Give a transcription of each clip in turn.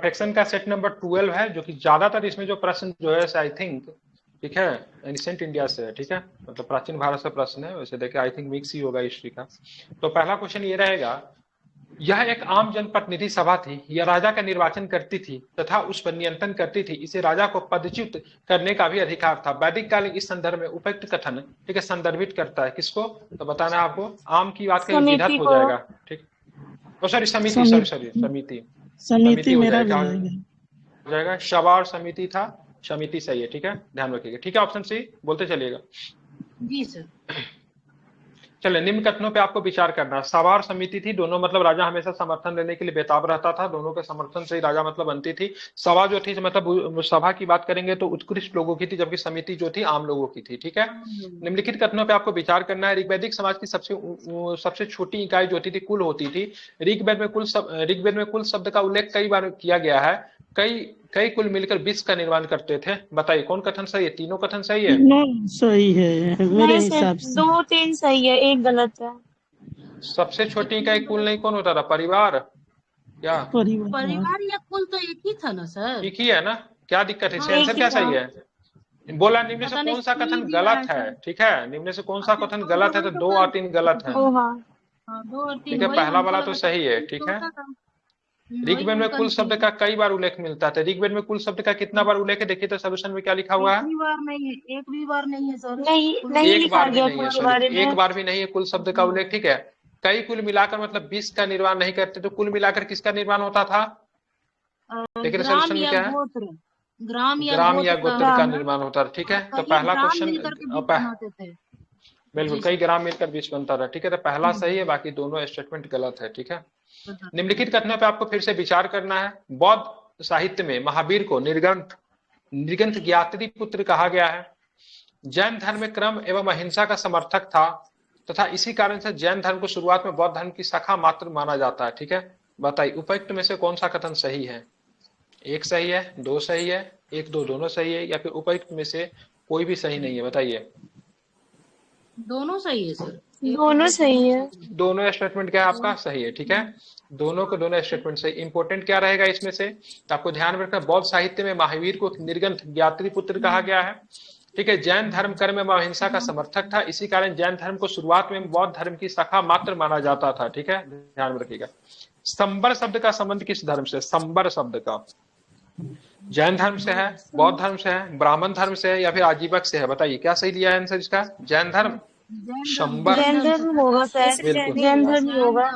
Perfection का set number 12 है, जो कि ज्यादातर इसमें जो प्रश्न जो है आई थिंक, ठीक है, एंशिएंट इंडिया से है, ठीक है, मतलब प्राचीन भारत से प्रश्न है, वैसे देखे आई थिंक मिक्स ही होगा हिस्ट्री का। तो पहला क्वेश्चन ये रहेगा, यह एक आम जनप्रतिनिधि सभा थी, यह राजा का निर्वाचन करती थी तथा उस पर नियंत्रण करती थी, इसे राजा को पदच्युत करने का भी अधिकार था। वैदिक काल इस संदर्भ में उपयुक्त कथन, ठीक है, संदर्भित करता है किसको, तो बताना है आपको, आम की बात का विधत समिति हो को। जाएगा, ठीक, ओ सॉरी समिति, सॉरी सॉरी समिति समिति, समिति समिति हो मेरा जाएगा, भी क्या आएगा। हो जाएगा, सभा और समिति था, समिति सही है, ठीक है, ध्यान रखिएगा, ठीक है, ऑप्शन सी बोलते चलिएगा। जी सर। चलिए, निम्न कथनों पे आपको विचार करना है। सभा और समिति थी, दोनों मतलब राजा हमेशा समर्थन देने के लिए बेताब रहता था, दोनों के समर्थन से ही राजा मतलब बनती थी। सभा जो थी मतलब सभा की बात करेंगे तो उत्कृष्ट लोगों की थी, जबकि समिति जो थी आम लोगों की थी, ठीक है। निम्नलिखित कथनों पे आपको विचार करना है। ऋग्वैदिक समाज की सबसे छोटी इकाई जो होती थी कुल होती थी। ऋग्वेद में कुल शब्द का उल्लेख कई बार किया गया है। कई कई कुल मिलकर विश्व का निर्माण करते थे। बताइए कौन कथन सही है, तीनों कथन सही है? तीनों सही है मेरे नहीं सर, हिसाब से। 2-3 सही है, एक गलत है। सबसे छोटी इकाई कुल नहीं कौन होता था, परिवार? क्या परिवार। परिवार या कुल तो एक ही था ना सर। एक ही है ना? क्या दिक्कत है, हाँ, इसका एक आंसर ही क्या था। सही है? बोला निम्न से पता नहीं कौन सा सी कथन दिया गलत है है, सर। ठीक है, निम्न से कौन सा कथन तो गलत है, तो वही तो 2 और 3 गलत है, ओ हाँ। हाँ, 2 और ठीक 3 है, वही पहला हमको वाला तो लगा था सही है, कुल ठीक तो है। होता था। वही ऋग्वेद हम में कुल शब्द कंफ्यूज। का कई बार उल्लेख मिलता था। ऋग्वेद में कुल शब्द का कितना बार उल्लेख है, देखिए तो सोल्यूशन में क्या लिखा हुआ एक है? भी बार नहीं है, एक भी बार नहीं है सर। नहीं एक नहीं एक लिखा बार भी गया नहीं है, कुल के सॉरी, बारे एक में। बार भी नहीं है कुल शब्द का उल्लेख, ठीक है। कई कुल मिलाकर मतलब 20 का निर्माण नहीं करते, तो कुल मिलाकर किसका निर्माण होता था? देखिए ग्राम सोल्यूशन में या क्या है? गोत्र। ग्राम या ग्राम या गोत्र का गोत्र का होता था। निर्माण होता था, ठीक है। तो कई पहला ग्राम क्वेश्चन, मिल करके बीज बनाते थे। बिल्कुल जी कई सर। ग्राम मिलकर बीज बनता था, ठीक है। तो पहला सही है, बाकी दोनों स्टेटमेंट गलत है, ठीक है। निम्नलिखित कथनों पे आपको फिर से विचार करना है। बौद्ध साहित्य में महावीर को निर्ग्रंथ निर्ग्रंथ ज्ञात्री पुत्र कहा गया है। जैन धर्म में क्रम एवं अहिंसा का समर्थक था तथा इसी कारण से जैन धर्म को शुरुआत में बौद्ध धर्म की शाखा मात्र माना जाता है, ठीक है। बताइए उपयुक्त में से कौन सा कथन सही है? एक सही है, दो सही है, एक दो दोनों सही है, या फिर उपयुक्त में से कोई भी सही नहीं है? बताइए। दोनों सही है सर। दोनों सही है। दोनों स्टेटमेंट क्या है आपका? सही है, ठीक है। दोनों को दोनों स्टेटमेंट सही। इंपॉर्टेंट क्या रहेगा इसमें से, तो आपको ध्यान में रखना, बौद्ध साहित्य में महावीर को निर्ग्रंथ ज्ञात्री पुत्र कहा गया है, ठीक है। जैन धर्म कर्म एवं अहिंसा का समर्थक था, इसी कारण जैन धर्म को शुरुआत में बौद्ध धर्म की शाखा मात्र माना जाता था, ठीक है, ध्यान में रखिएगा। संबर शब्द का संबंध किस धर्म से? संबर शब्द का जैन धर्म से है, बौद्ध धर्म से है, ब्राह्मण धर्म से है, या फिर आजीवक से है? बताइए क्या सही दिया है आंसर इसका? जैन धर्म, शंबर, जैन धर्म होगा सर। बिल्कुल जैन धर्म ही होगा।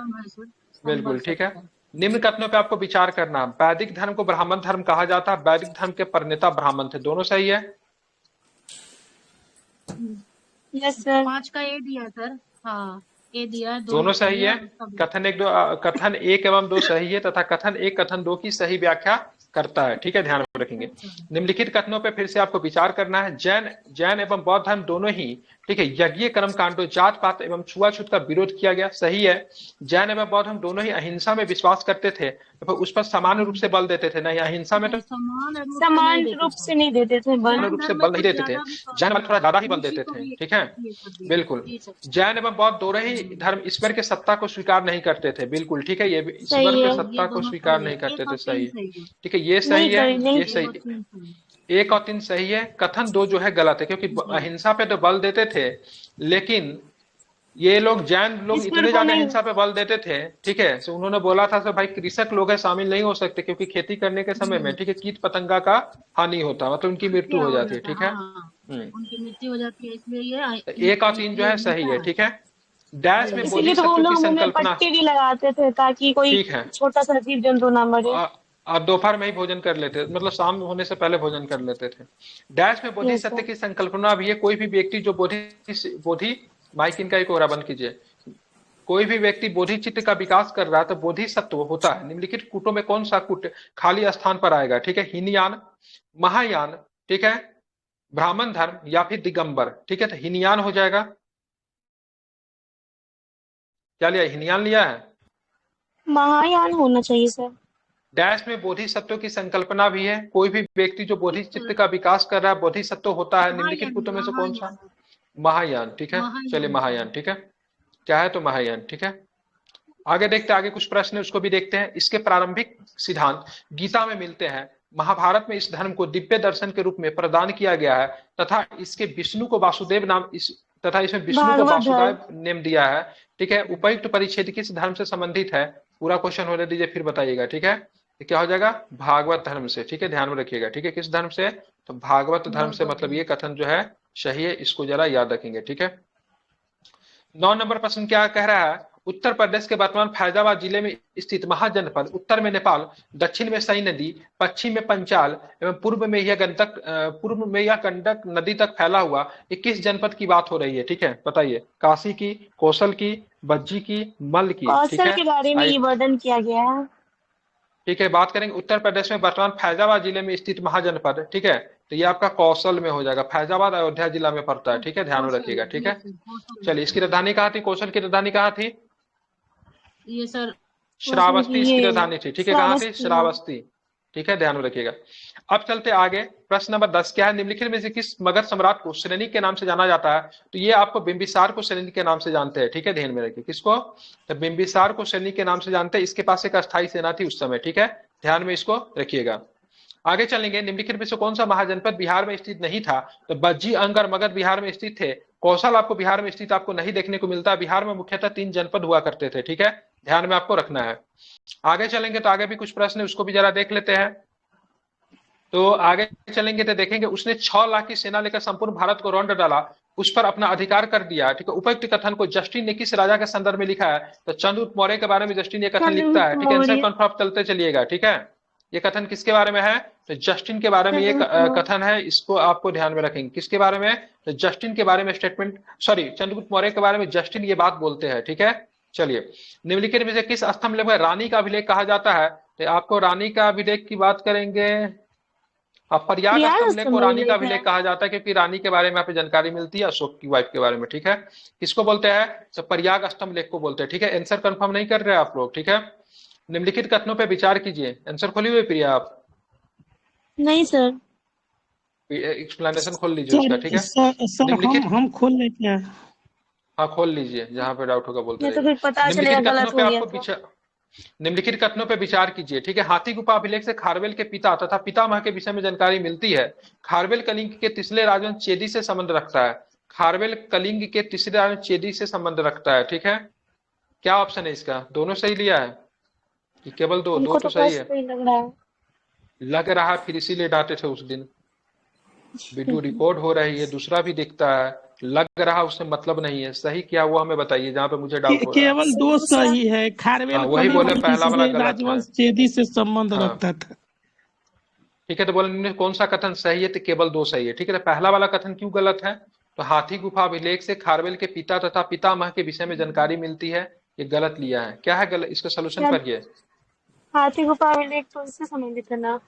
बिल्कुल, ठीक है। निम्न कथनों पे आपको विचार करना। वैदिक धर्म को ब्राह्मण धर्म कहा जाता है, वैदिक धर्म के प्रणेता ब्राह्मण थे, दोनों सही है। Yes sir. 5 का ए दिया सर। हाँ, ए दिया है, दोनों सही है। सब। कथन एक एवं दो सही है तथा कथन एक कथन दो की सही व्याख्या करता है, ठीक है, ध्यान में रखेंगे। निम्नलिखित कथनों पे फिर से आपको विचार करना है। जैन जैन एवं बौद्ध धर्म दोनों ही, ठीक है, यज्ञ कर्म कांडों, जात पात एवं छुआछूत का विरोध किया गया, सही है। जैन एवं बौद्ध धर्म दोनों ही अहिंसा में विश्वास करते थे, तो उस पर समान रूप से बल देते थे, नहीं अहिंसा में तो समान रूप से नहीं देते थे बल। रूप से बल नहीं देते थे, जैन वाले थोड़ा ज्यादा ही बल देते थे, ठीक है, बिल्कुल। जैन एवं बौद्ध दोनों ही धर्म ईश्वर के सत्ता को स्वीकार नहीं करते थे, बिल्कुल, ठीक है, ये ईश्वर के सत्ता को स्वीकार नहीं करते थे, सही है, ठीक है, ये सही है, ये सही। 1 और 3 सही है। कथन 2 जो है गलत है, क्योंकि अहिंसा पे तो बल देते थे, लेकिन ये लोग जैन लोग इतने ज्यादा अहिंसा पे बल देते थे, ठीक है, तो उन्होंने बोला था सर भाई कृषक लोग है शामिल नहीं हो सकते, क्योंकि खेती करने के समय में, ठीक है, कीट पतंगा का हानि होता, मतलब उनकी मृत्यु हो जाती है, ठीक है। उनकी मृत्यु हो जाती है, इसलिए 1 और 3 जो है सही है, ठीक है। डैश में इसीलिए तो वो बोधिसत्व की लोग मुंह में संकल्पना, पट्टी भी लगाते थे ताकि कोई ठीक है, छोटा सा जीव जंतु ना मरे। और दोपहर में ही भोजन कर लेते, मतलब शाम होने से पहले भोजन कर लेते थे। डैश में बोधिसत्व की संकल्पना भी है। कोई भी व्यक्ति जो बोधि माइक इनका एक और बंद कीजिए। कोई भी व्यक्ति बोधिचित्त का विकास कर रहा है तो बोधिसत्व होता है। निम्नलिखित कूटों में कौन सा कूट खाली स्थान पर आएगा? ठीक है, हीनयान, महायान, ठीक है, ब्राह्मण धर्म या फिर दिगंबर, ठीक है, तो हीनयान हो जाएगा। क्या लिया, हीनयान लिया है? महायान होना चाहिए सर। डैश में बोधिसत्व की संकल्पना भी है। कोई भी व्यक्ति जो बोधिचित्त का विकास कर रहा है बोधिसत्व होता है। निम्नलिखित कूटों में से कौन सा? महायान, ठीक है, चलिए महायान, ठीक है, क्या है तो महायान, ठीक है। आगे देखते हैं, आगे कुछ प्रश्न है उसको भी देखते हैं। इसके प्रारंभिक सिद्धांत गीता में मिलते हैं। महाभारत में इस धर्म को दिव्य दर्शन के रूप में प्रदान किया गया है तथा इसके विष्णु को वासुदेव नाम इस तथा इसमें विष्णु को भागवत धर्म। वासुदेव नेम दिया है। ठीक है, उपयुक्त परिच्छेद किस धर्म से संबंधित है? पूरा क्वेश्चन होने दीजिए फिर बताइएगा। ठीक है, ये क्या हो जाएगा? भागवत धर्म से। ठीक है, ध्यान में रखिएगा। ठीक है, किस धर्म से? तो भागवत धर्म से, मतलब ये कथन जो है सही है, इसको जरा याद रखेंगे। ठीक है, 9 नंबर प्रश्न क्या कह रहा है? उत्तर प्रदेश के वर्तमान फैजाबाद जिले में स्थित महाजनपद उत्तर में नेपाल, दक्षिण में सई नदी, पश्चिम में पंचाल एवं पूर्व में यह गंडक नदी तक फैला हुआ, ये किस जनपद की बात हो रही है? ठीक है, बताइए। काशी की, कौशल की, बज्जी की, मल्ल की? ठीक कौशल है, के बारे में ये वर्णन किया गया है। ठीक है, बात करेंगे उत्तर प्रदेश में वर्तमान फैजाबाद जिले में स्थित महाजनपद। ठीक है, तो ये आपका कौशल में हो जाएगा। फैजाबाद अयोध्या जिला में पड़ता है। ठीक है, ध्यान में रखिएगा। ठीक है, चलिए, इसकी राजधानी कहाँ थी? कौशल की राजधानी कहाँ थी? ये सर श्रावस्ती इसकी ये राजधानी थी। ठीक है, कहाँ थी? श्रावस्ती। श्रावस्ती। ठीक है, ध्यान में रखिएगा। अब चलते आगे, प्रश्न नंबर 10 क्या है? निम्नलिखित में से किस मगध सम्राट को श्रेणी के नाम से जाना जाता है? तो ये आपको बिंबिसार को श्रेणी के नाम से जानते हैं। ठीक है, ध्यान में रखिए। किसको? तो बिंबिसार को श्रेणी के नाम से जानते हैं। इसके पास एक अस्थायी सेना थी उस समय। ठीक है, ध्यान में इसको रखिएगा। आगे चलेंगे, निम्नलिखित में से कौन सा महाजनपद बिहार में स्थित नहीं था? तो बज्जी, अंग और मगध बिहार में स्थित थे। कौशल आपको बिहार में स्थित आपको नहीं देखने को मिलता। बिहार में मुख्यतः 3 जनपद हुआ करते थे। ठीक है, ध्यान में आपको रखना है। आगे चलेंगे तो आगे भी कुछ प्रश्न है, उसको भी जरा देख लेते हैं। तो आगे चलेंगे तो देखेंगे, उसने 6 लाख की सेना लेकर संपूर्ण भारत को रौंद डाला, उस पर अपना अधिकार कर दिया। ठीक है, उपयुक्त कथन को जस्टिन ने किस राजा के संदर्भ में लिखा है? तो चंद्रगुप्त मौर्य के बारे में जस्टिन ये कथन लिखता है। ठीक है, आंसर कन्फर्म चलते चलिएगा। ठीक है, ये कथन किसके बारे में है? तो जस्टिन के बारे में ये कथन है। इसको आपको ध्यान में रखेंगे। किसके बारे में? तो जस्टिन के बारे में स्टेटमेंट, सॉरी, चंद्रगुप्त मौर्य के बारे में जस्टिन ये बात बोलते हैं। ठीक है, चलिए, निम्नलिखित में से किस स्तंभ में रानी का अभिलेख कहा जाता है? तो आपको रानी का अभिलेख की बात करेंगे। अब प्रयाग स्तंभ को रानी का अभिलेख कहा जाता है, क्योंकि रानी के बारे में यहाँ पे जानकारी मिलती है अशोक की वाइफ के बारे में। ठीक है, किसको बोलते हैं? तो प्रयाग स्तंभ लेख को बोलते हैं। ठीक है, आंसर कंफर्म नहीं कर रहे आप लोग। ठीक है, निम्नलिखित कथनों पे विचार कीजिए। आंसर खोली हुई प्रिया आप? नहीं सर। एक्सप्लेनेशन खोल लीजिए उसका। ठीक है, सर निम्नलिखित, हम खोल लेते हैं। हाँ खोल लीजिए, जहां पे डाउट होगा बोलते नहीं तो रहिए। फिर पता चलेगा गलत हो गया तो। निम्नलिखित कथनों पे विचार कीजिए। ठीक है, हाथी गुफा अभिलेख से खारवेल के पिता तथा पितामह के विषय में जानकारी मिलती है। खारवेल कलिंग के तीसरे राजवंश चेदी से संबंध रखता है। खारवेल कलिंग के तीसरे राजवंश चेदी से संबंध रखता है। ठीक है, क्या ऑप्शन है इसका? दोनों सही लिया है कि केवल दो? दो तो सही है लग रहा है, फिर इसीलिए डांटे थे उस दिन। वीडियो रिकॉर्ड हो रही है, दूसरा भी दिखता है, लग रहा उससे मतलब नहीं है। सही क्या हुआ हमें बताइए, जहां पे मुझे डाउट हो रहा है। केवल 2 सही है। खारवेल वही बोले, पहला वाला गलत है। राजवंश चेदी से संबंध हाँ। रखता था। ठीक है, तो बोले कौन सा कथन सही है? तो केवल 2 सही है। ठीक है, तो पहला वाला कथन क्यों गलत है? तो हाथी गुफा अभिलेख से खारवेल के पिता तथा पितामह के विषय में जानकारी मिलती है, ये गलत लिया है। क्या है गलत? इसका सोल्यूशन करिए। हाथी गुफा अभिलेख तो इससे संबंधित है ना?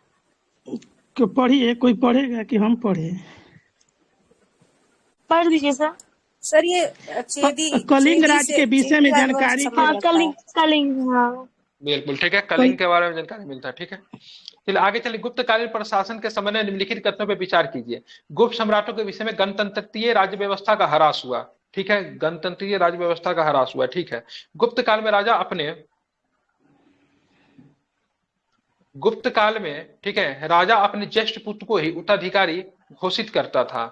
क्यों पढ़िए, कोई पढ़ेगा कि हम पढ़े? पढ़ दीजिए सर। सर ये चेदी कलिंग राज्य के विषय में जानकारी हाँ, कलिंग हाँ बिल्कुल ठीक है, कलिंग के बारे में जानकारी मिलता है। ठीक है, चलिए आगे चलिए। गुप्तकालीन प्रशासन के समय में निम्नलिखित कथनों पर विचार कीजिए। गुप्त सम्राटों के विषय में गणतंत्रीय राज्य व्यवस्था का ह्रास हुआ। ठीक है, गणतंत्रीय राज्य व्यवस्था का ह्रास हुआ। ठीक है, गुप्त काल में राजा अपने गुप्त काल में, ठीक है, राजा अपने ज्येष्ठ पुत्र को ही उत्तराधिकारी घोषित करता था।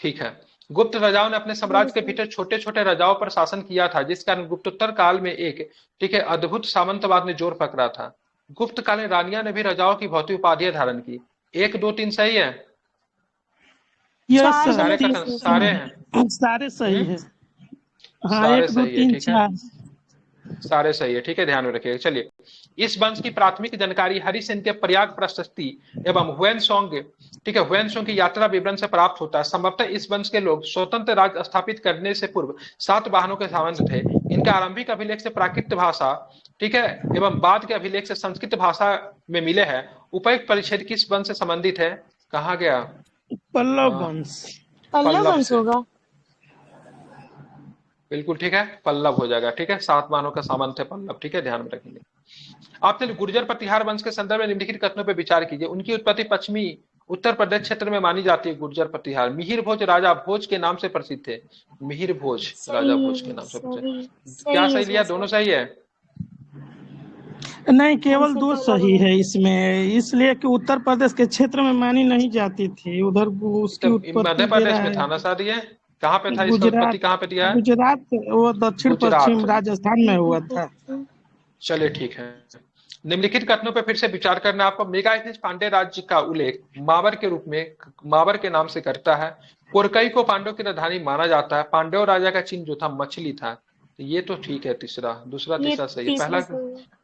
ठीक है, गुप्त राजाओं ने अपने साम्राज्य के भीतर छोटे छोटे राजाओं पर शासन किया था, जिस कारण गुप्तोत्तर काल में एक, ठीक है, अद्भुत सामंतवाद ने जोर पकड़ा था। गुप्त कालीन रानियां ने भी राजाओं की भौतिक उपाधियां धारण की। 1 2 3 सही है? सारे कथन सारे हैं, सारे सही है। हाँ, सारे 1 2 सही है। 3 ठीक है, 4 सारे सही है। ठीक है, ध्यान में रखिएगा। चलिए, इस वंश की प्राथमिक जानकारी हरिसेन के प्रयाग प्रशस्ति एवं हुएनसोंग, ठीक है, हुएनसोंग की यात्रा विवरण से प्राप्त होता है। संभवतः इस वंश के लोग स्वतंत्र राज्य स्थापित करने से पूर्व 7 वाहनों के सामंत थे। इनका आरंभिक अभिलेख से प्राकृत भाषा, ठीक है, एवं बाद के अभिलेख से संस्कृत भाषा में मिले हैं। उपयुक्त परिच्छेद किस वंश से संबंधित है? कहा गया? पल्लव वंश। पल्लव वंश होगा। बिल्कुल ठीक है, पल्लव हो जाएगा। ठीक है, 7 वाहनों का सामंत है पल्लव। ठीक है, ध्यान में रखेंगे। आप चलिए गुर्जर प्रतिहार वंश के संदर्भ में निम्नलिखित कथनों पर विचार कीजिए। उनकी उत्पत्ति पश्चिमी उत्तर प्रदेश क्षेत्र में मानी जाती है। गुर्जर प्रतिहार मिहिर भोज राजा भोज के नाम से प्रसिद्ध थे। मिहिर भोज राजा भोज के नाम से प्रसिद्ध। क्या सही लिया? दोनों सही है। नहीं, केवल हमसे 2 तो अलग सही है। है इसमें, इसलिए कि उत्तर प्रदेश के क्षेत्र में मानी नहीं जाती थी, उधर उसकी तो मध्य उत्पत्ति दे प्रदेश रहा में था ना है। शायद ये, कहाँ पे था इसका उत्पत्ति, गुजरात, कहाँ पे दिया है? गुजरात वो दक्षिण गुजरात। पश्चिम राजस्थान में हुआ था। चलिए ठीक है। निम्नलिखित कथनों पर फिर से विचार करना आपको। मेगास्थनीज पांड्य राज्य का उल्लेख मावर के रूप में, मावर के नाम से करता है। कोरकई को पांडवों की राजधानी माना जाता है। पांडव राजा का चिन्ह जो था मछली था। तो ये तो ठीक है, तीसरा, दूसरा ये तीसरा सही है। तीसरा पहला सही है।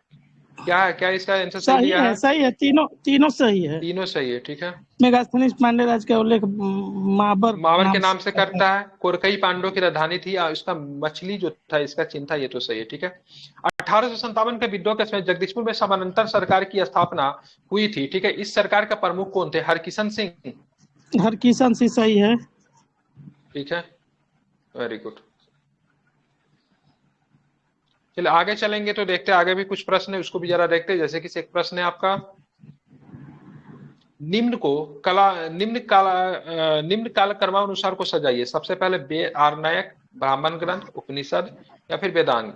क्या है, क्या इसका आंसर सही दिया है? सही है, तीनों तीनों सही है। तीनों सही है, ठीक है। मेगास्थनीज पांडे राज का उल्लेख माबर मावर के नाम नाम से से करता है। करता है। कोरकई पांडवों की राजधानी थी, और इसका मछली जो था इसका चिन्ह था, ये तो सही है, ठीक है। 1857 के विद्रोह के समय जगदीशपुर में समानांतर सरकार की स्थापना हुई थी, ठीक है। इस सरकार का प्रमुख कौन थे? हरकिशन सिंह, हरकिशन सिंह सही है। ठीक है, वेरी गुड। चलिए आगे चलेंगे तो देखते हैं, आगे भी कुछ प्रश्न है, उसको भी जरा देखते हैं। जैसे कि एक प्रश्न है आपका, निम्न काल क्रमानुसार को सजाइए। सबसे पहले आरण्यक, ब्राह्मण ग्रंथ, उपनिषद या फिर वेदांग।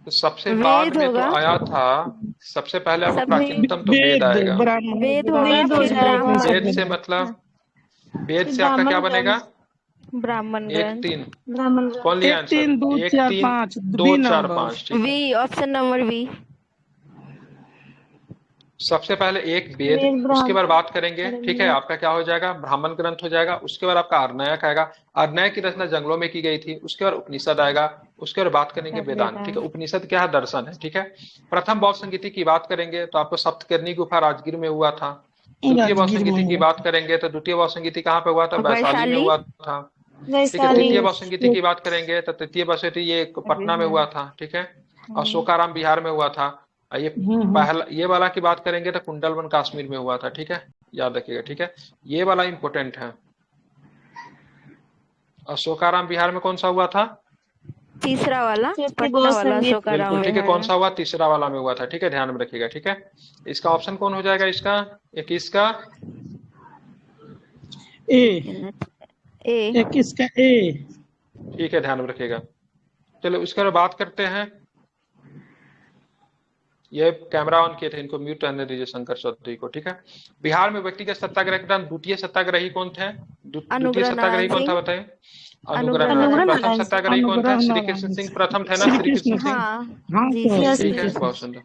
तो सबसे बाद वेद में तो होगा। आया था, सबसे पहले आपका सब प्राचीनतम तो वेद आएगा। ब्राह्मण, वेद होगा, वेद हो फिर जाएगा। ब्राह्मण। वेद से मतलब, वेद फिर से आपका क्या ब्राह्मण बनेगा? ग्रंथ। ब्राह्मण एक ग्रंथ। तीन, ब्राह्मण कौन ग्रंथ। लिया 1 आंसर? 3 2 एक 4 तीन 5 दो बी चार नंबर। पांच, ठीक है। V, option number V. सबसे पहले एक वेद, वेद उसके बाद ब्राह्मण बात करेंगे, ठीक है। अरण्यक। आपका क्या हो जाएगा? ब्राह्मण ग्रंथ हो जाएगा। उसके बाद आपका आरण्यक आएगा। आरण्यक की रचना जंगलों में की गई थी। उसके बाद उपनिषद आएगा। उसके बाद बात करेंगे तब वेदांग, ठीक वेदांग। है। उपनिषद क्या है? दर्शन है, ठीक है। प्रथम बौद्ध संगीति की बात करेंगे तो आपको सप्तकर्णी गुफा राजगीर में हुआ था। द्वितीय बौद्ध राजगीर में संगीति की हुआ बात करेंगे तो द्वितीय बौद्ध संगीति कहाँ पे हुआ था? वैशाली में वैशाली। हुआ था, ठीक है। वैशाली। तृतीय बौद्ध संगीति की बात करेंगे तो तृतीय बौद्ध संगीति ये पटना में हुआ था, ठीक है। अशोकाराम बिहार में हुआ था। और ये हम्म। पहला, ये वाला की बात करेंगे तो कुंडलवन कश्मीर में हुआ था, ठीक है। याद रखिएगा, ठीक है। ये वाला इंपॉर्टेंट है। अशोकाराम बिहार में कौन सा हुआ था? तीसरा वाला, तृतीय पटना बौद्ध वाला संगीत। अशोकाराम बिल्कुल, ठीक है। बिहार कौन में। सा हुआ? तीसरा वाला में हुआ था, ठीक है। ध्यान में रखिएगा, ठीक है। इसका ऑप्शन कौन हो जाएगा? इसका 21 का ए, ए। 21 का ए। ठीक है, ध्यान में रखिएगा। चलो उसके बाद बात करते हैं। ये कैमरा ऑन किए थे, इनको म्यूट रहने दीजिए शंकर चौधरी को, ठीक है। बिहार में व्यक्तिगत सत्याग्रह के दौरान द्वितीय सत्याग्रही कौन थे? द्वितीय अनुग्रह सत्याग्रही नारायण कौन था सिंह। बताएं? अनुग्रह अनुग्रह नारायण। अनुग्रह नारायण प्रथम सिंह। नारायण सिंह। सत्याग्रही कौन था? अनुग्रह श्री कृष्ण नारायण सिंह सिंह। प्रथम थे ना? श्री श्री कृष्ण कृष्ण सिंह, हाँ हाँ जी, सर, श्री यस श्री ठीक है। यस। कृष्ण। बहुत सुंदर।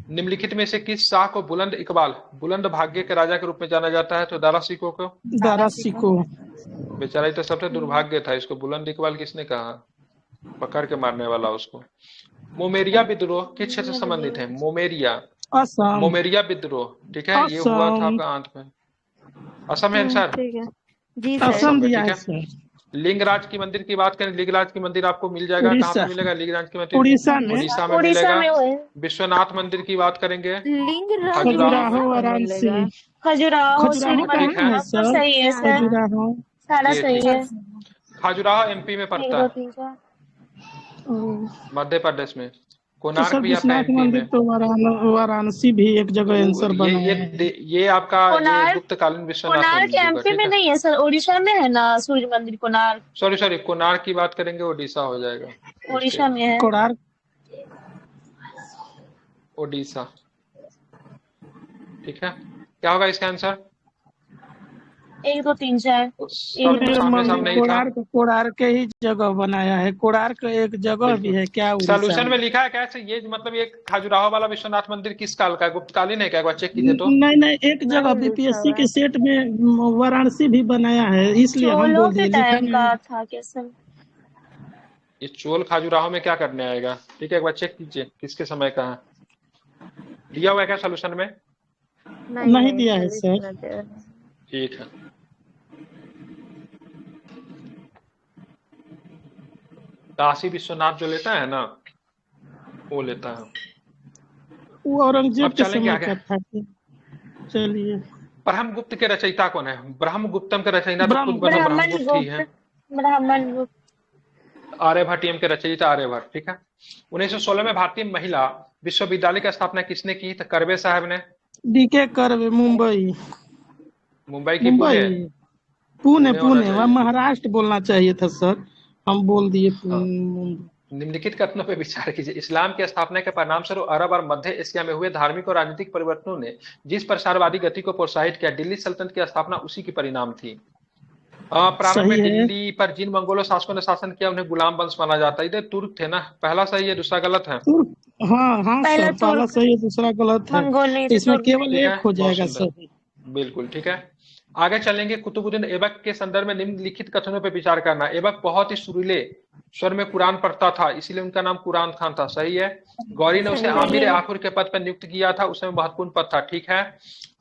निम्नलिखित में से किस शाह को बुलंद इकबाल, बुलंद भाग्य के राजा के रूप में जाना जाता है? तो दारा सिकोह को। दारा सिकोह। बेचारा ये तो सबसे दुर्भाग्य था, इसको बुलंद इकबाल किसने कहा? पकड़ के मारने वाला उसको। मोमेरिया विद्रोह किस क्षेत्र से संबंधित है? मोमेरिया, असम। मोमेरिया विद्रोह, ठीक है। ये हुआ था असम। आपका अंत में। असम है आंसर? ठीक है जी सर। असम असम में, दिया ठीक है है। सर। लिंगराज की मंदिर की बात करें, लिंगराज की मंदिर आपको मिल जाएगा, कहाँ पे उड़ीसा, मिलेगा लिंगराज की मंदिर? उड़ीसा में। उड़ीसा में उड़ीसा मिलेगा। में हुए। विश्वनाथ मंदिर की बात करेंगे लिंगराज खजुराहो खजुराहो में, उड़ीसा में वाराणसी। मिलेगा। खजुराहो खजुराहो श्रीमंदिर ठीक कहाँ है। है आपका सर? सही है हाँ सर। जी। खजुराहो। सारा ये सही ठीक है। है। खजुराहो एमपी में 1 पड़ता 2 है, 3 4। मध्य प्रदेश में। तो सर कोणार्क भी आता है विश्वनाथ एमपी मंदिर में। तो वाराणसी भी एक जगह आंसर बना है। ये आपका ये कोणार्क, गुप्तकालीन विश्वनाथ कोणार्क मंदिर होगा, एमपी ठीक में है। नहीं है सर, उड़ीसा में है ना सूर्य मंदिर कोणार्क। सॉरी सॉरी, कोणार्क की बात करेंगे ओडिशा हो जाएगा। उड़ीसा में है। कोणार्क। ओडिशा, ठीक है। क्या होगा इसका आंसर? 1 2 3 4। सबको सामने सामने ही था। कोणार्क, कोणार्क के ही जगह बनाया है। कोणार्क एक जगह भी बिल्कुल। है क्या उड़ीसा सॉल्यूशन में में? लिखा है कैसे? ये मतलब ये खजुराहो वाला विश्वनाथ मंदिर किस काल का है? गुप्तकालीन है क्या? एक बार चेक कीजिए तो। नहीं नहीं, एक जगह नहीं लिखा बीपीएससी हुआ के है। सेट में वाराणसी भी बनाया है, इसलिए हम चोलों बोल के दिए, लिखा टाइम नहीं। का था क्या सर? ये चोल खजुराहो में क्या करने आएगा? ठीक है, एक बार चेक कीजिए किसके समय का है। दिया हुआ है क्या सोल्यूशन में? नहीं दिया है सर। ठीक है। काशी विश्वनाथ जो लेता है ना, वो लेता है। वो औरंगजेब अब के चलेंगे समय आगे। का था। चलिए। ब्रह्मगुप्त के रचयिता कौन है? ब्रह्मगुप्तम के रचयिता तो खुद मतलब ब्राह्मण ब्रह्मगुप्त ही है। गुप्त। ब्राह्मण गुप्त। आर्यभट्ट के रचयिता आर्यभट्ट, ठीक है। 1916 में भारतीय महिला विश्वविद्यालय की स्थापना किसने की? तो कर्वे साहब ने। DK curve, Mumbai. मुंबई की पुणे? मुंबई, पुणे होना पुणे, वह चाहिए, ठीक है। महाराष्ट्र बोलना चाहिए था सर, हम बोल दिए हाँ, मुंबई। निम्नलिखित कथनों पर विचार कीजिए। इस्लाम की स्थापना के परिणाम स्वरूप अरब और मध्य एशिया में हुए धार्मिक और राजनीतिक परिवर्तनों ने जिस प्रसारवादी गति को प्रोत्साहित किया, दिल्ली सल्तनत की स्थापना उसी की परिणाम थी। प्रारंभ में सही है। दिल्ली पर जिन मंगोलों शासकों ने शासन किया उन्हें गुलाम वंश माना जाता है। इधर तुर्क थे ना। पहला सही है, दूसरा गलत है। तुर्क, हाँ हाँ पहला सर, पहला तुर्क, सही है, दूसरा गलत है। मंगोल नहीं थे, इसमें तुर्क केवल ठीक है, एक हो बहुत जाएगा सुंदर, सही। बिल्कुल ठीक है। आगे चलेंगे। कुतुबुद्दीन ऐबक के संदर्भ में निम्नलिखित कथनों पर विचार करना। ऐबक बहुत ही सुरीले स्वर में कुरान पढ़ता था, इसीलिए उनका नाम कुरान खान था। सही है। गौरी ने उसे सही आमिर है। आखुर के पद पर नियुक्त किया था, उस समय महत्वपूर्ण पद था। ठीक है।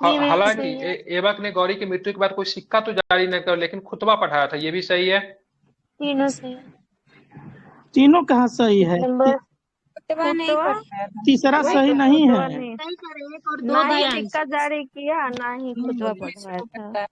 ये भी हालांकि सही है। ऐबक ने गौरी की मृत्यु के बाद कोई सिक्का तो जारी नहीं किया, लेकिन खुतबा पढ़ाया था। ये भी सही है। तीनों सही। तीनों कहाँ सही है? नंबर खुतबा नहीं खुतबा, पढ़ाया था। तीसरा वही सही तो नहीं खुतबा है। नहीं, सही करे, एक और दो ना ही दिया सिक्का आंसर। जारी किया, ना ही खुतबा पढ़वाया था। पढ़ता है।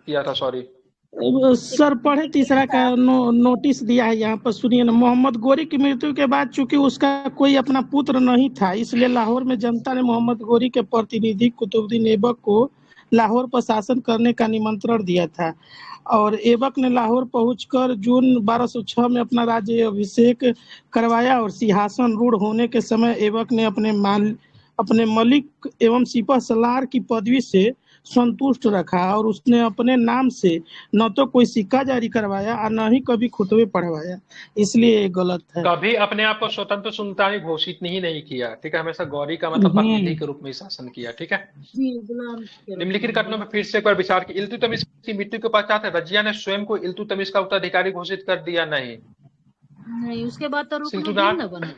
किया था, सॉरी। सर पढ़े, तीसरा का नोटिस दिया है यहाँ पर, सुनिए ना। मोहम्मद गोरी की मृत्यु के बाद चूंकि उसका कोई अपना पुत्र नहीं था, इसलिए लाहौर में जनता ने मोहम्मद गोरी के प्रतिनिधि कुतुबुद्दीन ऐबक को लाहौर पर शासन करने का निमंत्रण दिया था, और ऐबक ने लाहौर पहुंचकर जून 1206 में अपना राज्य अभिषेक करवाया, और सिंहासन रूढ़ होने के समय ऐबक ने अपने मलिक एवं सिपह सलार की पदवी से संतुष्ट रखा, और उसने अपने नाम से न तो कोई सिक्का जारी करवाया और न ही कभी खुतबे पढ़वाया, इसलिए ये गलत है। कभी अपने आप को स्वतंत्र सुल्तानी घोषित नहीं किया। ठीक है। हमेशा गौरी का मतलब प्रतिनिधि के रूप में ही शासन किया। ठीक है। जी, गुलाम के रूप निम्नलिखित में। कथनों में फिर से एक बार विचार की। इल्तुतमिश की मृत्यु के पश्चात रजिया ने स्वयं को इल्तुतमिश का उत्तराधिकारी घोषित कर दिया। नहीं। नहीं, उसके बाद तो रुकनुद्दीन सिल्तुनात न बना।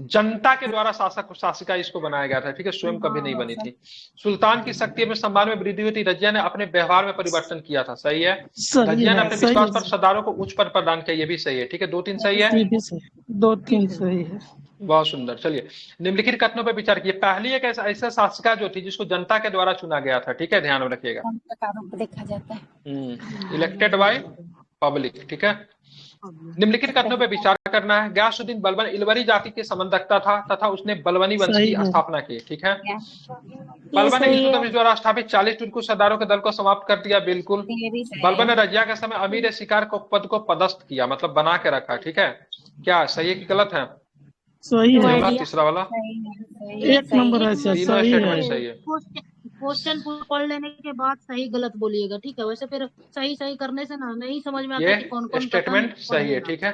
जनता के द्वारा शासक शासिका इसको बनाया गया था। ठीक है। स्वयं कभी नहीं बनी थी। सुल्तान की शक्ति में सम्मान में वृद्धि हुई थी। रजिया ने अपने व्यवहार में परिवर्तन किया था। सही है। सही रजिया ने है, अपने सही विश्वास है पर सरदारों को उच्च पद प्रदान किया। ये भी सही है। ठीक है। 2-3 सही है। ये भी सही, 2-3 सही है। बहुत सुंदर। चलिए, निम्नलिखित कथनों पर विचार किए। पहली एक ऐसा शासिका जो थी जिसको जनता के द्वारा चुना गया था। ठीक है, ध्यान में रखिएगा। जनता का रूप देखा जाता है। Elected by public. ठीक है। निम्नलिखित कथनों पर विचार करना है। गयासुद्दीन बलबन इलवरी जाति के संबंध रखता था तथा उसने बलबनी वंश सही की है। स्थापना की। ठीक है। ये बलबन ने सही है। इल्तुतमिश द्वारा स्थापित 40 टुर्कु सरदारों के दल को समाप्त कर दिया। बिल्कुल। भी सही बलबन ने है। रजिया के समय अमीर शिकार को पद को पदस्थ किया, मतलब बना के रखा। ठीक है। क्या सही है कि गलत है? सही ये है, वाला, तीसरा वाला, सही है, सही है, एक सही नंबर है। है सर, तीनों सही है। स्टेटमेंट सही है। क्वेश्चन पढ़ लेने के बाद सही गलत बोलिएगा, ठीक है? वैसे फिर सही सही करने से ना नहीं समझ में आता कि कौन ये कौन कथन स्टेटमेंट सही है। पढ़ेगा। ठीक है,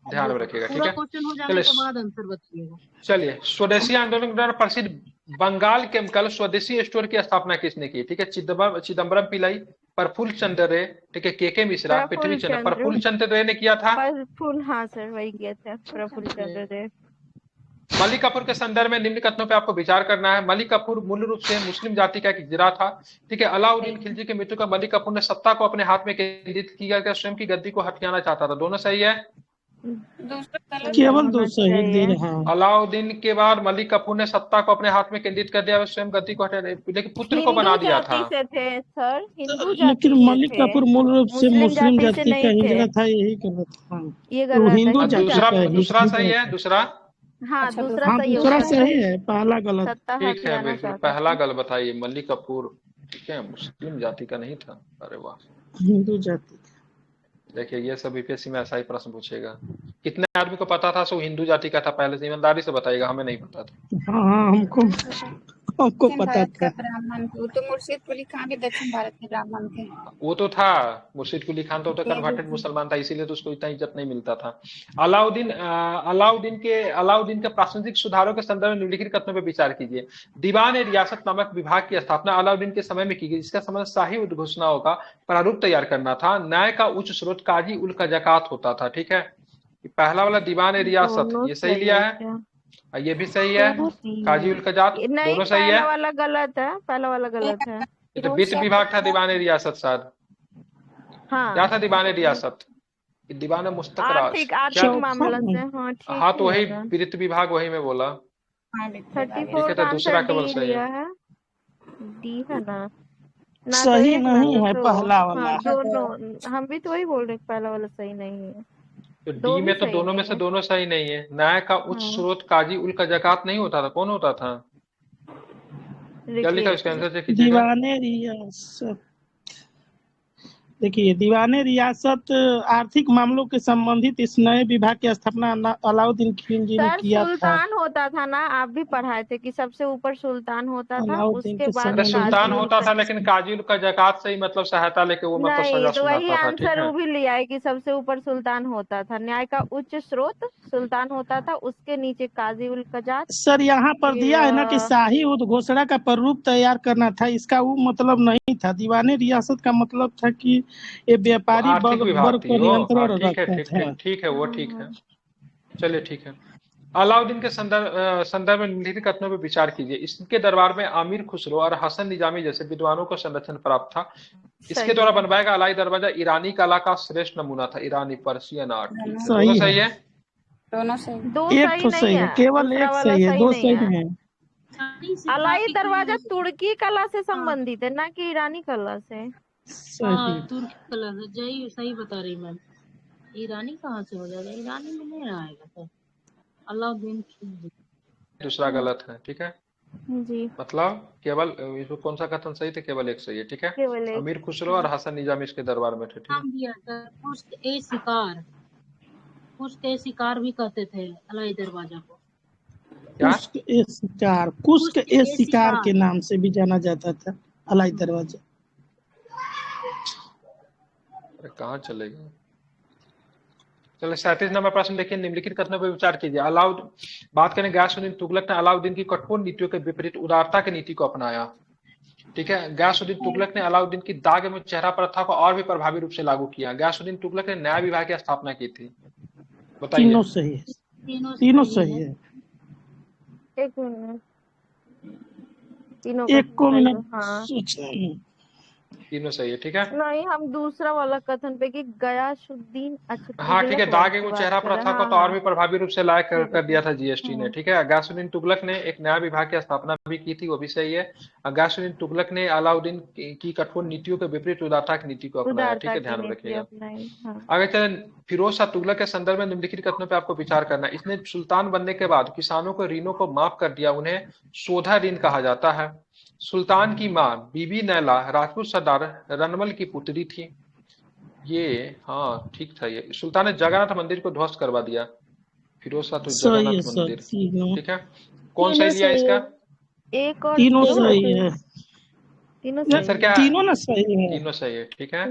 ध्यान में रखिएगा। ठीक पूरा है। क्वेश्चन हो जाने चलिए के बाद आंसर बताइएगा। चलिए, स्वदेशी आंदोलन के दौरान प्रसिद्ध बंगाल केमिकल स्वदेशी स्टोर की स्थापना किसने की? ठीक है। चिदम्बरम पिल्लई, प्रफुल्ल चंद्र रे, ठीक है, के मिश्रा, पृथ्वी चंद्र। प्रफुल्ल चंद्र रे ने किया था। प्रफुल्ल, हाँ सर वही किया था, प्रफुल्ल चंद्र रे। मलिक कफूर के संदर्भ में निम्न कथनों पे आपको विचार करना है। मलिक कफूर मूल रूप से मुस्लिम जाति का एक हिजरा था। ठीक है। अलाउद्दीन खिलजी की मृत्यु का मलिक कफूर ने सत्ता को अपने हाथ में केंद्रित किया, स्वयं की गद्दी को हथियाना चाहता था। दोनों सही है। दूसरा गलत केवल होना 2 शहीद चाहिए। दे रहा है। अलाउद्दीन के बाद मलिक कफूर ने सत्ता को अपने हाथ में केंद्रित कर दिया और स्वयं गद्दी को हटा, लेकिन पुत्र को बना हिंदू दिया था। जाति से थे सर, हिंदू लेकिन जाति से मलिक थे, कपूर मूल रूप से मुस्लिम से जाति का नहीं थे। हिजरा था, यही गलत था। ये वो गलत है, हिंदू हिंदू जाति दूसरा का दूसरा सही हिजरा है। था। दूसरा हाँ अच्छा, दूसरा हाँ, सही दूसरा होगा। सही है, पहला गलत। सत्ता ठीक है। हथियाना बिल्कुल चाहता पहला था। गल बताइए। मलिक कपूर, ठीक है, मुस्लिम जाति का नहीं था। अरे वाह। हिंदू जाति। देखिए, ये सब यूपीएससी में ऐसा ही प्रश्न पूछेगा। कितने आदमी को पता था सो हिंदू जाति का था? पहले से ईमानदारी से बताइएगा, हमें नहीं पता था। हाँ हाँ, हमको दक्षिण पता भारत का था। ब्राह्मण थे। वो तो मुर्शिद कुली खान के दक्षिण भारत के ब्राह्मण थे। वो तो था। मुर्शिद कुली खान तो कन्वर्टेड मुसलमान था, इसीलिए तो उसको इतना इज्जत नहीं मिलता था। अलाउद्दीन के प्रासंगिक सुधारों के संदर्भ में निम्नलिखित कथनों पर विचार कीजिए। दीवान ए रियासत नामक विभाग की स्थापना अलाउद्दीन के समय में की गई, जिसका संबंध शाही उद्घोषणाओं का प्रारूप तैयार करना था। न्याय का उच्च स्रोत काजी उल जकात होता था। ठीक है। पहला वाला दीवान ए रियासत, दोनों ये सही लिया है। क्या? ये भी सही है। दोनों सही काजी है। उल कजात, नहीं, दोनों सही है। पहला वाला गलत है, पहला वाला गलत है। ये तो वित्त विभाग था। दीवान ए रियासत शायद क्या हाँ, था? दीवान ए रियासत, दीवान मुस्तकराज आर्थिक क्या? मामला से। हाँ ठीक हाँ, तो वही है। वित्त विभाग, वही मैं बोला। 34 तो का दूसरा आंसर केवल डी सही लिया है। है, डी है ना? ना तो सही एक, ना नहीं तो है दो। पहला वाला। हाँ दोनों, हम भी तो वही बोल रहे हैं, पहला वाला सही नहीं है। तो दो डी भी में तो सही दोनों में नहीं से है। दोनों सही नहीं है। न्याय का उच्च हाँ। स्रोत काजी उल जकात नहीं होता था। कौन होता था? क्या लिखा देखिए, इसका आंसर चेक कीजिएगा। दीवाने रियासत, देखिए, दीवाने रियासत आर्थिक मामलों के संबंधित इस नए विभाग की स्थापना अलाउद्दीन खिलजी ने सर किया था। सुल्तान होता था ना, आप भी पढ़ाए थे कि सबसे ऊपर सुल्तान होता था, अलाउद्दीन उसके के बाद अरे समय में सुल्तान काजी उल होता था, कजत। लेकिन काजी का जकात से ही मतलब सहायता लेके वो मतलब नहीं सजा तो वही सुनाता था, ठीक आंसर है। वो भी लिया है कि सबसे ऊपर सुल्तान होता था, न्याय का उच्च स्रोत सुल्तान होता था, उसके नीचे काजी उल कजात, सर यहाँ पर फिर दिया है ना कि शाही उद्घोषणा का प्रारूप तैयार करना था, इसका वो मतलब नहीं था। दीवाने रियासत का मतलब था कि ये वो व्यापारी आर्थिक विभाग वर्ग थी पर वो। हाँ नियंत्रण ठीक है, रखता ठीक था। ठीक ठीक है, वो ठीक है। चलिए ठीक है। अलाउद्दीन के संदर्भ में निम्नलिखित कथनों पर विचार कीजिए। इसके दरबार में आमिर खुसरो और हसन निजामी जैसे विद्वानों को संरक्षण प्राप्त था। इसके सही द्वारा है। बनवाया गया अलाई दरवाजा ईरानी कला का श्रेष्ठ नमूना था, ईरानी पर्शियन आर्ट, ठीक है। दोनों सही सही है, है। दोनों सही। दो एक सही तो नहीं सही है, है, केवल दूसरा एक वाला सही है, सही दो नहीं सही है। नहीं है। शाही से अलाई प्राप्ति दरवाजा की तुर्की कला से हाँ संबंधित है, ना कि ईरानी कला से। सही। तुर्की कलर है, जय सही बता रही मैम। ईरानी कहाँ से हो जाएगा, ईरानी में नहीं आएगा सर। अलाउद्दीन खिलजी। दूसरा गलत है, ठीक है। जी मतलब केवल इसमें कौन सा कथन सही थे, केवल एक सही है, ठीक है। केवल एक। अमीर खुसरो और हसन निजामी इसके दरबार में थे, ठीक है। नाम दिया सर, पुष्ट ए शिकार। पुष्ट ए शिकार भी कहते थे अलाई दरवाजा को। क्या? कुश्क पुष्ट ए ए शिकार शिकार। के नाम से भी जाना जाता था अलाई दरवाजा। अरे कहाँ चले गए। चलो 37 नंबर प्रश्न देखिए। निम्नलिखित कथनों पर विचार कीजिए। बात करें गयासुद्दीन तुगलक ने अलाउद्दीन की कठोर नीतियों के विपरीत उदारता की नीति को अपनाया, ठीक है। गयासुद्दीन तुगलक ने अलाउद्दीन की दाग एवं चेहरा प्रथा को और भी प्रभावी रूप से लागू किया। गयासुद्दीन तुगलक ने न्याय विभाग की स्थापना की थी, बताइए। तीनों सही है, तीनों तीनों सही सही है। है। एक मिनट, तीनों का एक को सही है, मिनट हाँ। सोचना। तीनों सही है, ठीक है। नहीं, हम दूसरा वाला कथन पे कि गयासुद्दीन, अच्छा हाँ ठीक है। तुगलक वाले दाग की एवं बात चेहरा कर रहे हैं। प्रथा को हाँ तो और हाँ भी प्रभावी रूप से लायक ठीक कर है। दिया था जीएसटी ने, ठीक है। गयासुद्दीन तुगलक ने एक नया विभाग की स्थापना भी की थी, वो भी सही है। गयासुद्दीन तुगलक ने अलाउद्दीन की कठोर नीतियों के विपरीत उदारता की नीति को अपनाया, ठीक उदारता है, की ध्यान में नीति रखिएगा। अपनाई, हाँ। आगे चलें। फिरोज शाह तुगलक के संदर्भ में निम्नलिखित कथनों पे आपको विचार करना है। इसने सुल्तान बनने के बाद किसानों को ऋणों को माफ कर दिया, उन्हें सोधा ऋण कहा जाता है। सुल्तान की मां बीबी नैला राजपूत सरदार रनमल की पुत्री थी। ये हाँ ठीक था। ये सुल्तान ने जगन्नाथ मंदिर को ध्वस्त करवा दिया। फिरोज शाह तो सही है जगन्नाथ सर, मंदिर, तीनों ठीक है। कौन सही तीनों लिया सही इसका? है। एक और तीनों जीरो। सही है। तीनों आंसर सही क्या है। है? तीनों ना सही है। तीनों सही है, ठीक है।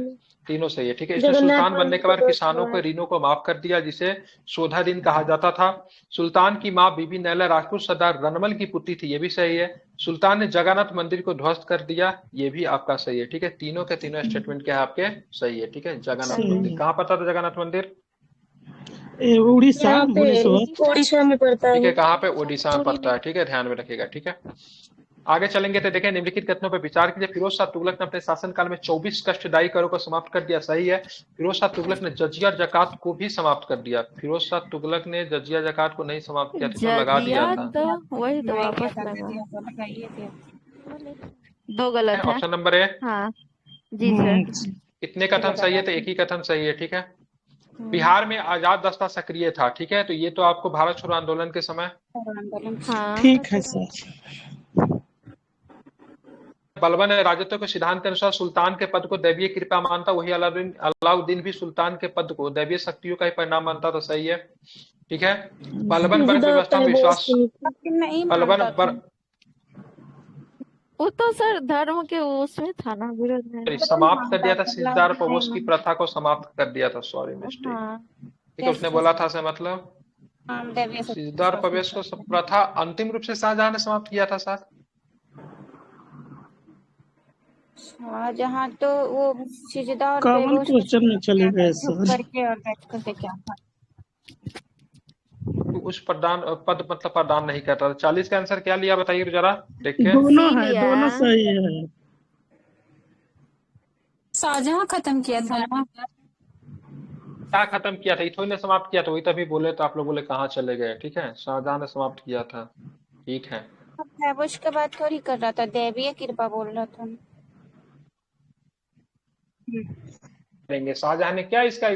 तीनों सही है, ठीक है। इसने जगन्नाथ सुल्तान बनने मंदिर के को बाद ध्वस्त किसानों करवाया। के ऋणों को माफ कर दिया, जिसे सोधा ऋण कहा जाता था। सुल्तान की मां बीबी नैला राजपूत सरदार रनमल की पुत्री थी, ये भी सही है। सुल्तान ने जगन्नाथ मंदिर को ध्वस्त कर दिया, ये भी आपका सही है, ठीक है। तीनों के तीनों स्टेटमेंट क्या है आपके सही है, ठीक है। जगन्नाथ सही है। मंदिर कहाँ पड़ता था? जगन्नाथ मंदिर, उड़ीसा, यहाँ पे भुवनेश्वर। उड़ीसा में पड़ता ठीक है। है। कहाँ पे? ओडिशा में पुरी पड़ता में। है, ठीक है, ध्यान में रखिएगा, ठीक है। आगे चलेंगे तो देखें। निम्नलिखित कथनों पर विचार कीजिए। फिरोज शाह तुगलक ने अपने शासनकाल में 24 कष्टदायी करों को समाप्त कर दिया, सही है। फिरोज शाह तुगलक ने जजिया और जकात को भी समाप्त कर दिया। फिरोज शाह तुगलक ने जजिया जकात को नहीं समाप्त किया था, तो लगा दिया जजिया था। तो वही तो नहीं वापस किया था, लगा। दिया तो लगाइए थे। दो गलत है। Option number A. हाँ जी सर। इतने कथन सही है तो एक ही कथन सही है, ठीक है। बिहार में आजाद दस्ता सक्रिय था, ठीक है। तो ये तो आपको भारत छोड़ो आंदोलन के समय। आंदोलन। हाँ ठीक है सर। बलबन राजत्व के सिद्धांत के अनुसार सुल्तान के पद को दैवीय कृपा मानता, वही अलाउद्दीन भी सुल्तान के पद को दैवीय शक्तियों का ही परिणाम मानता, तो सही है, ठीक है। बलबन वर्ग विदा व्यवस्था में पैबोस विश्वास। की नीति। लेकिन नहीं बलबन मानता था। वो तो सर धर्म के उसमें था ना, विरोध में। नहीं समाप्त कर मानता दिया था। था, सिजदार अलाउद्दीन नहीं पवोस की मानता। प्रथा को समाप्त कर दिया था, सॉरी मिस्टेक, हाँ ठीक है। उसने बोला था से मतलब हम दैवीय शक्ति सिजदार विश्वास नहीं प्रवेश को करते हैं। प्रथा अंतिम रूप से शाहजहां ने समाप्त किया था सर। जहाँ तो वो सिजदा और कॉमन बेबोस को क्वेश्चन में चले किया था, गए झुक सर। करके और बैठ करके क्या था। उस पद मतलब प्रदान नहीं करता था। 40 का आंसर क्या लिया बताइए जरा देख के। दोनों सी है, लिया दोनों है। सही है। शाहजहां खत्म किया था ना। क्या खत्म किया था? इथोई ने समाप्त किया था, वही तभी बोले तो आप लोग बोले कहाँ चले गए, ठीक है। शाहजहां ने समाप्त किया था, ठीक है। बेबोस के बाद थोड़ी कर रहा था, दैवीय कृपा बोल रहा था। देंगे शाहजहां ने क्या इसका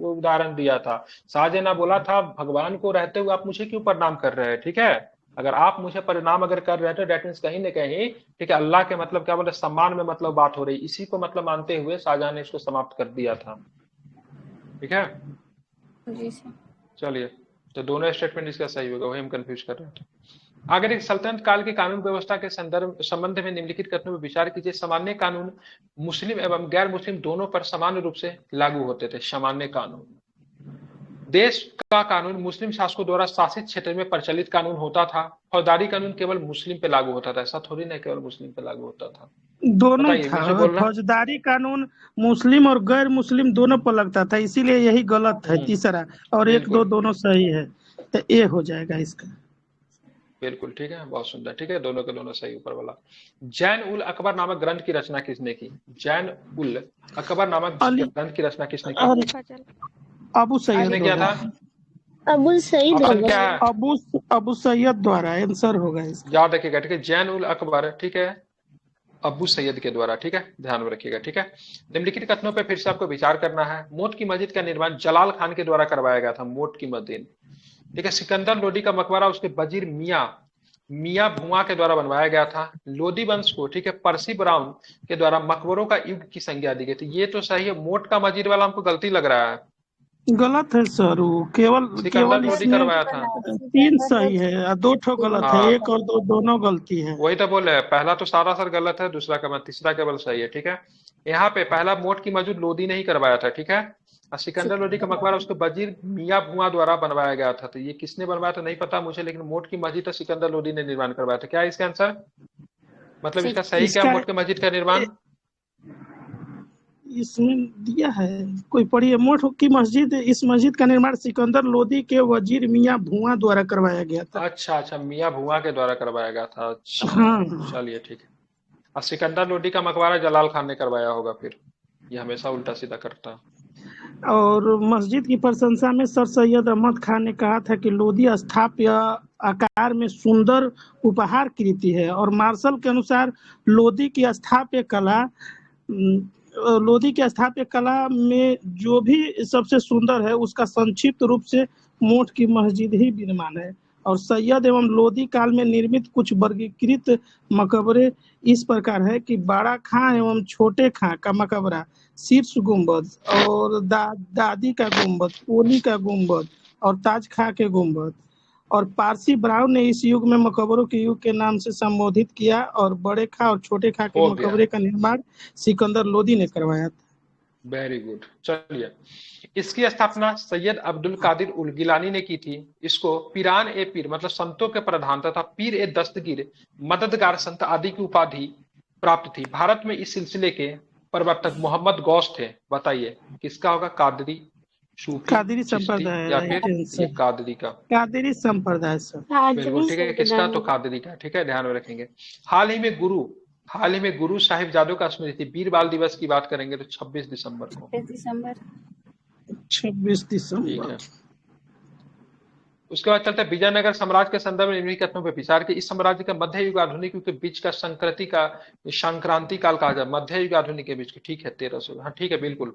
उदाहरण दिया था। शाहजहां ने बोला था भगवान को रहते हुए आप मुझे क्यों प्रणाम कर रहे हैं, ठीक है। अगर आप मुझे परिणाम अगर कर रहे हैं तो डेट मीन्स कहीं ना कहीं, ठीक है, अल्लाह के मतलब क्या बोले, सम्मान में मतलब बात हो रही, इसी को मतलब मानते हुए शाहजहां ने इसको समाप्त कर दिया था। ठीक है, जी सर। चलिए, तो दोनों स्टेटमेंट इसका सही होगा, वही हम कंफ्यूज कर रहे थे। अगर एक सल्तनत काल की कानून व्यवस्था के संबंध में निम्नलिखित कथनों पर विचार कीजिए। सामान्य कानून मुस्लिम एवं गैर मुस्लिम दोनों पर समान रूप से लागू होते थे। सामान्य कानून, देश का कानून मुस्लिम शासकों द्वारा शासित क्षेत्र में प्रचलित कानून होता था। फौजदारी कानून केवल मुस्लिम पे लागू होता था। ऐसा थोड़ी ना केवल मुस्लिम पे लागू होता था, दोनों ही बताइए, था। मुझे बोलना। फौजदारी कानून मुस्लिम और गैर मुस्लिम दोनों पर लगता था, इसीलिए यही गलत है तीसरा, और एक दो बिल्कुल दोनों सही है, तो ये हो जाएगा इसका। बिल्कुल ठीक है, बहुत सुंदर। ठीक है, दोनों के दोनों सही, ऊपर वाला। जैन उल अकबर नामक ग्रंथ की रचना किसने की? जैन उल अकबर नामक अली ग्रंथ की रचना किसने की? अली अबू सैयद किसने किया द्वारा। था? अबुल सईद ऑप्शन होगा। क्या है? अबू अबू सैयद द्वारा आंसर होगा इसका। याद रखिएगा, ठीक है, जैन उल अकबर, ठीक है, अबू सैयद के द्वारा। ठीक है, ध्यान में रखिएगा। ठीक है, निम्नलिखित कथनों पर फिर से आपको विचार करना है। मोट की मस्जिद का निर्माण जलाल खान के द्वारा करवाया गया था। मोट की मस्जिद, ठीक है। सिकंदर लोदी का मकबरा उसके वजीर मियां भुआ के द्वारा बनवाया गया था। लोदी वंश को, ठीक है, पर्सी ब्राउन के द्वारा मकबरों का युग की संज्ञा दी गई थी। ये तो सही है। मोट का मस्जिद वाला हमको गलती लग रहा है, गलत है सर, वो केवल सिकंदर केवल लोदी इसमें करवाया था। 3 सही है और 2 ठो गलत है, हाँ, 1 और 2 दोनों गलती है। वही तो बोले, पहला तो सारा सर गलत है, दूसरा का तीसरा केवल सही है। ठीक है, यहाँ पे पहला मोट की मस्जिद लोदी ने ही करवाया था। ठीक है, और सिकंदर लोदी का मकबरा उसके वजीर मियां भुआ द्वारा बनवाया गया था। तो ये किसने बनवाया था नहीं पता मुझे, लेकिन मोट की मस्जिद तो सिकंदर लोदी ने निर्माण करवाया था। क्या है इसका आंसर? मतलब इसका सही क्या, इसका मोट के मस्जिद का निर्माण? इसमें दिया है, कोई पढ़िए। मोट की मस्जिद, इस मस्जिद का निर्माण सिकंदर लोदी के वजीर मियां भुआ द्वारा करवाया गया था। अच्छा अच्छा, मियां भुआ के द्वारा करवाया गया था। अच्छा, हाँ, चलिए ठीक है। और सिकंदर लोदी का मकबरा जलाल खान ने करवाया होगा फिर, ये हमेशा उल्टा सीधा करता है। और मस्जिद की प्रशंसा में सर सैयद अहमद खान ने कहा था कि लोदी स्थापत्य आकार में सुंदर उपहार कृति है, और मार्शल के अनुसार लोदी की स्थापत्य कला लोदी की स्थापत्य कला में जो भी सबसे सुंदर है उसका संक्षिप्त रूप से मोट की मस्जिद ही विद्यमान है। और सैयद एवं लोदी काल में निर्मित कुछ वर्गीकृत मकबरे इस प्रकार है कि बड़ा खां एवं छोटे खां का मकबरा, शीर्ष गुंबद और दादी का गुंबद, कोली का गुंबद और ताज खां के गुंबद। और पारसी ब्राउन ने इस युग में मकबरों के युग के नाम से संबोधित किया, और बड़े खां और छोटे खां के हो गया, मकबरे का निर्माण सिकंदर लोदी ने करवाया था। Very good. चलिए, इसकी स्थापना सैयद अब्दुल कादिर उल गिलानी ने की थी। इसको पीरान ए पीर मतलब संतों के प्रधान तथा पीर ए दस्तगीर मददगार संत आदि की उपाधि प्राप्त थी। भारत में इस सिलसिले के प्रवर्तक मोहम्मद गौस थे। बताइए किसका होगा? कादरी, सूफी, कादरी चिश्ती संप्रदाय, या राइट फिर ये आंसर। कादरी का? कादरी संप्रदाय सर। बिल्कुल ठीक है, किसका? तो कादरी का। ठीक है, ध्यान में रखेंगे। हाल ही में गुरु साहिबजादों का स्मृति वीर बाल दिवस की बात करेंगे तो 26 दिसंबर को। 26 दिसंबर। 26 ठीक दिसंबर। है, उसके बाद चलते हैं विजयनगर साम्राज्य के संदर्भ में निम्नलिखित कथनों पर विचार की। इस साम्राज्य का मध्य युग आधुनिक युग के बीच का संक्रांति काल कहा जाए। मध्य युग आधुनिक के बीच की, ठीक है, 1300। हाँ ठीक है, बिल्कुल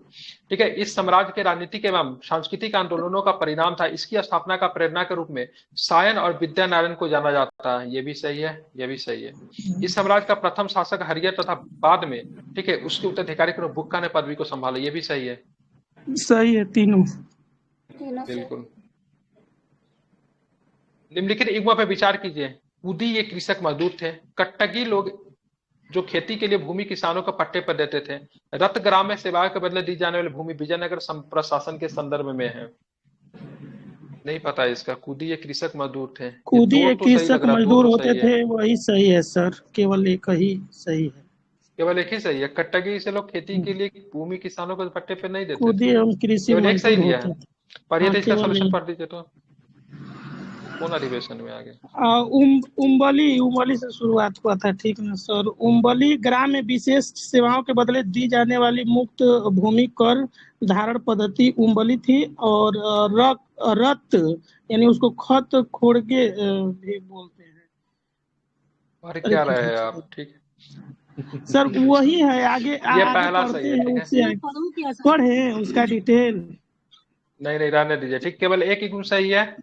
ठीक है। इस साम्राज्य के राजनीतिक एवं सांस्कृतिक आंदोलनों का परिणाम था। इसकी स्थापना का प्रेरणा के रूप में सायन और विद्यानारायण को जाना जाता है। ये भी सही है, ये भी सही है। इस साम्राज्य का प्रथम शासक हरियर तथा बाद में, ठीक है, उसके उत्तराधिकारी को बुक्का ने पदवी को संभाला। ये भी सही है, सही है तीनों। बिल्कुल। निम्नलिखित युग्म पर विचार कीजिए। कूदी ये कृषक मजदूर थे। कट्टगी लोग जो खेती के लिए भूमि किसानों को पट्टे पर देते थे। रतग्राम में सेवाओं के बदले दी जाने वाली भूमि विजयनगर प्रशासन के संदर्भ में है। नहीं पता इसका। कूदी ये कृषक मजदूर थे। कूदी दो एक तो सही कृषक लग रहा, दो मजदूर तो होते सही है। थे, वही सही है सर, केवल एक ही सही है। केवल एक ही सही है। कट्टगी से लोग खेती के लिए भूमि किसानों को पट्टे पे नहीं देते कूदी थे। एवं कृषि केवल एक सही मजदूर लिया होते है। थे। पढ़िए हाँ, तो इसका केवल सोल्यूशन एक। पढ़ दीजिए तो कौन अधिवेशन में आगे। उम्बली से शुरुआत हुआ था, ठीक ना सर? उम्बली ग्राम में विशेष सेवाओं के बदले दी जाने वाली मुक्त भूमि कर धारण पद्धति उम्बली थी। और रत यानी उसको खत खोड़गे भी बोलते हैं। और अरे क्या रहे हैं क्या आप? ठीक है। सर, वही है, आगे ये आगे पहला पढ़ते सही है, हैं, ठीक है। उससे आगे पढ़े उसका डिटेल। नहीं नहीं, रहने दीजिए। ठीक, केवल एक ही गुण सही है।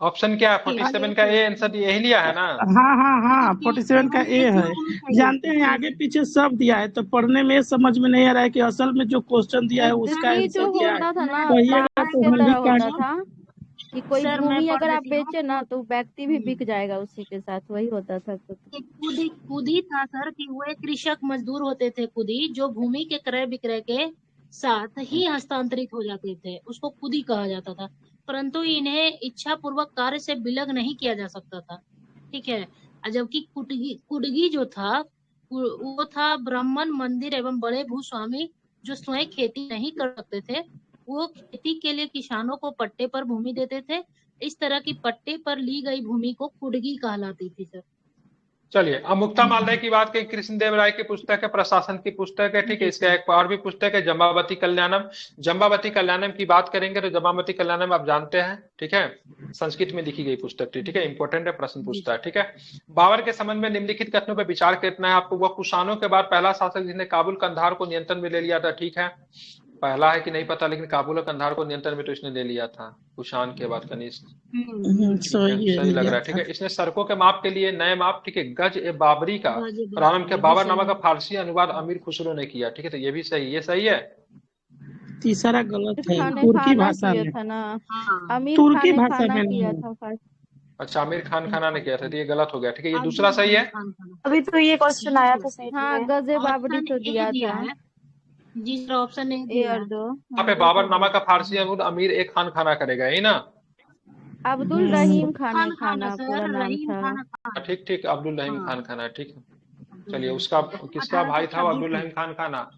ऑप्शन क्या है? 47 का ए आंसर यही लिया है ना? हाँ हाँ हाँ 47 का ए है। जानते हैं आगे पीछे सब दिया है, तो पढ़ने में समझ में नहीं आ रहा है कि असल में जो क्वेश्चन दिया है उसका ये जो आंसर क्या है। होता था ना कहिएगा ताश तो के हम भी तरह होता काट। था कि कोई सर मैं भूमि पढ़ अगर आप देती हूँ। बेचे ना तो व्यक्ति भी बिक जाएगा उसी के साथ, वही होता था कुछ। खुद ही था सर कि वो एक कृषक मजदूर होते थे खुद ही, जो भूमि के क्रय विक्रय के साथ ही हस्तांतरित हो जाते थे, उसको खुद ही कहा जाता था। परंतु इन्हें इच्छा पूर्वक कार्य से विलग नहीं किया जा सकता था, ठीक है। जबकि कुडगी जो था वो था ब्राह्मण, मंदिर एवं बड़े भूस्वामी जो स्वयं खेती नहीं कर सकते थे। वो खेती के लिए किसानों को पट्टे पर भूमि देते थे। इस तरह की पट्टे पर ली गई भूमि को कुडगी कहलाती थी सर। चलिए, अब मुक्ता मालय की बात करें, कृष्णदेव राय की पुस्तक है, प्रशासन की पुस्तक है, ठीक है। इसका एक और भी पुस्तक है, जम्बावती कल्याणम। जम्बावती कल्याणम की बात करेंगे तो जम्बावती कल्याणम आप जानते हैं, ठीक है, संस्कृत में लिखी गई पुस्तक थी, ठीक है, इंपॉर्टेंट है, प्रश्न पूछता है, ठीक है। बाबर के संबंध में निम्नलिखित कथनों पर विचार करना है आपको। वह कुषाणों के बाद पहला शासक जिसने काबुल कंधार को नियंत्रण में ले लिया था, ठीक है। पहला है कि नहीं पता, लेकिन काबुल और कंधार को नियंत्रण में तो इसने ले लिया था, कुषाण के बाद कनिष्क। सही है, सही लग रहा है, ठीक है। इसने सड़कों के माप के लिए नए माप, ठीक है, गज ए बाबरी का प्रारंभ किया। बाबरनामा का फारसी अनुवाद अमीर खुसरो ने किया, ठीक है, तो ये भी सही, ये सही है। तीसरा गलत है, खाने तुर्की खाना भाषा किया में। था ना, हाँ अमीर तुर्की खाने भाषा खाना में किया नहीं। था फर्स्ट। अच्छा, आमिर खान खाना ने किया था, तो ये गलत हो गया, ठीक है। ये दूसरा सही है। अभी तो ये क्वेश्चन आया था सही हाँ, में। गजे बाबरी तो दिया दिया था, है जी सर, ऑप्शन ए ए दिया और है। दो। यहाँ पे बाबरनामा का फारसी अनुवाद अमीर एक खान खाना करेगा, यही ना? अब्दुल रहीम खाने खान खाना सर, पूरा नाम रहीम था। खान खान। ठीक ठीक, अब्दुल रहीम हाँ। खान खाना, ठीक है। चलिए, उसका किसका भाई था वो अब्दुल रहीम खान खाना?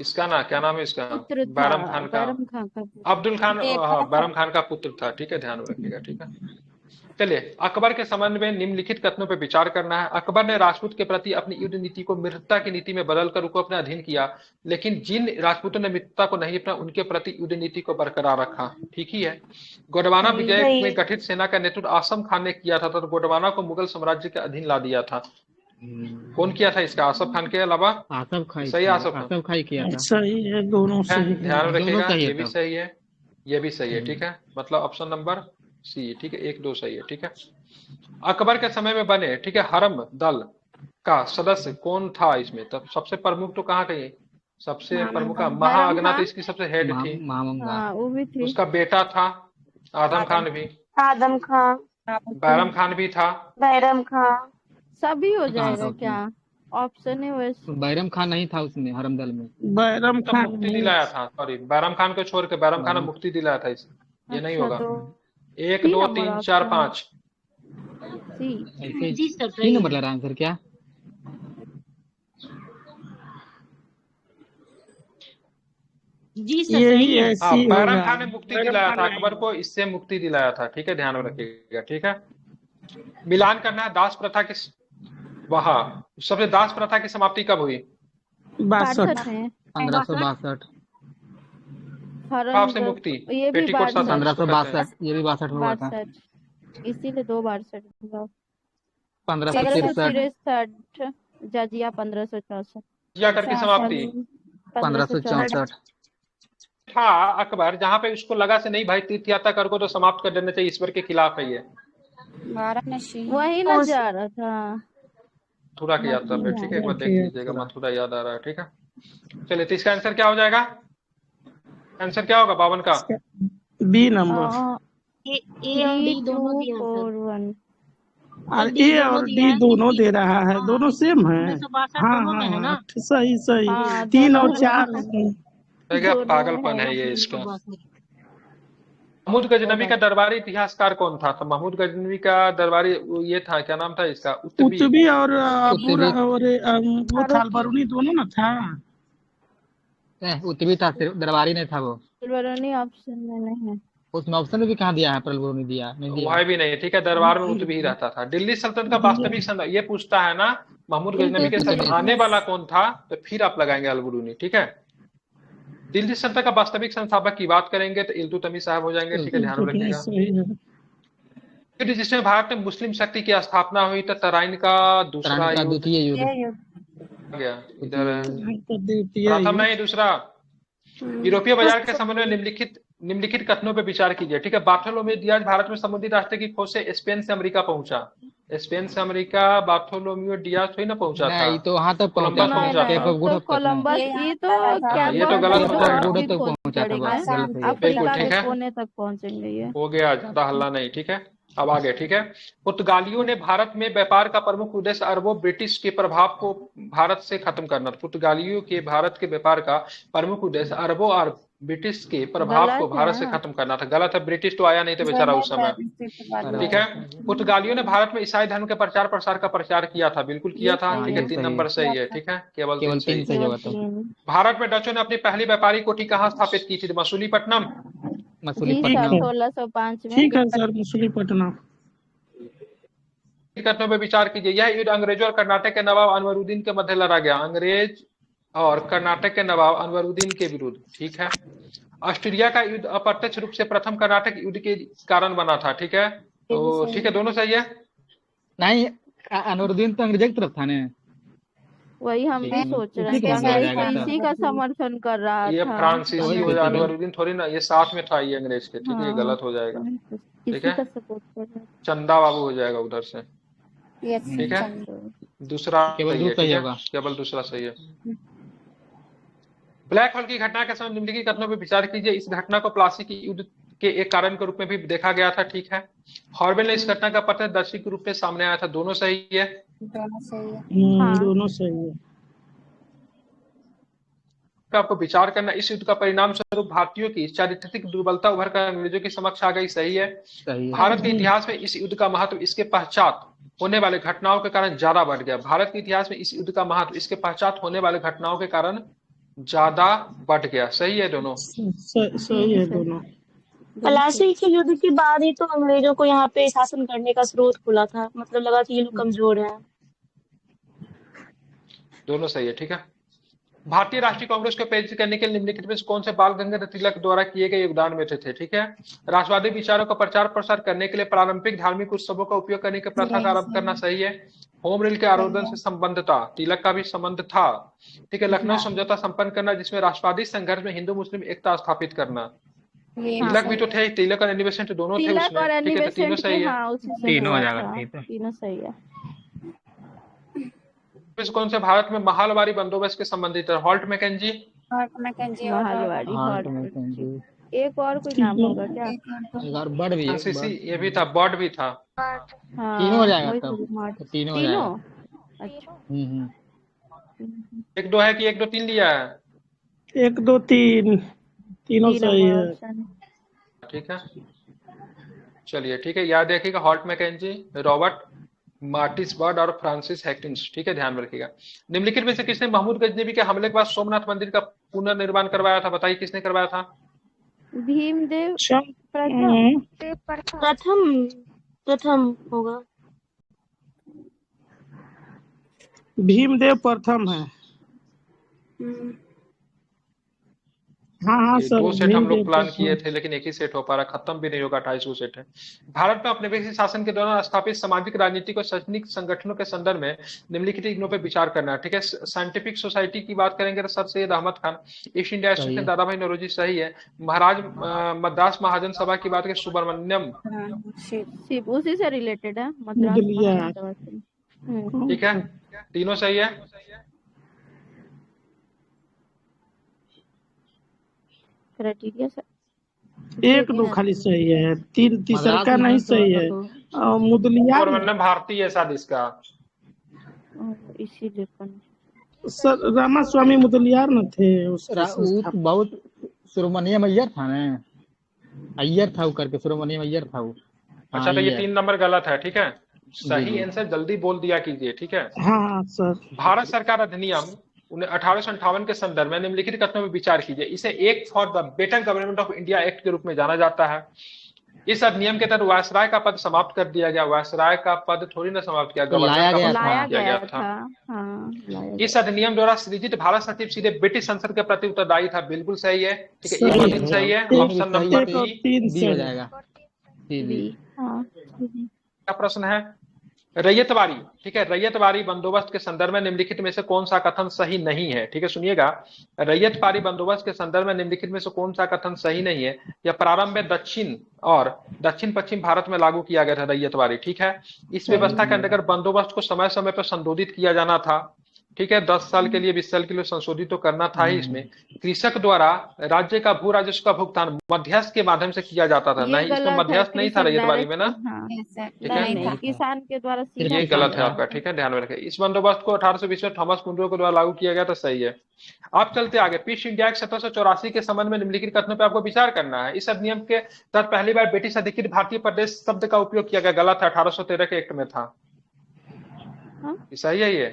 इसका ना, क्या नाम है इसका? पुत्र था बैरम खान का। बैरम खान का। अब्दुल खान, हाँ, बैरम खान का पुत्र था, ठीक है, ध्यान रखिएगा, ठीक है। चलिए, अकबर के संबंध में निम्नलिखित कथनों पर विचार करना है। अकबर ने राजपूत के प्रति अपनी युद्ध नीति को मित्रता की नीति में बदलकर उनको अपने अधीन किया, लेकिन जिन राजपूतों ने मित्रता को नहीं अपना उनके प्रति युद्ध नीति को बरकरार रखा, ठीक ही है। गोंडवाना विजय में गठित सेना का नेतृत्व आसम खान ने किया था, तो गोंडवाना को मुगल साम्राज्य के अधीन ला दिया था। कौन किया था इसका? आसफ खान के अलावा? आसफ खाई, सही, आसफ आसफ खाई किया था। सही है, दोनों सही है। ध्यान दोनों रखिएगा, सही है ये भी तब। सही है, ये भी सही है, ठीक है। मतलब ऑप्शन नंबर सी, ठीक है, 1 2 सही है, ठीक है। अकबर के समय में बने, ठीक है, हरम दल का सदस्य कौन था इसमें? तब सबसे प्रमुख तो कहाँ कहिए? सबसे प्रमुख महाअगना तो इसकी सबसे हेड थी, हाँ, वो भी थी। उसका बेटा था आदम खान भी, आदम खान, बैरम खान भी था। बैरम खान। सभी हो कहाँ था जाएगा उसमें? क्या? ऑप्शन है वैसे। बैरम खान नहीं था उसमें, हरम दल में। बैरम तब खान मुक्ति नहीं। दिलाया था, सॉरी, बैरम खान को छोड़ के बैरम खान ने मुक्ति दिलाया था इसे, ये नहीं अच्छा, होगा। तो 1 सी 2 नंबर 3 4 ऑप्शन 5 सी। ऐसे जी सर, सही 3 है। नंबर लग रहा आंसर क्या? जी सर, यही सही है। ऐसी हाँ, बैरम होगा। खान ने मुक्ति बैरम दिलाया खान था नहीं। अकबर को, इससे मुक्ति दिलाया था, ठीक है, ध्यान में रखिएगा, ठीक है। मिलान करना है, दास प्रथा की वहाँ सबसे दास प्रथा की समाप्ति कब हुई? 62 है 1562। पाप से हरम मुक्ति, ये भी पेटीकोट शासन जिसको कहते हैं। 1562, ये भी 62 में हुआ था। 62, इसीलिए 2 बार 62। 1563। 1563, जजिया 1564। जिया करके समाप्ति 1564। था अकबर, जहाँ पे उसको लगा से नहीं भाई तीर्थ यात्रा कर को तो समाप्त कर देना चाहिए, ईश्वर के खिलाफ है ये। वाराणसी। वही ना जा रहा था मथुरा की यात्रा पे, ठीक है, एक बार देख लीजिएगा, मथुरा याद आ रहा है, ठीक है। चलिए, तो इसका आंसर क्या हो जाएगा? आंसर क्या होगा 52 का? B number. ए और डी दोनों दिया सर। 241। और ए और डी दोनों दे रहा है, दोनों सेम है। 1962 हाँ दोनों में है ना। सही सही। हाँ, 3 और दोनों 4 पागलपन है ये इसका। महमूद गजनवी का दरबारी इतिहासकार कौन था? तो महमूद गजनवी का दरबारी ये था, क्या नाम था इसका? उतबी और वो था बरूनी दोनों ना था। उतबी था, दरबारी नहीं था वो। बरूनी ऑप्शन में नहीं है। उसमें ऑप्शन में भी कहाँ दिया है? नहीं दिया, नहीं दिया। वह भी नहीं, ठीक है, दरबार में उतबी ही रहता था। दिल्ली सल्तनत का वास्तविक संस्थापक ये पूछता है ना, महमूद गजनवी के साथ आने वाला कौन था, तो फिर आप लगाएंगे अल-बरूनी, ठीक है। दिल्ली सल्तनत का वास्तविक संस्थापक की बात करेंगे तो इल्तुतमिश साहब हो जाएंगे, ठीक है, ध्यान रखिएगा। फिर जिसमें भारत में मुस्लिम शक्ति की स्थापना हुई, तो तराइन का दूसरा युद्ध द्वितीय युद्ध गया इधर, प्रथम नहीं दूसरा। यूरोपीय बाजार के संबंध में निम्नलिखित निम्नलिखित कथनों पर विचार कीजिए। ठीक है, बार्थोलोमेव डियाज भारत में समुद्री रास्ते की खोज से स्पेन से अमेरिका पहुंचा। स्पेन से अमेरिका बार्थोलोमेव डियाज थोड़ी ना पहुंचा था, नहीं तो वहां तक कोलंबस पहुंचा नहीं पहुंचा नहीं, था। केप ऑफ गुड तो होप तक नहीं। कोलंबस ये ये यहाँ तो चला था। क्या ये तो बोलते गलत हैं, हो जो जाएगा। और गुड भी तक खोज पहुंचा था, करेंगे, बस गलत है ये। बिल्कुल अफ्रीका ठीक के है, कोने तक पहुंचेंगे ये। हो गया, ज्यादा हल्ला नहीं। ठीक है, अब आगे। ठीक है, पुर्तगालियों ने भारत में व्यापार का प्रमुख उद्देश्य अरबों ब्रिटिश के प्रभाव को भारत से खत्म करना था। पुर्तगालियों के भारत के व्यापार का प्रमुख उद्देश्य अरबों और ब्रिटिश के प्रभाव को गलत है भारत से ना। खत्म करना था। गलत है, ब्रिटिश तो आया नहीं था बेचारा उस समय। ठीक है, पुर्तगालियों ने भारत में ईसाई धर्म के प्रचार प्रसार का प्रचार किया था। बिल्कुल किया था। सही ठीक है। है, 3 सही है। नंबर सही है। ठीक है, केवल 3 केवल सही। 3 सही केवल होगा तो। 3। भारत में डचों ने अपनी पहली व्यापारी कोठी कहाँ स्थापित की थी? मसूलीपट्टनम। जी मसूलीपट्टनम। सर, 1605 में। ठीक है सर, मसूलीपट्टनम। कथनों पर विचार कीजिए। यह युद्ध अंग्रेजों और कर्नाटक के नवाब अनवरुद्दीन के मध्य लड़ा गया। अंग्रेज और कर्नाटक के नवाब अनवरुद्दीन के विरुद्ध। ठीक है, ऑस्ट्रेलिया का युद्ध अप्रत्यक्ष रूप से प्रथम कर्नाटक युद्ध के कारण बना था। ठीक है, तो ठीक है, दोनों सही है। नहीं, अनवरुद्दीन तो अंग्रेज की तरफ था ना। वही हम भी सोच रहे हैं कि ठीक है, अंग्रेज हो तो जाएगा इसी का समर्थन कर रहा ये था। फ्रांसीसी हो जाए, अनवरुद्दीन थोड़ी ना, ये साथ में था ये अंग्रेज के। ठीक है, ये हाँ, गलत हो जाएगा। ठीक इसी है, का सपोर्ट कर रहा चंदा बाबू हो जाएगा उधर से। ठीक है, दूसरा केवल सही है। दो सही ठीक है, होगा। केवल दूसरा सही है। ब्लैक होल की घटना के समय निम्नलिखित कथनों पर विचार कीजिए। इस घटना को प्लासी की युद्ध के एक कारण के रूप में भी देखा गया था। ठीक है, हॉर्वेल ने इस घटना का प्रत्यक्षदर्शी के रूप में सामने आया था। दोनों सही है। दोनों सही है। हाँ। दोनों सही है। आपको विचार करना, इस युद्ध का परिणाम स्वरूप भारतीयों की चारित्रिक दुर्बलता उभर कर अंग्रेजों के समक्ष आ गई। सही है। सही है। भारत के इतिहास में इस युद्ध का महत्व इसके पश्चात होने वाले घटनाओं के कारण ज्यादा बढ़ गया। भारत के इतिहास में इस युद्ध का महत्व इसके पश्चात होने वाले घटनाओं के कारण ज्यादा बढ़ गया। सही है दोनों। सही है दोनों। प्लासी के युद्ध के बाद ही तो अंग्रेजों को यहाँ पे शासन करने का स्रोत खुला था, मतलब लगा कि ये लोग कमजोर हैं। दोनों सही है। ठीक है, भारतीय राष्ट्रीय कांग्रेस को प्रेरित करने के लिए निम्नलिखित में से कौन से बाल गंगाधर तिलक द्वारा किए गए योगदान में थे? ठीक है, राष्ट्रवादी विचारों का प्रचार प्रसार करने के लिए पारंपरिक धार्मिक उत्सवों का उपयोग करने की प्रथा का आरंभ करना। सही है। होम रूल के आरोधन से संबंध था, तिलक का भी संबंध था। ठीक है, लखनऊ समझौता संपन्न करना जिसमें राष्ट्रवादी संघर्ष में हिंदू मुस्लिम एकता स्थापित करना। तिलक भी तो थे, तिलक और एनिवर्सरी तो दोनों थे तिलक उसमें। और ठीक है, तो तीनों एनिवर्सरी सही है। हाँ, उसी से तीनों हुआ हो जाएगा। था। ठीक है। तीनों सही है। कौन से भारत में महलवारी बंदोबस्त के संबंधित है? Holt Mackenzie. महलवाड़ी हाँ, हॉल्ट। तो मैं समझी। एक और कोई नाम होगा क्या? एक और बर्ड भी है, फ्रांसीसी बर्ड। ये भी था, बॉर्ड भी था। हाँ, तीनों हो जाएगा वही तब। तो मार्च। तो तीनों हो जाएगा। तीनों। अच्छा। एक दो है कि 1 2 3 लिया है? 1 2 3 तीनों तीनों सही है। ऑप्शन। ठीक है, चलिए। ठीक है, याद रखिएगा, Holt Mackenzie, Robert Martin's bird और फ्रांसिस हेस्टिंग्स। ठीक है, ध्यान में रखिएगा। निम्नलिखित में से किसने महमूद गजनवी के हमले के बाद सोमनाथ मंदिर का पुनर्निर्माण करवाया था? बताइए किसने करवाया था? भीमदेव प्रथम होगा। भीमदेव प्रथम है। हाँ ये सर, 2 सेट हम लोग भीमदेव प्लान प्रथम। किए थे, लेकिन एक ही सेट हो पा रहा, खत्म भी नहीं होगा। 250 सेट है। भारत में औपनिवेशिक शासन के दौरान स्थापित सामाजिक, राजनीतिक और शैक्षणिक संगठनों के संदर्भ में निम्नलिखित इग्नों पर विचार करना है। ठीक है, साइंटिफिक सोसाइटी की बात करेंगे तो Sir Syed Ahmed Khan. East India Association Dadabhai Naoroji. सही है। महाराज मद्रास महाजन सभा की बात करें, सुब्रमण्यम। शिव उसी से रिलेटेड है, मद्रास महाजन सभा से। ठीक है, तीनों सही है। क्राइटेरिया से 1 2 खाली सही है, 3 तीसरा का नहीं सही है। मुदलियार सुब्रमण्यम भारती है शायद इसका। इसीलिए सर, रामास्वामी मुदलियार न थे बहुत सुब्रमण्यम अय्यर था ना, अय्यर था वो करके, सुब्रमण्यम अय्यर था वो। अच्छा, तो ये 3 नंबर गलत है। ठीक है, सही आंसर जल्दी बोल दिया कीजिए। ठीक है। हाँ सर। भारत सरकार अधिनियम 1858 के संदर्भ में निम्नलिखित कथनों पर विचार कीजिए। इसे act for the better government of India act के रूप में जाना जाता है। इस अधिनियम के तहत वायसराय का पद समाप्त कर दिया गया। वायसराय का पद थोड़ी ना समाप्त किया, गवर्नर का पद लाया किया गया था। हाँ, इस अधिनियम द्वारा सृजित भारत सचिव सीधे ब्रिटिश संसद के प्रति उत्तरदायी था। बिल्कुल सही है। ठीक है, ये 3 सही है। ऑप्शन नंबर बी डी हो जाएगा। क्या प्रश्न है? रैयतवारी, ठीक है, रैयतवारी बंदोबस्त के संदर्भ में निम्नलिखित में से कौन सा कथन सही नहीं है? ठीक है, सुनिएगा, रैयतवारी बंदोबस्त के संदर्भ में निम्नलिखित में से कौन सा कथन सही नहीं है? यह प्रारंभ में दक्षिण और दक्षिण पश्चिम भारत में लागू किया गया था रैयतवारी, ठीक है। इस व्यवस्था के अंतर्गत बंदोबस्त को समय समय पर संशोधित किया जाना था, ठीक है, 10 साल के लिए 20 साल के लिए संशोधित तो करना था ही। इसमें कृषक द्वारा राज्य का भू राजस्व का भुगतान मध्यस्थ के माध्यम से किया जाता था, ये नहीं, इसमें गलत है। मध्यस्थ नहीं था कृषक रैयतवारी में ना, डायरेक्ट, हाँ, ठीक है, नहीं नहीं, था। किसान के द्वारा सीधा ये गलत है आपका, ठीक है, ध्यान में रखें। इस बंदोबस्त को 1820 में थॉमस मुनरो के द्वारा लागू किया गया था, सही है। आप चलते आगे। पीस इंडिया एक्ट 1784 के संबंध में निम्नलिखित कथनों पर आपको विचार करना है। इस अधिनियम के तहत पहली बार ब्रिटिश अधिकृत भारतीय प्रदेश शब्द का उपयोग किया गया, गलत है, 1813 के एक्ट में था, सही है ये।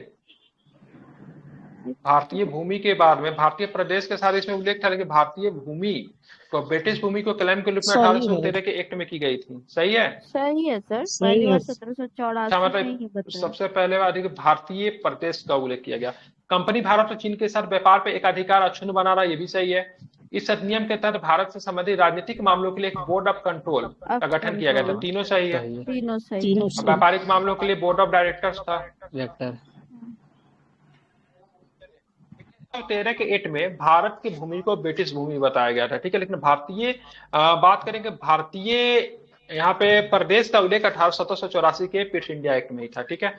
भारतीय भूमि के बाद में भारतीय प्रदेश के साथ इसमें उल्लेख था, लेकिन भारतीय भूमि को ब्रिटिश भूमि को क्लेम के रूप में सही है। 1813 के एक्ट में की गई थी, सही है। सही है सर, सही पहली है। बार अच्छा, 1784 में ही मतलब बताया। सबसे पहले बार भारतीय प्रदेश का उल्लेख किया गया। कंपनी भारत और चीन के साथ व्यापार पे एकाधिकार अक्षुण्ण बना रहा, ये भी सही है। इस अधिनियम के तहत भारत से संबंधित राजनीतिक मामलों के लिए एक बोर्ड ऑफ कंट्रोल का गठन किया गया था, तीनों सही है। तीनों सही तीनों है। सही। व्यापारिक मामलों के लिए बोर्ड ऑफ डायरेक्टर्स था। डायरेक्टर 13 के एक्ट में भारत की भूमि को ब्रिटिश भूमि बताया गया था, ठीक है, लेकिन भारतीय बात करेंगे, भारतीय यहाँ पे प्रदेश का उल्लेख 1784 के पिट्स इंडिया एक्ट में ही था, ठीक है।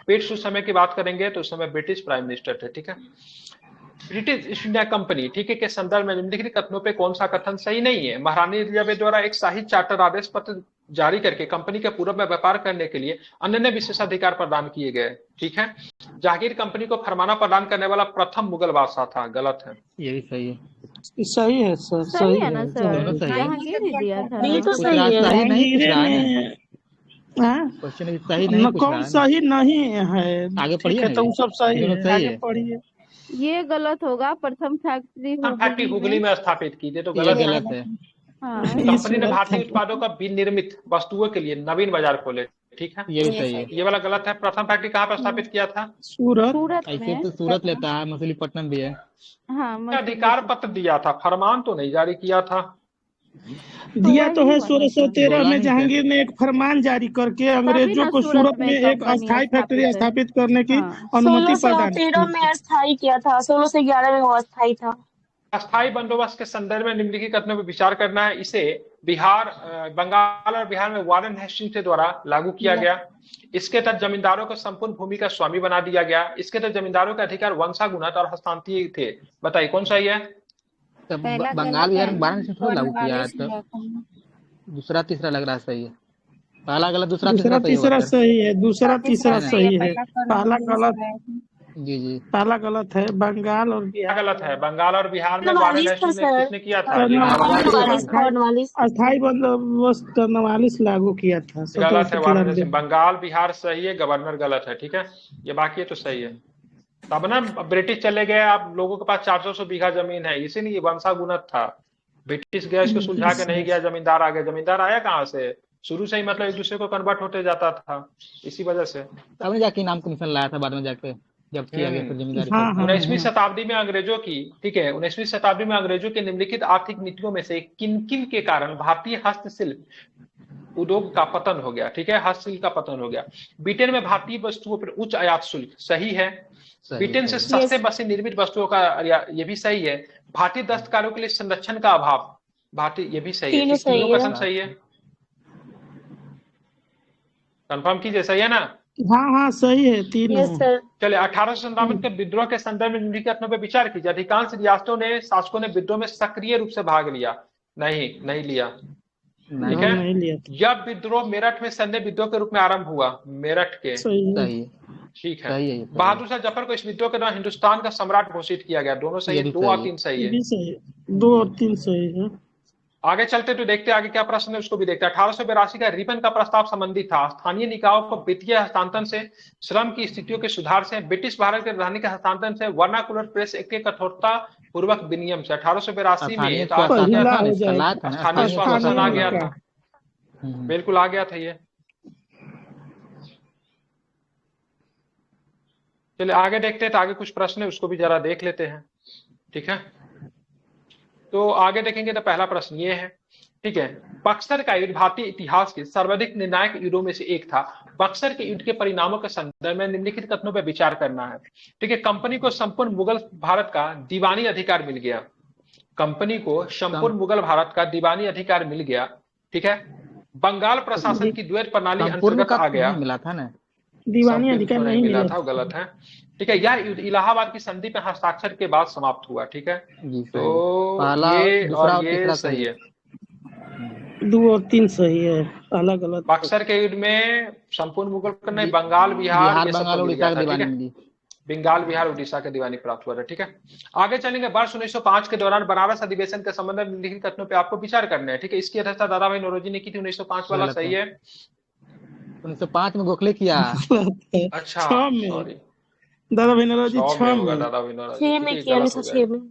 पिट्स उस समय की बात करेंगे तो उस समय ब्रिटिश प्राइम मिनिस्टर थे, ठीक है। ब्रिटिश ईस्ट इंडिया कंपनी, ठीक है, के संदर्भ में निम्नलिखित कथनों पे कौन सा कथन सही नहीं है? महारानी एलिजाबेथ द्वारा एक शाही चार्टर आदेश पत्र जारी करके कंपनी के पूर्व में व्यापार करने के लिए अनन्य विशेषाधिकार प्रदान किए गए, ठीक है। जहांगीर कंपनी को फरमाना प्रदान करने वाला प्रथम मुगल बादशाह था, गलत है। ये भी सही है। सही है सर, सही है ना सर, दोनों सही है। जहांगीर ही दिया था। ये तो पूछ सही रहा है। सही नहीं पूछ जहांगीर रहा है ना, ने हाँ? क्वेश्चन सही नहीं पूछ रहा कौन है ना। सही नहीं है? आगे ठीक पढ़िए है, ना तो ये। वो सब सही दोनों है, सही आगे है। पढ़िए। ये गलत होगा। प्रथम फैक्ट्री फैक्ट्री हुगली में स्थापित की थी, तो ये गलत है। गलत है। हाँ, कंपनी ने भारतीय उत्पादों का विनिर्मित वस्तुओं के लिए नवीन बाजार खोले, ठीक है। ये भी सही है। ये वाला गलत है। प्रथम फैक्ट्री कहाँ पर स्थापित किया था? सूरत। सूरत ऐसे में। तो सूरत लेता है, मछलीपट्टनम भी है। हाँ, अधिकार पत्र दिया था, फरमान तो नहीं जारी किया था। दिया तो है वही हुआ ना सर। 1613 बोला में नहीं जहांगीर ने एक फरमान जारी करके अंग्रेजों ना को सूरत सूरत में में एक कंपनी अस्थायी फैक्ट्री स्थापित है। स्थापित करने की हाँ। अनुमति प्रदान 1613 की। में अस्थायी किया था, 1611 में वो अस्थायी था। अस्थायी बंदोबस्त के संदर्भ में निम्नलिखित कथनों पर विचार करना है। इसे बिहार, बंगाल और बिहार में वारेन हेस्टिंग्स के द्वारा लागू किया गया। इसके तहत जमींदारों को संपूर्ण भूमि का स्वामी बना दिया गया। इसके तहत जमींदारों के अधिकार वंशागुणत और हस्तांतरीय थे। बताइए कौन सही है? तब पहला बंगाल गलत बिहार है, में 12 से थोड़ा लागू किया है, तो दूसरा तीसरा लग रहा है सही है। पहला गलत, दूसरा दूसरा तीसरा सही होगा तीसरा सर। सही है, दूसरा तीसरा है। सही है। पहला गलत, जी जी। पहला गलत है। बंगाल और क्या बिहार गलत है? बंगाल और बिहार में वारेन 44 था हेस्टिंग्स ने सर। किसने किया था? ये गलत है। 44 अस्थायी बंदोबस्त 49 लागू किया था गलत है, वारेन 1793। हेस्टिंग्स। बंगाल बिहार सही है, गवर्नर गलत है, ठीक है। ये बाकी है तो सही है। तब ना ब्रिटिश चले गए, आप लोगों के पास 400 बीघा जमीन है, इसीलिए वंशागुणत था। ब्रिटिश गया, इसको सुलझा के नहीं गया, जमींदार आ गया। जमींदार आया कहाँ से? शुरू से ही मतलब एक दूसरे को कन्वर्ट होते जाता था, इसी वजह से। तब जाके नाम कमीशन लाया था बाद में जाके, जब किया गया फिर जमींदारी हाँ, को। हाँ। 19वीं शताब्दी में अंग्रेजों की, ठीक है, 19वीं शताब्दी में अंग्रेजों की निम्नलिखित आर्थिक नीतियों में से किन किन के कारण भारतीय हस्तशिल्प उद्योग का पतन हो गया? ठीक है, हस्तशिल्प का पतन हो गया। ब्रिटेन में भारतीय वस्तुओं पर उच्च आयात शुल्क, सही है। ब्रिटेन से सस्ते मशीन निर्मित वस्तुओं का, ये भी सही है। भारतीय दस्तकारों के लिए संरक्षण का अभाव, भारतीय, ये भी सही है। तीनों सही तीनों है। कथन सही है। कंफर्म कीजिए, सही है ना? हाँ हाँ सही है, यस तीनों। सर। चलिए, 1857 के विद्रोह के संदर्भ में निम्नलिखित कथनों पर विचार कीजिए। अधिकांश रियासतों ने, शासकों ने विद्रोह में सक्रिय रूप से भाग लिया। नहीं लिया, ठीक है। नहीं लिया था। जब विद्रोह मेरठ में सैन्य विद्रोह के रूप में आरंभ हुआ, मेरठ के, सही है। सही है। ठीक है। सही है, ये सही है। बहादुर शाह जफर को इस विद्रोह के दौरान हिंदुस्तान का सम्राट घोषित किया गया। दोनों सही ये है, भी 2 सही और है। 3 सही ये है। भी सही है, 2 और 3 सही है। आगे चलते तो देखते आगे क्या प्रश्न है, उसको भी देखते हैं। 1882 का रिबन का प्रस्ताव संबंधित था स्थानीय निकायों को वित्तीय हस्तांतरण से, श्रम की स्थितियों के सुधार से, ब्रिटिश भारत की राजधानी के हस्तांतरण से, वर्नाकुलर प्रेस एक्ट के कठोरता पूर्वक विनियम से। 1882 में स्थानीय तो को आपको क्या पहला था? हो जाएगा। स्थानीय स्वशासन आ गया निकाय। था, बिल्कुल आ गया था ये। चलिए आगे देखते हैं, तो आगे कुछ प्रश्न है, उसको भी जरा देख लेते हैं, ठीक है। तो आगे देखेंगे तो पहला प्रश्न ये है, ठीक है। बक्सर का युद्ध भारतीय इतिहास के सर्वाधिक निर्णायक युद्धों में से एक था। बक्सर के युद्ध के परिणामों के संदर्भ में निम्नलिखित कथनों पर विचार करना है। ठीक है, कंपनी को संपूर्ण मुगल भारत का दीवानी अधिकार मिल गया। कंपनी को संपूर्ण मुगल भारत का दीवानी अधिकार मिल गया। ठीक है, बंगाल प्रशासन की द्वैत प्रणाली संपूर्ण अंतर्गत का आ गया। नहीं मिला था ना, दीवानी संपूर्ण अधिकार तो नहीं नहीं मिला मिला था, वो गलत है। ठीक है, यह युद्ध इलाहाबाद की संधि पर हस्ताक्षर के बाद समाप्त हुआ। ठीक है, जी सही। तो पहला, ये दूसरा और और ये तीसरा सही सही है। है। 2 और 3 सही है, पहला गलत है। बक्सर के युद्ध में संपूर्ण मुगल को नहीं, बंगाल बिहार बिहार ये सबको बंगाल मिल उड़ीसा गया की था। ठीक दीवानी है, मिली। बंगाल बिहार उड़ीसा के दीवानी प्राप्त हुआ था। ठीक है, आगे चलेंगे। वर्ष 1905 के दौरान बनारस अधिवेशन के संबंध में निम्नलिखित कथनों पे आपको विचार करना है। ठीक है, इसकी अध्यक्षता दादा भाई नौरोजी ने की थी। 1905 वाला गलत सही है। है। 1905 में गोखले किया। गलत है। अच्छा 6 में सॉरी, दादा भाई नौरोजी 100 में 6 होगा में। दादा भाई नौरोजी। 6 ठीक में है, किया, गलत हो 1906 जाएगा। में।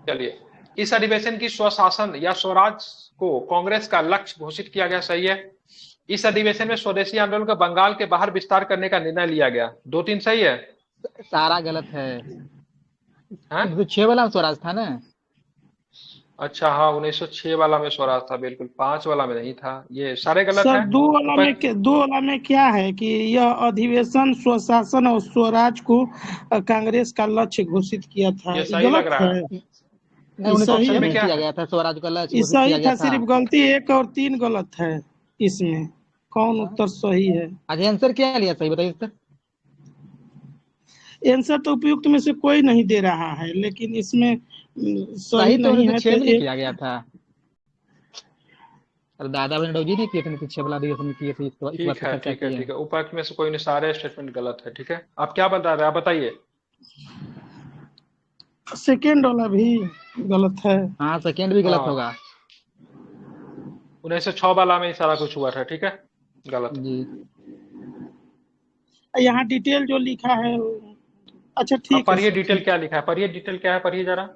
चलिए, इस अधिवेशन की स्वशासन या स्वराज को कांग्रेस का लक्ष्य घोषित किया गया। सही है। इस अधिवेशन में स्वदेशी आंदोलन को बंगाल के बाहर विस्तार करने का निर्णय लिया गया। 2-3 सही है। सारा गलत है। हैं? 1906 वाला में स्वराज था ना। अच्छा हाँ, 1906 वाला में स्वराज था, बिल्कुल। 5 वाला में नहीं था। ये सारे गलत सर है। 2 वाला में क्या है कि यह अधिवेशन स्वशासन और स्वराज को कांग्रेस का लक्ष्य घोषित किया था, ये ये सही लग गलत रहा है। है। नहीं, ये सही 1906 ऑप्शन है, में में क्या किया है? गया था, स्वराज का लक्ष्य ये घोषित किया सही गया था, था। सिर्फ गलती 1 और 3 गलत है इसमें। कौन उत्तर सही है? अच्छा, आंसर क्या लिया सही बताइए सर। आंसर तो उपयुक्त में से कोई नहीं दे रहा है, लेकिन इसमें सही सही तो नहीं है तो 1906 में नहीं एक। किया गया था। और दादा भाई नौरोजी ने किए थे, 1906 वाला अधिवेशन में किए थे, इस बात ठीक पे है, चर्चा ठीक है, किए ठीक हैं। है। ऊपर में से कोई नहीं, सारे स्टेटमेंट गलत है। ठीक है, आप क्या बता रहे हैं, आप बताइए। सेकेंड वाला भी गलत है। हाँ, सेकेंड भी गलत हाँ, होगा। 1906 वाला में ही सारा कुछ हुआ था। ठीक है, गलत। जी। यहाँ डिटेल जो लिखा है अच्छा अब ठीक है पढ़िए सर, डिटेल ठीक क्या लिखा है, पढ़िए डिटेल क्या है, पढ़िए जरा।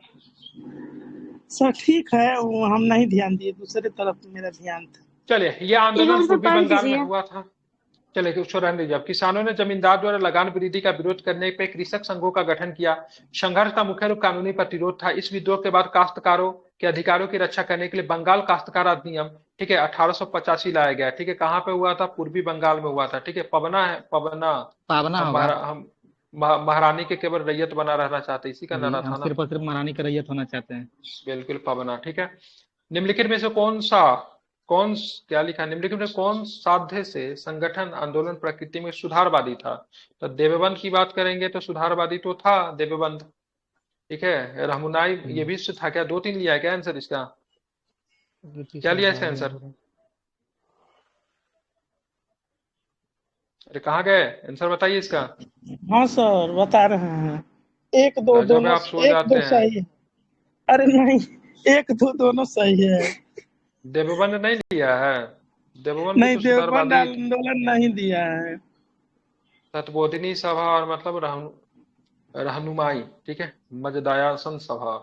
सर ठीक है, वो हम नहीं ध्यान दिए, दूसरे तरफ मेरा ध्यान था। चलिए, यह एक बार आंदोलन सर पूर्वी पढ़ बंगाल में दीजिए। हुआ था। चलिए, उसको रहने दीजिए। अब किसानों ने जमींदार द्वारा लगान वृद्धि का विरोध करने पे कृषक संघों का गठन किया। संघर्ष का मुख्य रूप कानूनी प्रतिरोध था। इस विद्रोह के बाद काश्तकारों के अधिकारों की रक्षा करने के लिए बंगाल काश्तकार अधिनियम, ठीक है, 1885 लाया गया। ठीक है, कहाँ पे हुआ था? पूर्वी बंगाल में हुआ था। ठीक है, पबना है, पबना। पावना हम होगा। महारानी के केवल रैयत बना रहना चाहते, इसी का जी, नारा हम था ना। सिर्फ और सिर्फ महारानी का रैयत होना चाहते हैं। बिल्कुल, पबना। ठीक है, निम्नलिखित में से क्या लिखा है? निम्नलिखित में कौन साध्य से संगठन आंदोलन प्रकृति में सुधारवादी था? तो देवबंद की बात करेंगे तो सुधारवादी तो था देवबंद। ठीक है, रहमुनाई ये भी था क्या? 2-3 लिया है क्या आंसर इसका? क्या लिया इसका आंसर? अरे कहाँ गए? आंसर बताइए इसका। हाँ सर बता रहे हैं, 1 2 गजब है, दोनों, आप सो 1 जाते 2 हैं। सही है। अरे नहीं, 1 2 दोनों सही है। देवबंद नहीं लिया है? देवबंद भी नहीं, तो देवबंद सुधारवादी। आंदोलन नहीं दिया है। तत्बोधिनी सभा और मतलब रहनुमाई। ठीक है, मजदायासन सभा।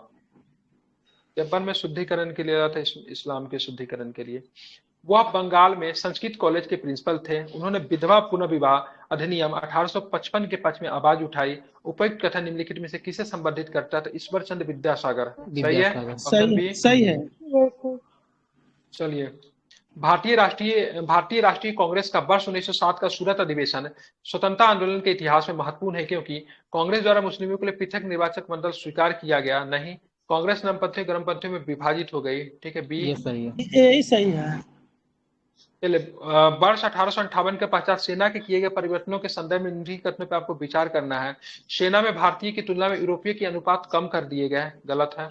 देवबंद में शुद्धिकरण के लिए आया था, इस्लाम के शुद्धिकरण के लिए। वह बंगाल में संस्कृत कॉलेज के प्रिंसिपल थे। उन्होंने विधवा पुनर्विवाह अधिनियम 1855 के पक्ष में आवाज उठाई। उपयुक्त कथन निम्नलिखित में से किसे संबंधित करता था? ईश्वर चंद्र विद्यासागर। सही है, विद्यासागर। Option B. सही है। चलिए, भारतीय राष्ट्रीय कांग्रेस का वर्ष 1907 का सूरत अधिवेशन स्वतंत्रता आंदोलन के इतिहास में महत्वपूर्ण है, क्योंकि कांग्रेस द्वारा मुस्लिमों के लिए पृथक निर्वाचक मंडल स्वीकार किया गया नहीं। कांग्रेस नमपंथियों गर्मपंथियों में विभाजित हो गई। ठीक है, बी। ये सही है। यही सही है। चलिए, वर्ष 1858 के पश्चात सेना के किए गए परिवर्तनों के संदर्भ में निम्नलिखित कथनों पर आपको विचार करना है। सेना में भारतीय की तुलना में यूरोपीय के अनुपात कम कर दिए गए। गलत है।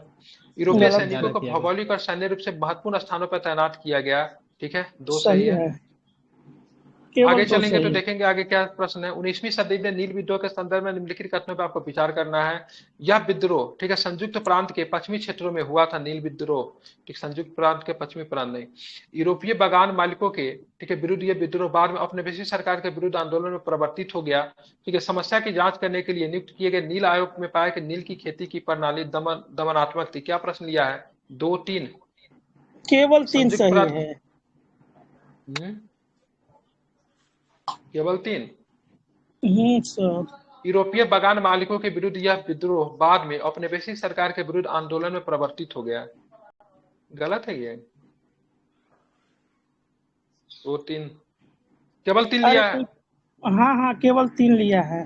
यूरोपीय गलत सैनिकों ज्यादा को किया गया। भौगोलिक और सैन्य रूप से महत्वपूर्ण स्थानों पर तैनात किया गया। ठीक है, 2 सही सही है। है, केवल आगे 2 चलेंगे तो सही है। देखेंगे आगे क्या प्रश्न है। 19वीं सदी में नील विद्रोह के संदर्भ में निम्नलिखित कथनों पर आपको विचार करना है। यह विद्रोह, ठीक है, संयुक्त प्रांत के पश्चिमी क्षेत्रों में हुआ था। नील विद्रोह, ठीक, संयुक्त प्रांत के पश्चिमी प्रांत नहीं। यूरोपीय बागान मालिकों के, ठीक है, विरुद्ध यह विद्रोह बाद में औपनिवेशिक सरकार के विरुद्ध आंदोलन में परिवर्तित हो गया। ठीक है, समस्या की जांच करने के लिए नियुक्त किए गए नील आयोग में पाया कि नील की खेती की प्रणाली दमनात्मक थी। क्या प्रश्न लिया है? 2-3 केवल 3 संयुक्त सही प्रांत। है। केवल 3। सर यूरोपीय बागान मालिकों के विरुद्ध यह विद्रोह बाद में औपनिवेशिक सरकार के विरुद्ध आंदोलन में परिवर्तित हो गया। गलत है ये। 2 3 केवल 3 अरे लिया है। हाँ हाँ, केवल 3 लिया है।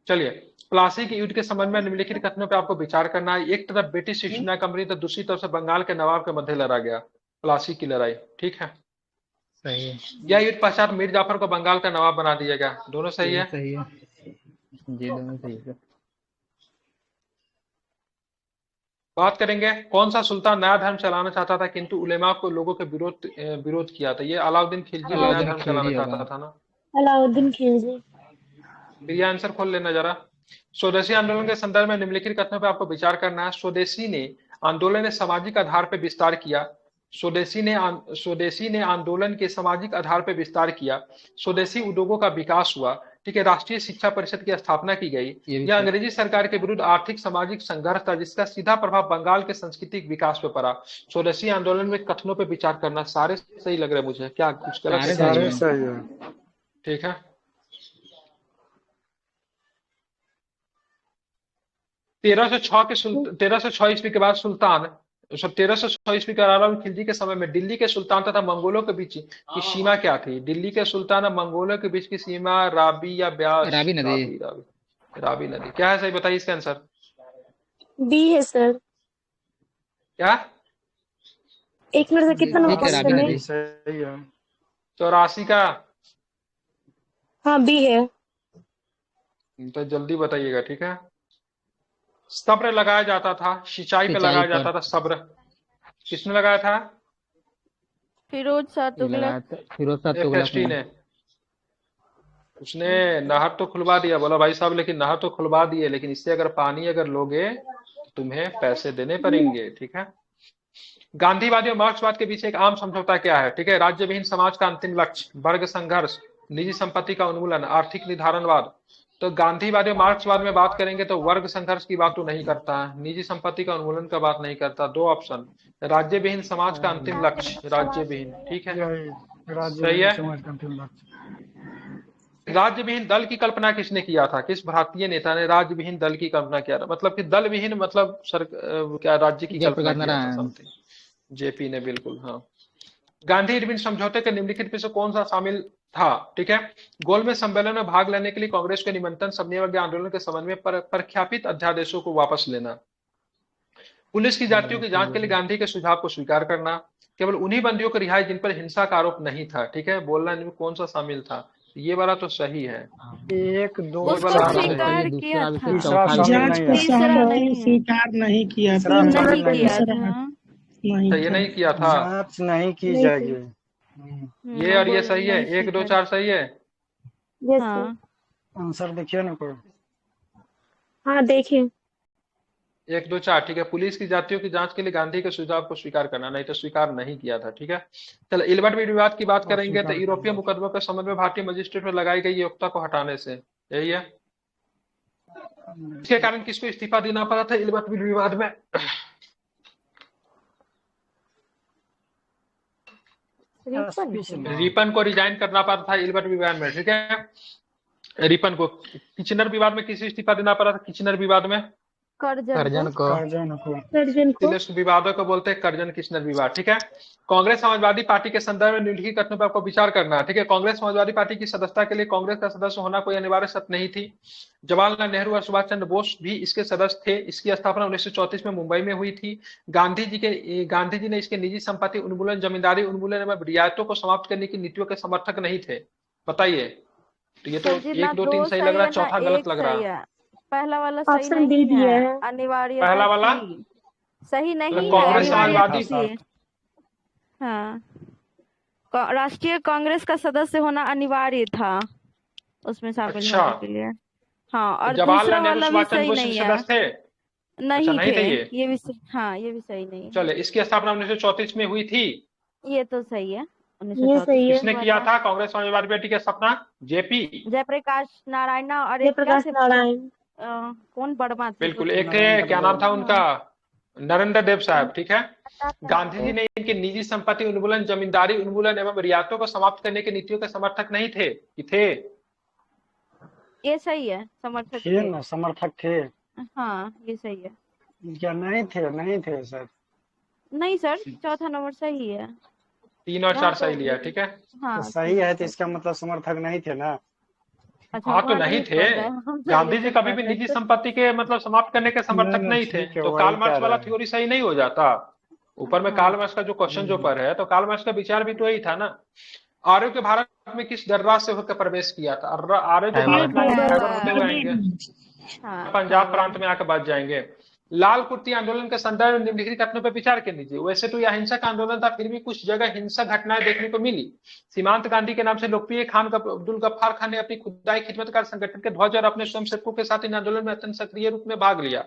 चलिए, प्लासी के युद्ध के संबंध में निम्नलिखित कथनों पर आपको विचार करना है। एक तरफ ब्रिटिश ईस्ट इंडिया कंपनी तो दूसरी तरफ से बंगाल के नवाब के मध्य लड़ा गया प्लासी की लड़ाई, ठीक है। सही है। यह युद्ध पश्चात मीर जाफर को बंगाल का नवाब बना दिया गया। दोनों सही है। सही है जी, दोनों सही है। बात करेंगे कौन सा सुल्तान नया धर्म चलाना चाहता था किंतु उलेमा को लोगों के विरोध किया था। ये अलाउद्दीन खिलजी नया अलाउद्दीन धर्म खिलजी चलाना होगा। चाहता था ना। अलाउद्दीन खिलजी। फिर ये आंसर खोल लेना जरा। स्वदेशी आंदोलन के संदर्भ में निम्नलिखित कथनों पर आपको विचार करना है। स्वदेशी आंदोलन ने सामाजिक आधार पर विस्तार किया। स्वदेशी ने आंदोलन के सामाजिक आधार पर विस्तार किया। स्वदेशी उद्योगों का विकास हुआ, ठीक है। राष्ट्रीय शिक्षा परिषद की स्थापना की गई। यह अंग्रेजी सरकार के विरुद्ध आर्थिक सामाजिक संघर्ष था जिसका सीधा प्रभाव बंगाल के सांस्कृतिक विकास पर पड़ा। स्वदेशी आंदोलन में कथनों पर विचार करना। सारे सही लग रहे हैं मुझे, क्या कुछ गलत है? सारे सही है। ठीक है। 1306 ईस्वी के बाद सुल्तान 1306 ईस्वी के अलाउद्दीन खिलजी के समय में दिल्ली के सुल्तान तथा मंगोलों के बीच की सीमा क्या थी? दिल्ली के सुल्तान और मंगोलों के बीच की सीमा राबी या ब्यास? रावी नदी। राबी नदी। क्या है सही बताइए इसका आंसर। बी है सर। क्या? एक मिनट से कितना नंबर ठीक है, रावी क्वेश्चन है? नदी। सही है। 84 का। हाँ बी है। तो जल्दी बताइएगा, ठीक है। सब्र लगाया जाता था, सिंचाई पे लगाया जाता था सब्र। किसने लगाया था? फिरोज शाह तुगलक। फिरोज शाह FST तुगलक ने। उसने नहर तो खुलवा दिया, बोला भाई साहब लेकिन नहर तो खुलवा दिए लेकिन इससे अगर पानी अगर लोगे तो तुम्हें पैसे देने पड़ेंगे, ठीक है। गांधीवादी और मार्क्सवाद के बीच एक आम समझौता क्या है? ठीक है। राज्य विहीन समाज का अंतिम लक्ष्य, वर्ग संघर्ष, निजी संपत्ति का उन्मूलन, आर्थिक निर्धारणवाद। तो गांधीवादी और मार्क्सवाद में बात करेंगे तो वर्ग संघर्ष की बात तो नहीं करता है, निजी संपत्ति का उन्मूलन का बात नहीं करता। 2 ऑप्शन। राज्य विहीन समाज का अंतिम लक्ष्य, राज्य विहीन, ठीक है। सही है। समाज का अंतिम लक्ष्य। राज्य विहीन दल की कल्पना किसने किया था? किस भारतीय नेता ने राज्य विहीन दल की कल्पना किया था? मतलब कि दल विहीन मतलब क्या राज्य की कल्पना किया था? समथिंग JP ने, बिल्कुल हाँ। गांधी इरविन समझौते के निम्नलिखित में से कौन सा शामिल था? ठीक है। गोलमेज सम्मेलन में भाग लेने के लिए कांग्रेस के निमंत्रण, समन्वय आंदोलन के संबंध में प्रख्यापित अध्यादेशों को वापस लेना, पुलिस की जातियों की जांच के लिए गांधी के सुझाव को स्वीकार करना, केवल उन्हीं बंदियों को रिहाई जिन पर हिंसा का आरोप नहीं था। ठीक है। बोलना इनमें कौन सा शामिल था? ये वाला तो सही है। 1 2 उसको 4 स्वीकार किया था। तीसरा शामिल जांच नहीं को है। सहमति स्वीकार नहीं किया था। तीसरा नहीं शामिल किया तीसरा था। नहीं तो ये था। नहीं किया था। जांच नहीं की नहीं जाएगी। ये और ये सही है। 1 2 4 सही है। यस हाँ सर। आंसर देखिए ना कोई। हाँ देखिए। 1 2 4 ठीक है। पुलिस की जातियों की जांच के लिए गांधी के सुझाव को स्वीकार करना, नहीं तो स्वीकार नहीं किया था। ठीक है। चलो इल्बर्ट विवाद की बात करेंगे तो यूरोपीय मुकदमों के संबंध में भारतीय मजिस्ट्रेट में लगाई गई योग्यता को हटाने से, यही है। इसके कारण किसको इस्तीफा देना पड़ा था इल्बर्ट विवाद में? रिपन को रिजाइन करना पड़ा था इल्बर्ट विवाद में, ठीक है। रिपन को। किचनर विवाद में किसी इस्तीफा देना पड़ा था? किचनर विवाद में कर्जन को। तिलस्म विवादों को बोलते हैं कर्जन किचनर विवाद, ठीक है। कांग्रेस समाजवादी पार्टी के संदर्भ में निम्नलिखित कथनों पर आपको विचार करना है, ठीक है। कांग्रेस समाजवादी पार्टी की सदस्यता के लिए कांग्रेस का सदस्य होना कोई अनिवार्य शर्त नहीं थी। जवाहरलाल नेहरू और सुभाष चंद्र बोस भी इसके सदस्य थे। इसकी स्थापना 1934 में मुंबई में हुई थी। गांधी जी ने इसके निजी संपत्ति उन्मूलन, जमींदारी उन्मूलन एवं रियायतों को समाप्त करने की नीतियों के समर्थक नहीं थे। बताइए। तो ये तो 1 2 3 सही लग रहा है, चौथा गलत लग रहा है। पहला वाला सही ऑप्शन बी नहीं दिया है, है। अनिवार्य पहला वाला सही नहीं है, कांग्रेस अनिवार्य समाजवादी थी। हाँ, राष्ट्रीय कांग्रेस का सदस्य होना अनिवार्य था उसमें शामिल अच्छा। होने के लिए। हाँ, और दूसरा जवाहरलाल नेहरू वाला भी सुभाष चंद्र सही बोस नहीं इसके है। सदस्य थे? नहीं अच्छा, नहीं थे ये भी हाँ, ये भी सही नहीं है। चले, इसकी स्थापना 1934 में हुई थी। ये तो सही है। ये सही है। किसने किया था कांग्रेस समाजवादी पार्टी की स्थापना? JP। जयप्रकाश नारायण और एक जयप्रकाश नारायण। कौन वर्मा थे? बिल्कुल, एक थे, क्या नाम था उनका? नरेंद्र देव साहब, ठीक है। गांधी जी ने इनके निजी संपत्ति उन्मूलन, जमींदारी उन्मूलन एवं रियायतों को समाप्त करने की नीतियों के समर्थक नहीं थे कि थे? ये सही है, समर्थक थे थे। ना, समर्थक थे। हाँ, ये सही है। क्या नहीं थे? नहीं थे सर। नहीं सर, चौथा नंबर सही है। 3 और 4 सही लिया, ठीक है। हाँ तो सही है तो इसका मतलब समर्थक नहीं थे ना। अच्छा, हाँ तो वहाँ नहीं गलत थे, बोल रहे हैं हम, गांधी चलिए जी फिर कभी भी कर निजी लेते। संपत्ति के मतलब समाप्त करने के समर्थक नहीं नहीं थे, ठीक है, तो वही कार्ल कह मार्क्स वाला रहे हैं। थ्योरी सही नहीं हो जाता। ऊपर में कार्ल हाँ मार्क्स का जो क्वेश्चन जो पर है, तो कार्ल मार्क्स का विचार भी तो यही था ना। आर्यों के भारत में किस दर्रा से होकर प्रवेश किया था? आर्य जो खैबर भारत में आएंगे, खैबर होते हुए खैबर। आएंगे, हाँ पंजाब खैबर। प्रांत में आकर बच जाएंगे। लाल कुर्ती आंदोलन के संदर्भ में निम्नलिखित घटनाओं पर विचार कर लीजिए। वैसे तो यह अहिंसक आंदोलन था, फिर भी कुछ जगह हिंसक घटनाएं देखने को मिली। सीमांत गांधी के नाम से लोकप्रिय खान अब्दुल गफ्फार खान ने अपनी खुदाई खिदमतकार संगठन के ध्वज और अपने स्वयंसेवकों के साथ इन आंदोलन में अत्यंत सक्रिय रूप में भाग लिया।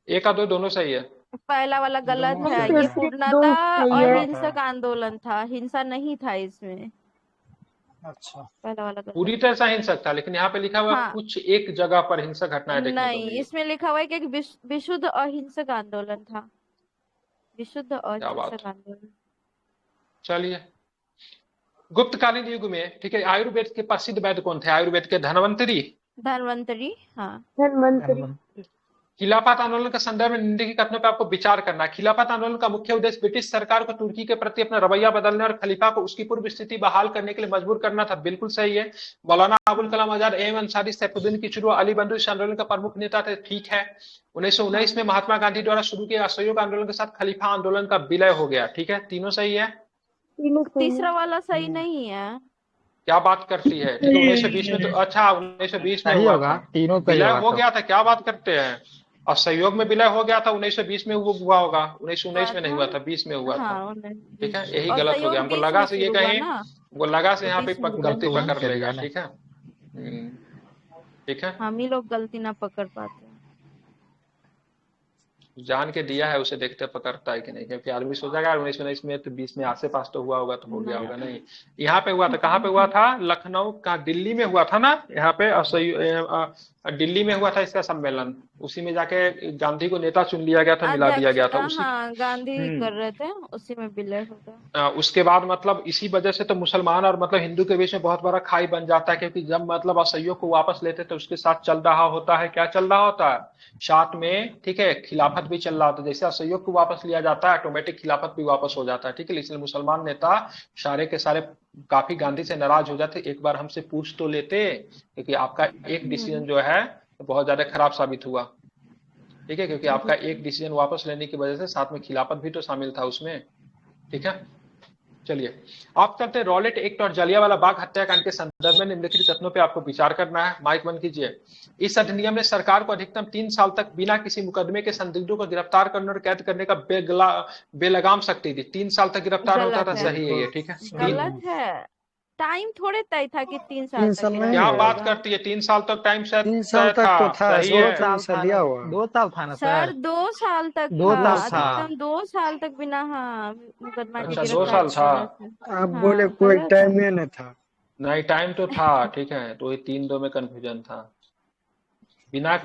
एक और दो दोनों सही है। पहला वाला गलत दोनों है, सही ये है। पूर्णतः क्या था? अहिंसक आंदोलन था, हिंसा नहीं था इसमें। अच्छा, पहला वाला गलत। पूरी तरह से अहिंसक था, लेकिन यहाँ पे लिखा हुआ हाँ कुछ एक जगह पर हिंसक घटनाएं देखने को नहीं, मिली। इसमें लिखा हुआ है कि एक विशुद्ध अहिंसक आंदोलन था, विशुद्ध क्या बात। अहिंसक आंदोलन। चलिए, गुप्तकालीन युग में, ठीक है, आयुर्वेद के प्रसिद्ध वैद्य कौन थे? आयुर्वेद के धन्वंतरी। धन्वंतरी, हाँ। खिलाफत आंदोलन के संदर्भ में निम्नलिखित कथनों पर आपको विचार करना है। खिलाफत आंदोलन का मुख्य उद्देश्य ब्रिटिश सरकार को तुर्की के प्रति अपना रवैया बदलने और खलीफा को उसकी पूर्व स्थिति बहाल करने के लिए मजबूर करना था। बिल्कुल सही है। मौलाना अबुल कलाम आजाद, एम अंसारी, सैफुद्दीन किचलू, अली बंधु इस आंदोलन का प्रमुख नेता थे। ठीक है। 1919 में महात्मा गांधी द्वारा शुरू किए असहयोग आंदोलन के साथ खलीफा आंदोलन का विलय हो गया। ठीक है, तीनों सही है। तीसरा वाला सही नहीं है। क्या बात करती है? ठीक है, 1920 में तो, अच्छा 1920 में सही हुआ होगा, था, तीनों सही विलय होगा हो तो। गया था। क्या बात करते हैं? और सहयोग में विलय हो गया था 1920 में, वो हुआ होगा। 1919 में नहीं हुआ था, 20 में हुआ था। हाँ ठीक है, यही और गलत हो गया। सहयोग हमको 20 लगा में से ये शुरू हुआ कहीं, ना, वो लगा से तो यहाँ पे 20 में गलती तो पकड़ लेगा। ना। ठीक है। ठीक है, हम ही लोग गलती ना पकड़ पाते हैं। जान के दिया है उसे, देखते पकड़ता है कि नहीं, क्योंकि आदमी सोचेगा 1919 में तो 20 में आसे पास तो हुआ होगा, तो हो गया होगा। नहीं, यहाँ पे हुआ था। कहाँ पे हुआ था? लखनऊ का, दिल्ली में हुआ था ना। यहाँ पे दिल्ली में हुआ था इसका सम्मेलन। उसी में जाके गांधी को नेता चुन लिया गया था, मिला दिया गया था उसी। हाँ गांधी कर रहे थे, उसी में विलय होगा। उसके बाद मतलब इसी वजह से तो मुसलमान और मतलब हिंदू के बीच में बहुत बड़ा खाई बन जाता है, क्योंकि जब मतलब असहयोग को वापस लेते तो उसके साथ चल रहा होता है, क्या चल रहा होता है साथ में, ठीक है, खिलाफत भी चल रहा होता है। जैसे असहयोग को वापस लिया जाता है, ऑटोमेटिक खिलाफत भी वापस हो जाता है। ठीक है, इसलिए मुसलमान नेता सारे के सारे काफी गांधी से नाराज हो जाते। एक बार हमसे पूछ तो लेते, क्योंकि आपका एक डिसीजन जो है बहुत ज्यादा खराब साबित हुआ। ठीक है, क्योंकि आपका एक डिसीजन वापस लेने की वजह से साथ में खिलाफत भी तो शामिल था उसमें। ठीक है, चलिए आप चलते हैं रॉलेट एक्ट और जलियांवाला बाग हत्याकांड के संदर्भ में निम्नलिखित कथनों पे आपको विचार करना है। माइक बंद कीजिए। इस अधिनियम ने सरकार को अधिकतम 3 साल तक बिना किसी मुकदमे के संदिग्धों को गिरफ्तार करने और कैद करने का बेलगाम शक्ति दी। 3 साल तक गिरफ्तार होता था, सही है ये। ठीक है, गलत है, टाइम थोड़े तय था कि 3 साल 3 तक साल गिरफ्तार नहीं क्या है। बात होगा। करती है? 3 साल तक टाइम शायद 3 साल तय तक तो था, सही सोलह है। साल से दिया हुआ। 2 साल था ना सर सर। 2 साल तक 2 था, साल था। अधिकतम 2 साल तक बिना हाँ मुकदमा के अच्छा 2 गिरफ्तार साल था। करने से। आप हाँ, बोले कोई गलत है। टाइम ही नहीं था। नहीं, टाइम तो था। ठीक है, तो ये 3-2 में कंफ्यूजन था। बिना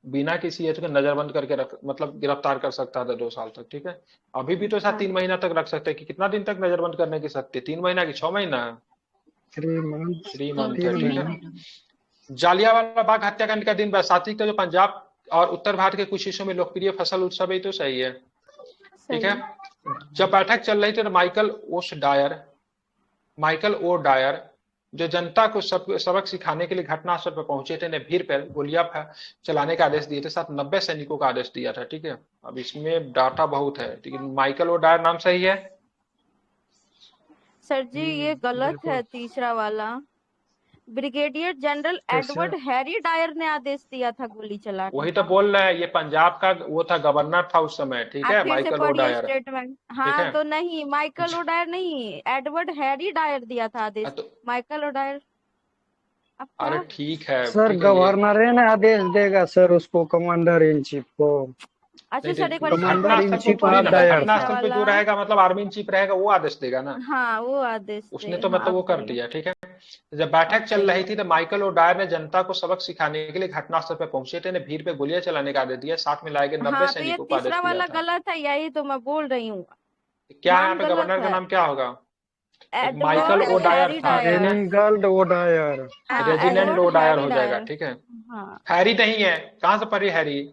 बिना किसी एज को नजरबंद करके रख, मतलब गिरफ्तार कर सकता था 2 साल तक। ठीक है, अभी भी तो शायद 3 महीना तक रख सकते हैं। कि कितना दिन तक नजरबंद करने की सकती है? 3 महीना की 6 महीना? 3 मंथ 3 मंथ है। 3 ठीक है, महीना। जालियांवाला बाग हत्याकांड का दिन बैसाखी का जो पंजाब और उत्तर भारत के कुछ हिस्सों में लोकप्रिय फसल उत्सव है, तो सही है। ठीक है, जब बैठक चल रही थी तो माइकल ओ डायर जो जनता को सबक सिखाने के लिए घटनास्थल पर पहुंचे थे, ने भीड़ पर गोलियां चलाने का आदेश दिए थे। साथ 90 सैनिकों का आदेश दिया था। ठीक है, अब इसमें डाटा बहुत है, लेकिन माइकल ओ डायर नाम सही है। सर जी ये गलत है, तीसरा वाला। Brigadier General Edward Harry Dyer ने आदेश दिया था गोली चलाने वही का। तो बोल रहे हैं, ये पंजाब का वो था, गवर्नर था उस समय। ठीक है, फिर से माइकल ओ पढ़िए डायर। स्टेटमेंट। ठीक हाँ है, तो नहीं, माइकल ओ डायर नहीं, एडवर्ड हैरी डायर दिया था आदेश। तो माइकल ओ डायर। अब अरे क्या? ठीक है, सर ठीक है, ये गवर्नर ने आदेश देगा सर उसको, कमांडर इन चीफ को। अच्छा सर एक बार कमांडर इन घटनास्थल चीफ को थोड़ी ना, डायर घटनास्थल पे जो रहेगा मतलब आर्मी इन चीफ रहेगा, वो आदेश देगा ना। हाँ वो आदेश उसने दे, तो हाँ, मतलब वो अब कर सही है। दिया। ठीक है, जब बैठक अब चल सही रही है। थी तो माइकल ओ डायर ने जनता को सबक सिखाने के लिए घटनास्थल पर पहुंचे थे, ने भीड़ पे गोलियां चलाने का आदेश दिया। साथ में लाए गए 90 हाँ तो ये सैनिकों को आदेश तीसरा दिया वाला था। गलत है, यही तो मैं बोल रही हूँ। क्या यहाँ नाम पे गलत गवर्नर का है, नाम क्या होगा? Michael Edward O Dyer Harry था। डायर। रेनिगल्ड O Dyer. हाँ, resident Edward O Dyer Harry हो जाएगा। डायर। ठीक है, हाँ हैरी नहीं है, कहाँ से पढ़ी हैरी?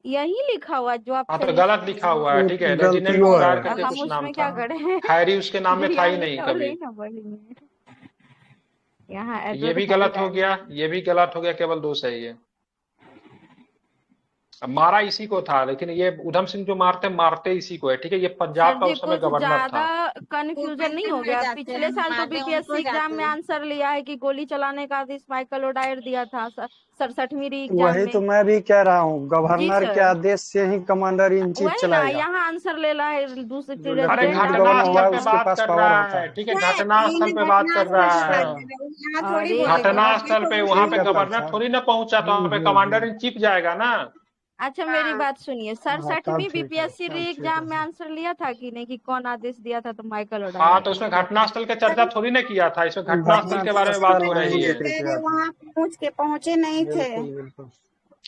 यही लिखा हुआ जो आप हाँ तो सजेस्ट गलत कर लिखा रहे हुआ हैं। है, ठीक है। गलती रेजिनेंट वो गार्ड है। अब करके हम कुछ नाम उसमें था, क्या करें? खैरी उसके नाम में था ही नहीं लिखा कभी। ही ना पढ़ेंगे। यहाँ ये एड्रेस भी खाली गलत हो डाल गया, दीजिए। ये भी गलत हो गया, केवल 2 सही है। अब मारा इसी को था, लेकिन ये उधम सिंह जो मारते इसी को है, ठीक है। ये पंजाब सर का जी उस समय कुछ गवर्नर ज्यादा था। कंफ्यूजन नहीं हो गया? पिछले साल तो बीपीएससी एग्जाम में आंसर लिया है कि गोली चलाने का आदेश माइकल ओडायर दिया था 67वीं एग्जाम वही तो में। मैं भी कह रहा हूँ, जी गवर्नर के सर, आदेश से ही कमांडर इन चीफ वही ना, चलाएगा। यहाँ आंसर ले रहा है दूसरी जो अरे रेजिडेंट लेफ्टिनेंट घटना गवर्नर आर्मी हुआ स्थल है पे उसके बात पास कर पावर रहा होता है, है। ठीक है। घटना स्थल पे बात कर रहा है। यहाँ थोड़ी अरे बोलेंगे, घटना अभी स्थल तो पे वहां ठीक पे है तब गवर्नर सर। थोड़ी ना पहुंचा, तो वहां पे कमांडर इन चीफ जाएगा ना। अच्छा मेरी हाँ बात सुनिए, हाँ तब 67वीं ठीक है, बीपीएससी तब री ठीक एग्जाम है में सर। आंसर लिया था कि नहीं कि कौन आदेश दिया था? तो माइकल हाँ ओडायर तो ने उसमें दिया घटना था। स्थल का चर्चा थोड़ी ना किया था, इसमें घटना स्थल के बारे घटना में बात स्थल हो नहीं रही है। जिक्र किया था। वहाँ पहुँच के पहुँचे नहीं थे, बिल्कुल बिल्कुल।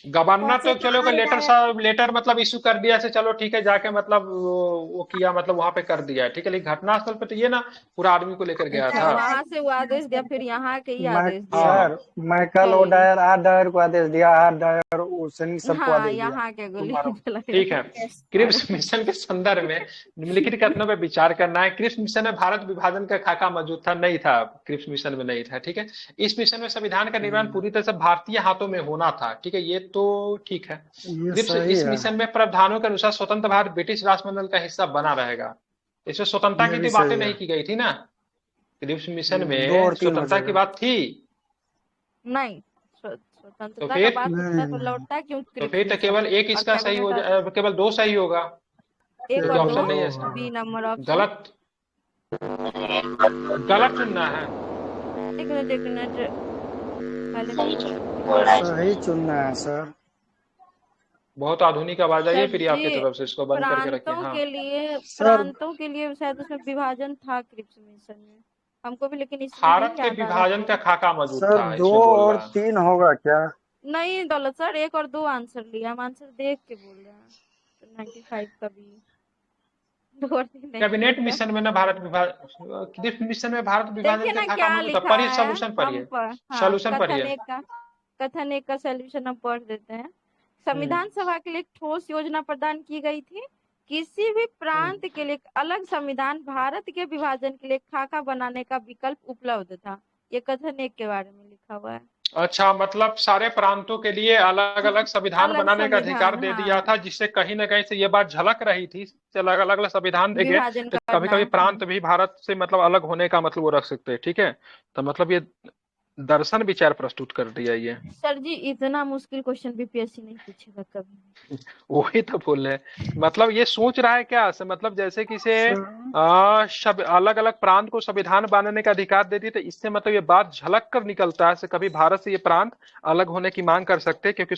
गवर्नर पहुँचे तो तो चलो आर लेटर डायर। सा लेटर मतलब इशू कर दिया से, चलो ठीक है, जाके मतलब वो किया, मतलब वहां पे कर दिया है, ठीक है। लेकिन घटना स्थल पे तो ये ना पूरा आदमी को लेकर गया अच्छा था। वहां से वो आदेश दिया, फिर यहाँ के ही मैं आदेश दिया है। हाँ सर माइकल चलिए, ओडायर आर डायर को आदेश दिया, आर डायर सैनिक सबको हाँ आदेश दिया। यहाँ के गोली मारो। चलाएगा। ठीक है। और क्रिप्स मिशन के संदर्भ में निम्नलिखित कथनों पर विचार करना है। क्रिप्स मिशन में भारत विभाजन का खाका मौजूद था? नहीं था, क्रिप्स मिशन में नहीं था, ठीक है। इस मिशन में संविधान का निर्माण पूरी तरह से भारतीय हाथों में होना था, ठीक है। ये तो ठीक है। ये क्रिप्स सही इस है। मिशन में प्रावधानों के अनुसार स्वतंत्र भारत ब्रिटिश राष्ट्रमंडल का हिस्सा बना रहेगा। इसमें स्वतंत्रता ये की भी तो बातें सही है। नहीं की गई थी ना। क्रिप्स मिशन 2 और में 3 हो स्वतंत्रता की जाएगा। बात थी। नहीं, तो स्वतंत्रता का फिर बात होता तो लौटता क्यों तो क्रिप्स फिर तो मिशन? केवल एक और इसका सही हो कैबिनेट आदेश केवल 2 सही होगा, एक क्योंकि और ऑप्शन दो, नहीं है दो इसमें। B number option. गलत, गलत चुनना है। एक मिनट पहले सही चुनना है सर। बहुत आधुनिक आवाज आई है सर प्रिय जी, आपकी तरफ से, इसको बंद करके रखिए। हाँ सर प्रांतों के लिए शायद उसमें विभाजन था क्रिप्स मिशन में, हमको भी लेकिन इसमें नहीं भारत के याद आ रहा विभाजन है। का खाका मौजूद सर था, 2 इसमें बोल और रहा है। 3 होगा क्या? नहीं दौलत सर, 1 और 2 आंसर लिया, हम आंसर देख के बोल रहे हैं। तो 95 का भी 2 और 3 नहीं कैबिनेट मिलेगा। मिशन में ना भारत विभाजन, क्रिप्स मिशन में भारत देखिए विभाजन का ना खाका क्या मौजूद था। लिखा पढ़िए, है, सॉल्यूशन हम पढ़िए, पर हाँ सॉल्यूशन पढ़िए। कथन एक का सॉल्यूशन हम पढ़ देते हैं। हम्म संविधान सभा के लिए एक ठोस योजना प्रदान की गई थी। किसी भी प्रांत के लिए एक अलग संविधान भारत के विभाजन के लिए खाका बनाने का विकल्प उपलब्ध था। ये कथन एक के बारे में लिखा हुआ है। अच्छा, मतलब सारे प्रांतों के लिए अलग अलग संविधान अलग बनाने का अधिकार संविधान, दे दिया हाँ, था, जिससे कहीं ना कहीं से ये बात झलक रही थी। अलग अलग संविधान देंगे विभाजन तो कभी करना कभी है। प्रांत भी भारत से मतलब अलग होने का मतलब वो रख सकते हैं, ठीक है। तो मतलब ये दर्शन विचार प्रस्तुत कर दिया ये। सर जी इतना मुश्किल क्वेश्चन बीपीएससी नहीं पूछेगा कभी। वही तो बोल रहे हैं, मतलब ये सोच रहा है क्या से, मतलब जैसे कि से सर अलग अलग प्रांत को संविधान बनाने का अधिकार दे दी, तो इससे मतलब ये बात झलक कर निकलता है से कभी भारत से ये प्रांत अलग होने की मांग कर सकते हैं, क्योंकि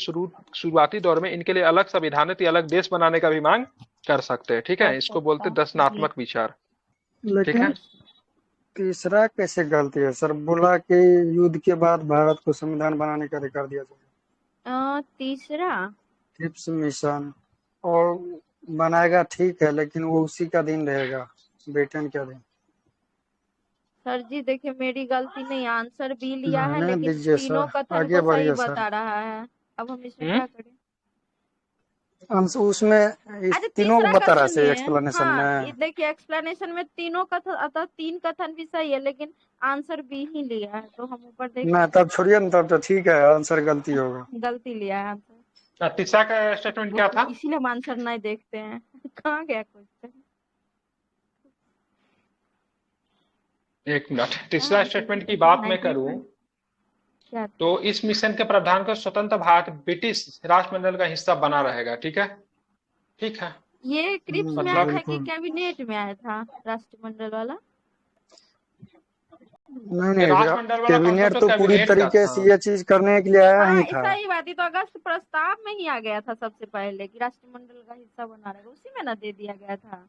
शुरुआती दौर में इनके लिए अलग संविधान है, तो अलग देश बनाने का भी मांग कर सकते हैं, ठीक है। इसको बोलते हैं दर्शनात्मक विचार, ठीक है। लेकिन तीसरा कैसे गलती है सर? बोला कि युद्ध के बाद भारत को संविधान बनाने का अधिकार दिया जाएगा। तीसरा क्रिप्स मिशन और बनाएगा, ठीक है, लेकिन वो उसी का दिन रहेगा, ब्रिटेन का दिन। सर जी देखिए मेरी गलती नहीं, आंसर भी लिया है रहने लेकिन दीजिए तीनों सर, कथन आगे को सही बढ़िए सर। बता रहा है। अब हम इसमें क्या करें? उसमें इस अच्छा तीनों को तीसरा बता रहा कथन है में, एक्सप्लेनेशन हाँ में। ये देखिए एक्सप्लेनेशन में तीनों कथन, अतः 3 कथन भी सही है, लेकिन आंसर बी ही लिया है। तो हम ऊपर देख ना तब छोड़िए ना, तब तो ठीक है, आंसर गलती होगा। गलती लिया है आंसर, तीसरा का स्टेटमेंट क्या था? इसीलिए हम आंसर नहीं देखते हैं। कहाँ गया क्वेश्चन? एक मिनट, तीसरा स्टेटमेंट की बात मैं करूं क्या तो इस मिशन के प्रावधान का स्वतंत्र भारत ब्रिटिश राष्ट्रमंडल का हिस्सा बना रहेगा, ठीक है, ठीक है। ये क्रिप्स में आया था कि बिल्कुल। कैबिनेट में आया था राष्ट्रमंडल वाला? नहीं राष्ट्रमंडल वाला कैबिनेट कॉन्सेप्ट तो पूरी कैबिनेट का तरीके था। से ये चीज करने के लिए आया हाँ ही था। सही बात है। तो अगस्त प्रस्ताव में ही आ गया था सबसे पहले कि राष्ट्रमंडल का हिस्सा बना रहेगा, उसी में ना दे दिया गया था।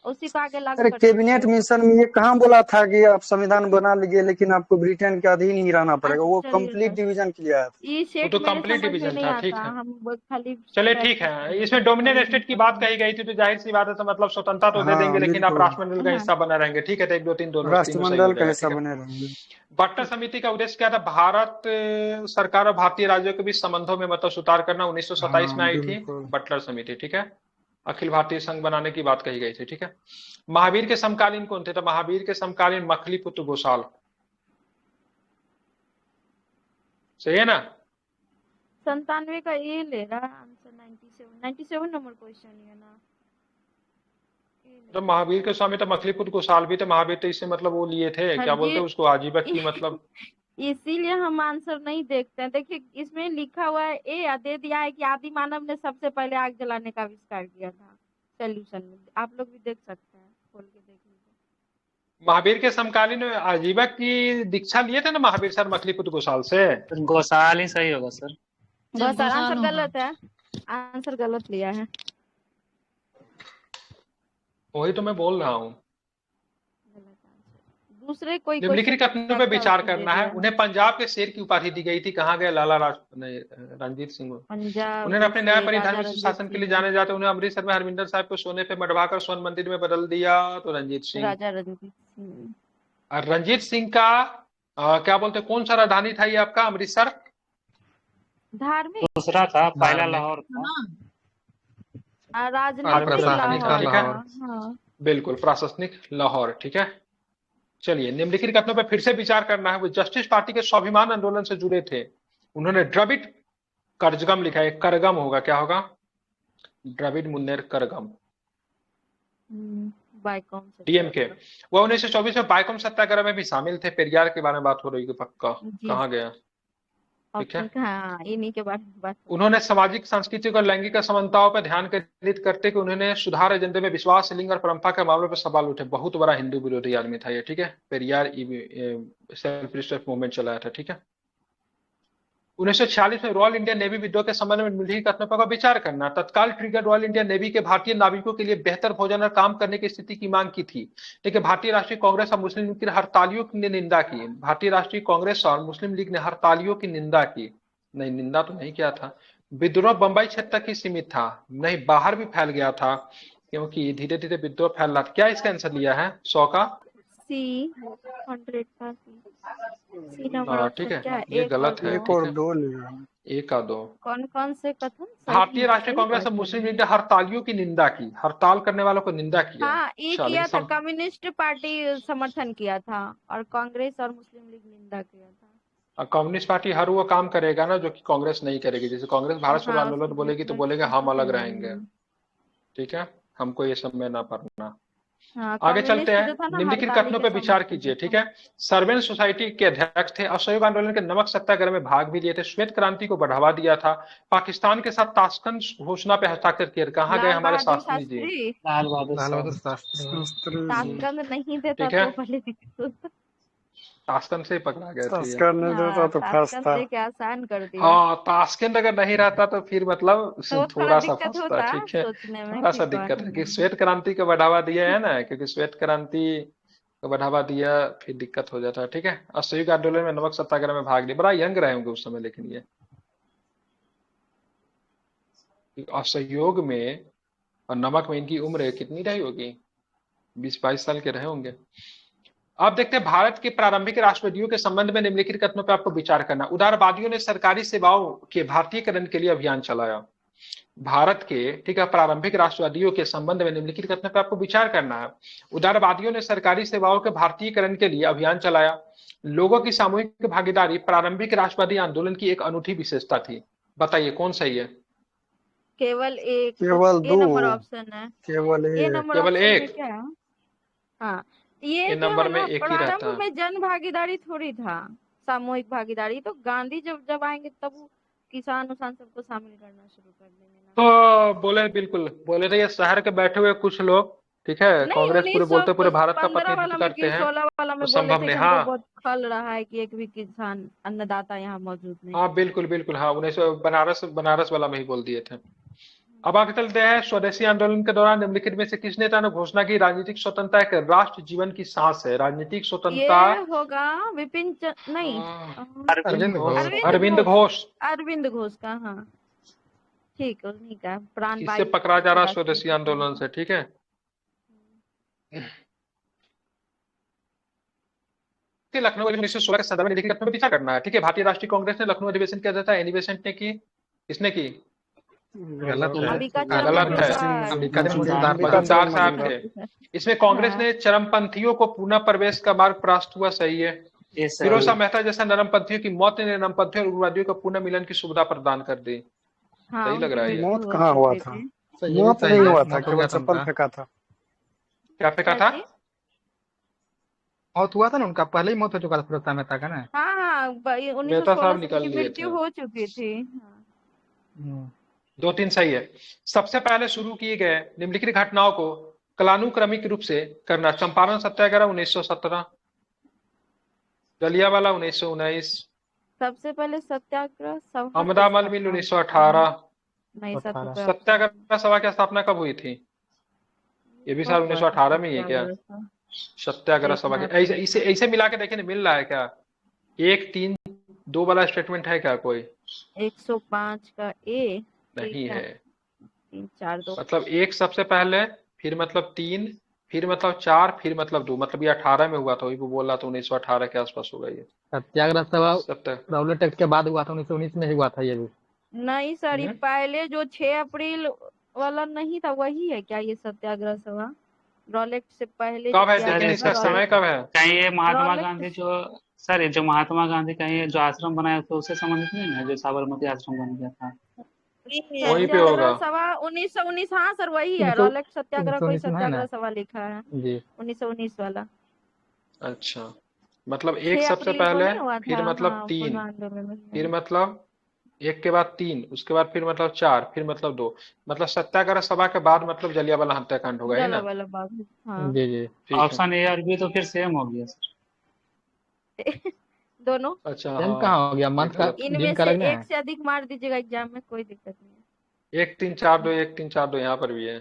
उसी को आगे लागू अरे करते कैबिनेट थे। मिशन में ये कहाँ बोला था कि आप संविधान बना लीजिए लेकिन आपको ब्रिटेन के अधीन ही रहना पड़ेगा? वो अच्छा चलिए कंप्लीट सर, डिवीजन के लिए आया था। ये वो सेट तो मेरे कंप्लीट समझ में डिवीजन नहीं था, ठीक आता, है। हम वो खाली चलिए ठीक प्रैक्टिस है, करते इसमें हैं, डोमिनियन खाली स्टेट की हमको बात पता कही गई थी, तो जाहिर सी बात है, तो मतलब स्वतंत्रता तो दे देंगे, हाँ लेकिन आप बिल्कुल, राष्ट्रमंडल है का ना। हिस्सा बना रहेंगे, ठीक है। तो 1 2 3 दोनों तीनों सही हो राष्ट्रमंडल का जाएगा, हिस्सा ठीक है। बने रहेंगे। बटलर समिति का उद्देश्य क्या था? भारत सरकार और भारतीय राज्यों के बीच संबंधों में मतलब सुधार करना। 1927 में हाँ आई थी बिल्कुल। बटलर समिति, ठीक है। अखिल भारतीय संघ बनाने की बात कही गई थी, ठीक है। महावीर के समकालीन कौन थे? तो महावीर के समकालीन मखलीपुत्र गोसाल, सही है ना। 97 का ये ले रहा आंसर, 97 नंबर क्वेश्चन है ना। तो महावीर के स्वामी तो मखलीपुत्र गोसाल भी थे। महावीर तो इससे मतलब वो लिए थे, हाँ क्या बोलते जी। हैं उसको, आजीवक की मतलब। इसीलिए हम आंसर नहीं देखते हैं। देखिए इसमें लिखा हुआ है ए, दे दिया है कि आदि मानव ने सबसे पहले आग जलाने का आविष्कार किया था। सोल्यूशन में आप लोग भी देख सकते हैं, खोल के देख लीजिए। महावीर के समकालीन आजीवक की दीक्षा लिए थे ना महावीर सर मखलीपुत्र गोसाल से। गोसाल ही सही होगा सर। बस सर आंसर होगा। गलत है, आंसर गलत लिया है। वही तो मैं बोल रहा हूँ। गलत आंसर। दूसरे कोई निम्नलिखित क्वेश्चन कथनों पे विचार दे करना दिया है। उन्हें पंजाब के शेर की उपाधि दी गई थी। कहाँ गए लाला रणजीत सिंह। पंजाब उन्होंने अपने न्याय से राजा परिधर्मी रणजीत शासन के लिए सिंह, जाने जाते। उन्हें अमृतसर में हरमिंदर साहिब को सोने पे मढ़वाकर स्वर्ण मंदिर में बदल दिया तो रणजीत सिंह। राजा रणजीत सिंह। और रणजीत सिंह का क्या बोलते, कौन सा राजधानी था ये आपका? अमृतसर। धार्मिक दूसरा था, पहला धार्मिक। लाहौर था। राजनीतिक प्रशासनिक था, लाहौर ठीक है। था, हाँ। बिल्कुल, प्रशासनिक लाहौर, ठीक है। चलिए, निम्नलिखित कथनों पर फिर से विचार करना है। वो जस्टिस पार्टी के स्वाभिमान आंदोलन से जुड़े थे। उन्होंने द्रविड़ करजगम लिखा है, करगम होगा, क्या होगा? द्रविड़ मुन्नेर करगम, बाइकॉम से डीएमके। वह 1924 में बाइकॉम सत्याग्रह में भी शामिल थे। पेरियार के बारे में बात हो रही है, पक्का जी। कहाँ गया, ठीक है। ऑप्शन हाँ, इन्हीं के बारे में बात। उन्होंने सामाजिक, सांस्कृतिक और लैंगिक असमानताओं पर ध्यान केंद्रित करते कि उन्होंने सुधार एजेंडे में विश्वास, लिंग और परंपरा के मामलों पर सवाल उठे। बहुत बड़ा हिंदू विरोधी आदमी था ये, ठीक है। पेरियार सेल्फ रिस्पेक्ट मूवमेंट चलाया था, ठीक है। 1946 में रॉयल इंडियन नेवी विद्रोह के संबंध में निम्नलिखित कथनों पर विचार करना। तत्काल ट्रिगर रॉयल इंडियन नेवी के भारतीय नाविकों के लिए बेहतर भोजन और काम करने की स्थिति की मांग की थी। ठीक है। भारतीय राष्ट्रीय कांग्रेस और मुस्लिम लीग की हड़तालियों की निंदा की। भारतीय राष्ट्रीय कांग्रेस और मुस्लिम लीग ने हड़तालियों की निंदा की। नहीं, निंदा तो नहीं किया था। विद्रोह बंबई क्षेत्र तक ही सीमित था, नहीं बाहर भी फैल गया था, क्योंकि धीरे धीरे विद्रोह फैल रहा था। क्या इसका आंसर लिया है 100 का? सी 100 का सी नंबर ऑप्शन ठीक क्या है, है? ये गलत है। एक और दो लिया। एक का दो। कौन कौन से कथन? भारतीय राष्ट्रीय कांग्रेस और मुस्लिम लीग ने हड़तालियों की निंदा की। हड़ताल करने वालों को निंदा किया। हाँ, ये चलिए, किया था। कम्युनिस्ट पार्टी समर्थन किया था और कांग्रेस और मुस्लिम लीग निंदा किया था। कम्युनिस्ट पार्टी हर वो काम करेगा ना जो कि कांग्रेस नहीं करेगी। जैसे कांग्रेस भारत छोड़ो हाँ, आंदोलन बोलेगी तो बोलेंगे हम अलग रहेंगे, ठीक है। हमको ये सब में ना पढ़ना। हाँ, आगे चलते हैं। जो था ना, निम्नलिखित हड़ताली कथनों के पर विचार समर्थन कीजिए, में ठीक था। है। सर्वेंट सोसाइटी के अध्यक्ष थे। असहयोग आंदोलन के नमक सत्याग्रह में भाग भी लिए थे। श्वेत क्रांति को बढ़ावा दिया था। पाकिस्तान के साथ ताशकंद घोषणा पे हस्ताक्षर किए। कहाँ गए लाल हमारे बहादुर शास्त्री जी? शास्त्री। लाल बहादुर लाल बहादुर शास्त्री। शास्त्री। ताशकंद नहीं देता ठीक है। तो पहले दिक्कत होता। ताशकंद से ही पकड़ा गया था ये। तस्कर नहीं देता तो ताशकंद फंसता। दे के आसान कर दिया। हाँ, ताशकंद अगर नहीं रहता तो फिर मतलब तो थोड़ा सा दिक्कत फंसता, होता ठीक है। सोचने में थोड़ा कि सा कौन दिक्कत है कि है। श्वेत क्रांति को बढ़ावा दिया है ना, क्योंकि श्वेत क्रांति को बढ़ावा दिया फिर दिक्कत हो जाता है, ठीक है। असहयोग आंदोलन में नमक सत्याग्रह में भाग लिया। बड़ा यंग रहे होंगे उस समय, लेकिन ये असहयोग में और नमक में इनकी उम्र कितनी रही होगी? 20-22 साल के रहे होंगे। आप देखते हैं भारत के प्रारंभिक राष्ट्रवादियों के संबंध में निम्नलिखित कथनों पर आपको विचार करना। उदारवादियों ने सरकारी सेवाओं के भारतीयकरण के लिए अभियान चलाया। भारत के, ठीक है, प्रारंभिक राष्ट्रवादियों के संबंध में निम्नलिखित कथनों पर आपको विचार करना है। उदारवादियों ने सरकारी सेवाओं के भारतीयकरण के लिए अभियान चलाया। लोगों की सामूहिक भागीदारी प्रारंभिक राष्ट्रवादी आंदोलन की एक अनूठी विशेषता थी। बताइए कौन सही है? केवल एक, केवल ए नंबर दो, ऑप्शन है। केवल ए एक। नंबर केवल ऑप्शन में एक? क्या है? हाँ, ये ए जो नंबर है में ना, एक ही रहता प्रारंभ है। में जन भागीदारी थोड़ी था, सामूहिक भागीदारी। तो गांधी जब आएंगे तब वो किसान उसान सबको शामिल करना शुरू कर देंगे ना। तो बोले, बिल्कुल बोले थे, ये शहर के बैठे हुए कुछ लोग, ठीक है, नहीं, कांग्रेस पूरे बोलते पूरे भारत का 1915 वाला प्रतिनिधित्व में करते कि हैं, 16 वाला में तो बोले संभव थे नहीं। कि हमको हाँ बहुत खल रहा है कि एक भी किसान अन्नदाता यहाँ मौजूद नहीं। हाँ, बिल्कुल बिल्कुल, हाँ 1900 बनारस वाला में ही बोल दिए थे। अब आगे चलते हैं। स्वदेशी आंदोलन के दौरान निम्नलिखित में से किस नेता ने घोषणा की राजनीतिक स्वतंत्रता एक राष्ट्र जीवन की सांस है? राजनीतिक ये स्वतंत्रता होगा नहीं अरविंद घोष। अरविंद घोष। अरविंद घोष का, हाँ ठीक है, उन्हीं का प्राण किससे वायु पकड़ा जा रहा है? राष्ट्रीय स्वदेशी आंदोलन से, ठीक है। लखनऊ 1916 के संदर्भ में निम्नलिखित कथनों पर विचार करना है, ठीक है। भारतीय राष्ट्रीय कांग्रेस ने लखनऊ अधिवेशन की अध्यक्षता एनी बेसेंट ने की। किसने की? गलत है। अंबिकाचरण गलत है, मजूमदार मजूमदार साहब थे। इसमें कांग्रेस ने चरमपंथियों को पुनः प्रवेश का मार्ग प्रशस्त हुआ, सही है। फिरोज शाह मेहता जैसा नरमपंथियों की मौत ने नरमपंथियों और उग्रवादियों को पुनः मिलन की सुविधा प्रदान कर दी। सही लग रहा है ये। मौत कहाँ हुआ था? मौत नहीं हुआ था, केवल चप्पल फेंका था। क्या फेंका था? मौत हुआ था ना उनका, पहले ही मौत हो चुका था फिरोज शाह मेहता का ना। हाँ, मेहता साहब 1916 निकल की लिए मृत्यु थे। हो चुकी थी। 2-3 सही है। सबसे पहले शुरू किए गए निम्नलिखित घटनाओं को कालानुक्रमिक रूप से करना। चंपारण सत्याग्रह 1917, जलियांवाला 1919, सबसे पहले सत्याग्रह सभा अहमदाबाद मिल 1918। नहीं, सत्याग्रह सभा की स्थापना कब हुई थी? ये भी साल 1918 में ही है क्या? सत्याग्रह सभा के ऐसे ऐसे मिला के देखे, मिल रहा है क्या? 1, 3, 2 वाला स्टेटमेंट है क्या कोई? 105 का ए नहीं है। 3, 4, 2 मतलब 1 सबसे पहले, फिर मतलब 3, फिर मतलब 4, फिर मतलब 2, मतलब ये 18 में हुआ था। वही वो बोल रहा था 1918 के आसपास होगा ये सत्याग्रह सभा सत्याग्रह। राउलेट एक्ट के बाद हुआ था, 1919 में ही हुआ था ये भी। नहीं सर, ये पहले जो 6 अप्रैल वाला नहीं था वही है क्या ये सत्याग्रह सभा? रॉलेट से पहले कब है? लेकिन इसका समय कब है? कहीं ये महात्मा रॉलेट गांधी ये जो महात्मा गांधी का ये जो आश्रम बनाया था उससे संबंधित नहीं है, जो साबरमती आश्रम बन गया था, वहीं पे होगा। सभा 1919। हाँ सर, वही है। रॉलेट सत्याग्रह कोई सत्याग्रह सभा लिखा है जी 1919 वाला। अच्छा, मतलब 1 सबसे पहले, फिर मतलब 3, फिर मतलब 1 के बाद 3, उसके बाद फिर मतलब 4, फिर मतलब 2, मतलब सत्याग्रह सभा के बाद मतलब जलियांवाला हत्याकांड होगा, है ना? जी जी। ऑप्शन ए और बी तो फिर सेम हो गया सर। दोनों अच्छा, सेम कहाँ हो गया? मंथ का दिन का लगना है। एक से अधिक मार दीजिएगा एग्जाम में, कोई दिक्कत नहीं है। 1, 3, 4, 2, 1, 3, 4, 2 यहाँ पर भी है।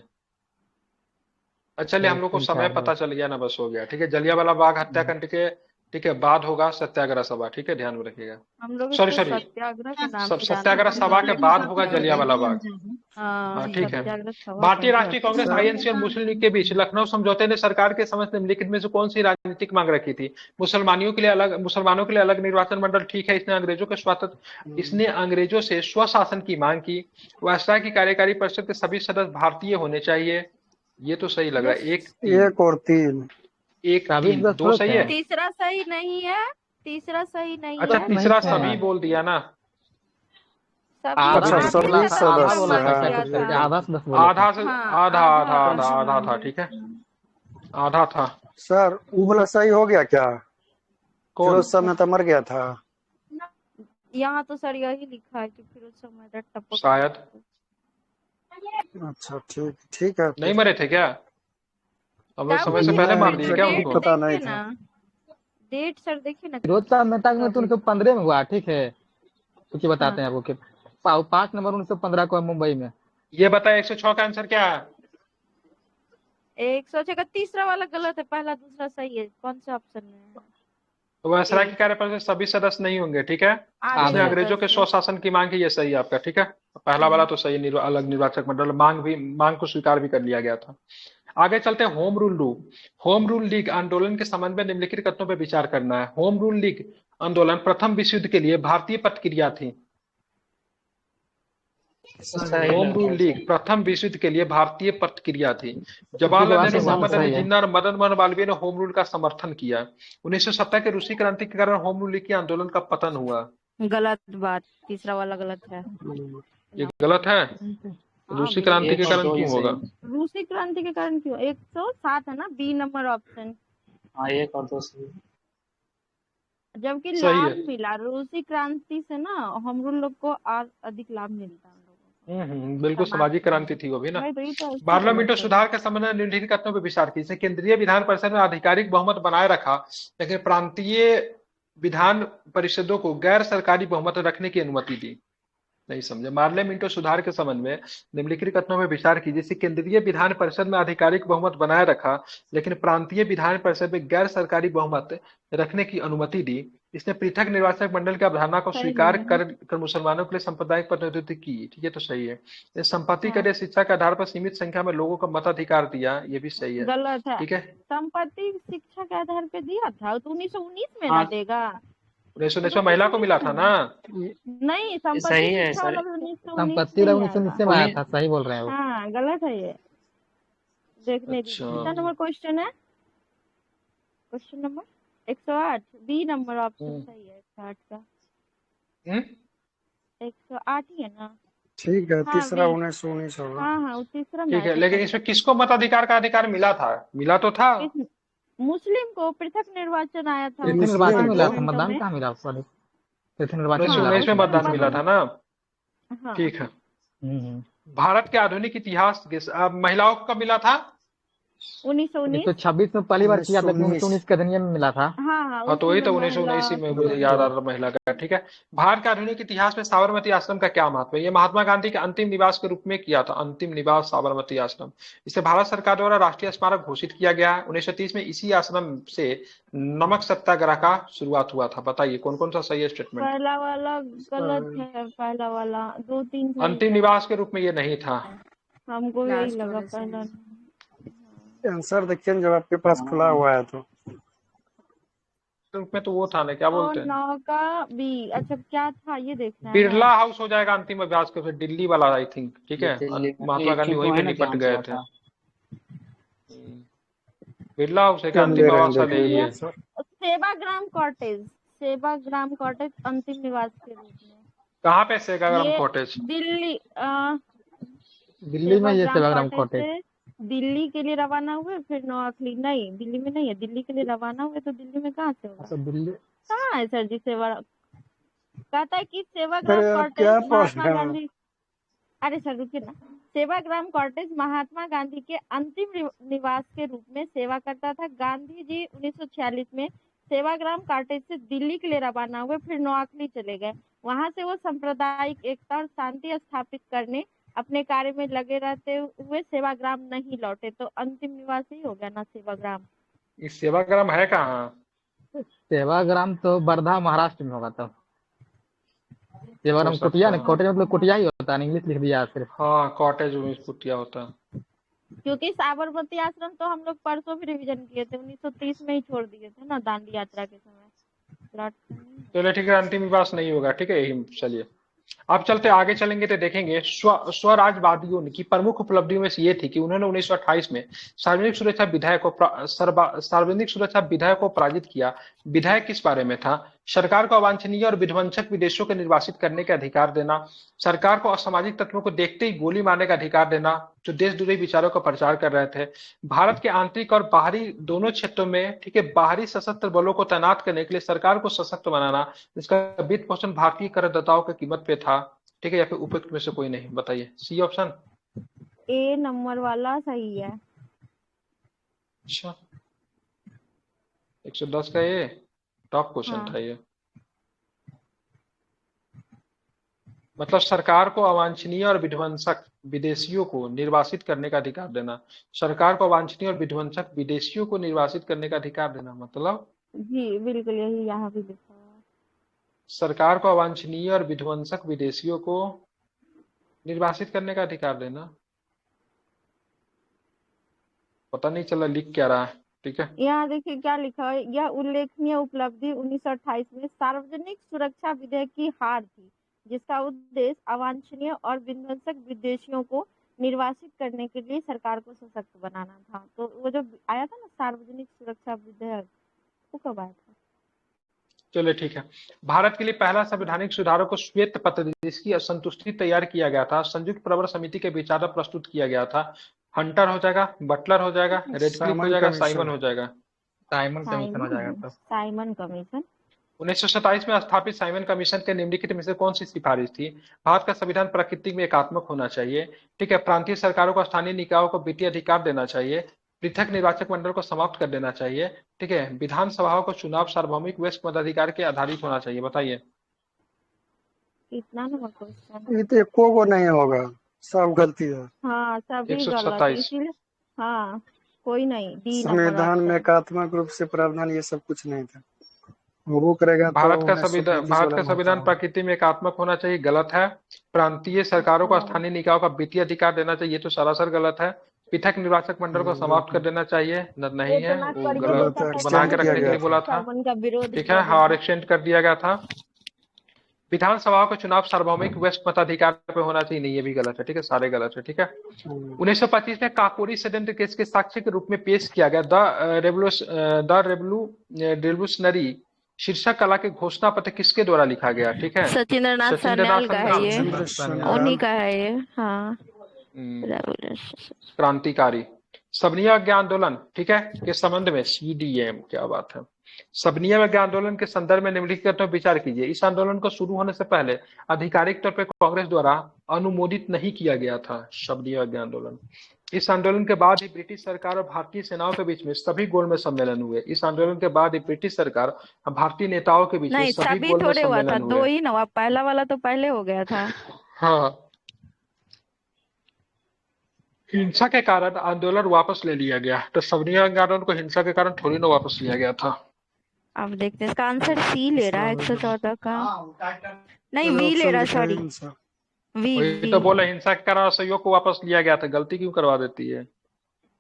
अच्छा, चलिए हम लोग को समय पता चल गया ना, बस हो गया, ठीक है। जलियांवाला बाग हत्याकांड के, ठीक है, बाद होगा सत्याग्रह सभा, ठीक है, ध्यान में रखिएगा। हम लोग सॉरी सत्याग्रह के नाम से सत्याग्रह सभा के बाद होगा जलियांवाला बाग। हाँ, ठीक है। भारतीय राष्ट्रीय कांग्रेस आईएनसी और मुस्लिम लीग के बीच लखनऊ समझौते ने सरकार के समक्ष निम्नलिखित में से कौन सी राजनीतिक मांग रखी थी? मुसलमानों के लिए अलग निर्वाचन मंडल, ठीक है। इसने अंग्रेजों से स्वशासन की मांग की। वायसराय की कार्यकारी परिषद के सभी सदस्य भारतीय होने चाहिए। ये तो सही लग रहा है। 1 और 3, 1, 3, 2 सही है। तीसरा सही नहीं है। अच्छा, तीसरा सभी बोल दिया ना। अच्छा, सभी सदस्य आधा से आधा था, ठीक है, आधा था। सर वो वाला सही हो गया क्या? फिरोज शाह मेहता मर गया था। यहाँ तो सर यही लिखा है कि फिरोज शाह मेहता टपक शायद। अच्छा, ठीक है। नहीं मरे थे क्या? हम लोग समय से पहले मार दिए क्या उनको? पता नहीं था। डेट सर देखिए ना। फिरोज शाह मेहता में तो 1915 में हुआ, ठीक है। कुछ बताते हैं आपको कि 5 नवंबर 1915 को मुंबई में। ये बताए 106 का आंसर क्या है? 106 का तीसरा वाला गलत है, पहला दूसरा सही है। कौन सा ऑप्शन में है? वायसराय की कार्यपरिषद सभी सदस्य नहीं होंगे, ठीक है। इसने अंग्रेजों के स्वशासन की मांग की, ये सही है आपका, ठीक है। पहला वाला तो सही, अलग निर्वाचक मंडल, मांग को स्वीकार भी कर लिया गया था। आगे चलते हैं। होम रूल लीग आंदोलन के संबंध में निम्नलिखित कथनों पर विचार करना है। होम रूल लीग आंदोलन प्रथम विश्व युद्ध के लिए भारतीय प्रतिक्रिया थी। होम रूल लीग प्रथम विश्व युद्ध के लिए भारतीय प्रतिक्रिया थी। जवाहरलाल नेहरू, मोहम्मद अली जिन्ना और मदन मोहन मालवीय ने होम रूल का समर्थन किया। 1917 के रूसी क्रांति के कारण होम रूल लीग के आंदोलन का पतन हुआ। गलत बात, तीसरा वाला गलत है। ये गलत है। रूसी क्रांति के कारण क्यों होगा? रूसी क्रांति के कारण क्यों? 107 है ना, बी नंबर ऑप्शन। हाँ, 1 और 2 सही। जबकि लाभ मिला रूसी क्रांति से ना, हम लोग को अधिक लाभ मिलता है। बिल्कुल, सामाजिक क्रांति थी वो भी ना। पार्लियामेंट सुधार के संबंध में निम्नलिखित कथनों पर विचार कीजिए। केंद्रीय विधान परिषद में आधिकारिक बहुमत बनाए रखा, लेकिन प्रांतीय विधान परिषदों को गैर सरकारी बहुमत रखने की अनुमति दी। नहीं समझे। मार्ले मिंटो सुधार के संबंध में निम्नलिखित कथनों में विचार कीजिए। जैसे केंद्रीय विधान परिषद में आधिकारिक बहुमत बनाए रखा, लेकिन प्रांतीय विधान परिषद में गैर सरकारी बहुमत रखने की अनुमति दी। इसने पृथक निर्वाचक मंडल की अवधारणा को सही स्वीकार बोल रहे हैं। कर मुसलमानों के लिए सांप्रदायिक प्रतिनिधित्व की। ठीक है, तो सही है। ये संपत्ति हाँ कर या शिक्षा के आधार पर सीमित संख्या में लोगों को मताधिकार दिया, ये भी सही है। गलत है। ठीक है, संपत्ति शिक्षा के आधार पे दिया था तो 1919 में ना हाँ देगा। 1919 तो में महिला को मिला 1919 था में ना। नहीं, संपत्ति सही है शिक्षा सर। वाला भी 1919 संपत्ति में ही 1919 आएगा। में आया उन्हीं था, सही बोल रहे हैं वो। हाँ गलत है ये, देखने दीजिए। अच्छा, कितना नंबर क्वेश्चन है? Question number 108, B number option सही है 108 का। 108 ही है ना? ठीक है, हाँ तीसरा बी। 1919 होगा। हाँ वो तीसरा में ठीक आया है, था लेकिन पहले। इसमें किसको मताधिकार का अधिकार मिला था? मिला तो था। किस मुस्लिम को पृथक निर्वाचन आया था पृथक उस निर्वाचन मिला था, पार्लियामेंटों मतदान में। कहाँ मिला उसका? पृथक निर्वाचन उन्नीस सौ मिला था उन्नीस में उसमें। मतदान मिला था ना। हाँ ठीक है। हम्म। भारत के आधुनिक इतिहास के महिलाओं को कब मिला था? 1919। 1926 में पहली बार किया था, लेकिन 1919 1919 के अधिनियम में मिला था। हाँ हाँ, तो उसी वही में तो 1919 महिला में को मुझे याद आ रहा महिला का। ठीक है। भारत के आधुनिक इतिहास में साबरमती आश्रम का क्या महत्व है? ये महात्मा गांधी के अंतिम निवास के रूप में किया था, अंतिम निवास साबरमती आश्रम। इसे भारत सरकार द्वारा राष्ट्रीय स्मारक घोषित किया गया है। 1930 में इसी आश्रम से नमक सत्याग्रह का शुरुआत हुआ था। बताइए कौन कौन सा सही है स्टेटमेंट? पहला वाला गलत है, पहला वाला 2 3 सही अंतिम है। निवास के रूप में ये नहीं था। हमको यही लास्ट लगा वाले पहला। आंसर देखिए ना, जब आपके पास खुला हुआ है तो। रूप में तो वो था ना, क्या और बोलते हैं, 9 का बी। अच्छा क्या था ये देखना है। बिरला हाउस हो जाएगा अंतिम अभ्यास के, फिर दिल्ली वाला आई थिंक। ठीक है, महात्मा एक गांधी ही वहीं तो पे है ना निपट ध्यान से गए थे। आता। बिरला हाउस है क्या हम अंतिम ले रहे हैं, आवास वाले? देख लीजिए ये answer. Sevagram cottage, Sevagram cottage अंतिम निवास के रूप में। कहाँ पे सेवाग्राम ये कॉटेज? दिल्ली दिल्ली में ये सेवाग्राम कॉटेज कॉटेज। से दिल्ली के लिए रवाना हुए, फिर नौअखली नहीं, दिल्ली में नहीं है, दिल्ली के लिए रवाना हुए तो दिल्ली में कहाँ से होगा? अच्छा दिल्ली। कहाँ है सर जी सेवा? कहता है कि सेवाग्राम अरे आप कॉटेज क्या पढ़ महात्मा रहे हो? गांधी। अरे सर रुकिए ना। सेवाग्राम कॉटेज महात्मा गांधी के अंतिम निवास के रूप में सेवा करता था। गांधी जी 1946 में सेवाग्राम कॉटेज से दिल्ली के लिए रवाना हुए, फिर नौअखली चले गए। वहां से वो सांप्रदायिक एकता और शांति स्थापित करने अपने कार्य में लगे रहते हुए सेवाग्राम नहीं लौटे। तो अंतिम निवास ही हो गया ना सेवाग्राम। इस सेवाग्राम है कहाँ? सेवाग्राम तो वर्धा महाराष्ट्र में होगा। तो सेवाग्राम हो सकता कुटिया है। नहीं, कॉटेज मतलब कुटिया ही होता है, इंग्लिश लिख दिया सिर्फ। हाँ, कॉटेज में कुटिया होता है। क्योंकि साबरमती आश्रम तो हम लोग परसों भी रिवीजन किए थे, 1930 में ही छोड़ दिए थे ना दांडी यात्रा के समय। चलिए ठीक है, अंतिम निवास नहीं होगा। ठीक है, यही चलिए अब चलते आगे चलेंगे तो देखेंगे स्वराजवादियों की प्रमुख उपलब्धियों में से ये थी कि उन्होंने 1928 में सार्वजनिक सुरक्षा विधेयक को सार्वजनिक सुरक्षा विधेयक को पराजित किया। विधेयक किस बारे में था? सरकार को अवांछनीय और विध्वंसक विदेशियों को निर्वासित करने का अधिकार देना, सरकार को असामाजिक तत्वों को देखते ही गोली मारने का अधिकार देना जो देशद्रोही विचारों का प्रचार कर रहे थे, भारत के आंतरिक और बाहरी दोनों क्षेत्रों में, ठीक है, बाहरी सशस्त्र बलों को तैनात करने के लिए सरकार को सशक्त बनाना, जिसका वित्त पोषण भारतीय करदाताओं की कीमत पे था। ठीक है, या फिर उपयुक्त में से कोई नहीं? बताइए सी ऑप्शन। ए नंबर वाला सही है। अच्छा, 110 का ये टॉप क्वेश्चन हाँ। था ये। मतलब सरकार को अवांछनीय और विध्वंसक विदेशियों को निर्वासित करने का अधिकार देना, सरकार को अवांछनीय और विध्वंसक विदेशियों को निर्वासित करने का अधिकार देना, मतलब जी बिल्कुल यही यहाँ भी लिखा हुआ है। सरकार को अवांछनीय और विध्वंसक विदेशियों को निर्वासित करने का अधिकार देना। पता नहीं चला लिख क्या रहा है। ठीक है, यहाँ देखिए क्या लिखा है। यह उल्लेखनीय उपलब्धि 1928 में सार्वजनिक सुरक्षा विधेयक की हार थी, जिसका उद्देश्य अवांछनीय और विध्वंसक विदेशियों को निर्वासित करने के लिए सरकार को सशक्त बनाना था। तो वो जो आया था ना सार्वजनिक सुरक्षा विधेयक, वो कब आया था? चलिए ठीक है। भारत के लिए पहला संवैधानिक सुधारों को श्वेत पत्र जिसकी असंतुष्टि तैयार किया गया था, संयुक्त प्रवर समिति के विचार प्रस्तुत किया गया था। हंटर हो जाएगा, बटलर हो जाएगा, रेडक्लिफ हो जाएगा, साइमन हो जाएगा? साइमन कमीशन हो जाएगा। तो साइमन कमीशन 1927 में स्थापित साइमन कमीशन के निम्नलिखित में से कौन सी सिफारिश थी? भारत का संविधान प्रकृति में एकात्मक होना चाहिए। ठीक है, प्रांतीय सरकारों को स्थानीय निकायों को वित्तीय अधिकार देना चाहिए, पृथक निर्वाचक मंडल को समाप्त कर देना चाहिए। ठीक है, विधानसभाओं को चुनाव सार्वभौमिक वयस्क मताधिकार के आधारित होना चाहिए। बताइए कितना नंबर क्वेश्चन? ये तो एको को नहीं होगा, सब गलती है। हाँ सभी गलत, 127। इसीलिए हाँ कोई नहीं, डी नंबर संविधान में ऑप्शन। एकात्मक रूप से प्रावधान ये सब कुछ नहीं था। वो करेगा तो भारत का 1935 भारत वाला का होता संविधान है। प्रकृति में एकात्मक होना चाहिए, गलत है। प्रांतीय सरकारों को हाँ स्थानीय निकायों का वित्तीय अधिकार देना चाहिए, ये तो सरासर गलत है। पृथक निर्वाचक मंडल को समाप्त कर देना चाहिए, नहीं है, इतना वो करके वो गलत तो देखा था, बना के एक्सटेंड किया रखने के गया लिए बोला था। था। उनका विरोध ठीक किया है, गया और था। एक्सटेंड कर दिया गया था। विधानसभा का चुनाव सार्वभौमिक व्यस्त मताधिकार पे होना चाहिए, नहीं ये भी गलत है। ठीक है, सारे गलत है। ठीक है, 1925 में काकोरी षड्यंत्र केस के साक्ष्य के रूप में पेश किया गया द रेवोल्यूशनरी शीर्षक कला के घोषणा पत्र किसके द्वारा लिखा गया? ठीक है, सचिंद्र नाथ सचिंद्रनाथ सान्याल का है ये, सचिंद्र सान्याल, उन्हीं का है ये। हाँ क्रांतिकारी। सबनीय अज्ञा आंदोलन, ठीक है, के संबंध में CDM, क्या बात है। सबनीय अज्ञा आंदोलन के संदर्भ में निम्नलिखित में विचार कीजिए। इस आंदोलन को शुरू होने से पहले आधिकारिक तौर पर कांग्रेस द्वारा अनुमोदित नहीं किया गया था। सबनीय अज्ञा आंदोलन, इस आंदोलन के बाद ही ब्रिटिश सरकार और भारतीय सेनाओं के बीच में सभी गोलमेज सम्मेलन हुए। इस आंदोलन के बाद ही ब्रिटिश सरकार और भारतीय नेताओं के बीच में नहीं, सभी सभी गोलमेज थोड़े हुआ था, सम्मेलन दो हुए। ही ना हुआ, पहला वाला तो पहले हो गया था। हाँ, हिंसा के कारण आंदोलन वापस ले लिया गया, तो सबनीय आंदोलन को हिंसा के कारण थोड़ी ना वापस लिया गया था। अब देखते हैं, इसका आंसर सी ले रहा है 114 का, नहीं वी ले रहा, सॉरी वी वही तो बोले, हिंसा के कारण असहयोग को वापस लिया गया था, गलती क्यों करवा देती है?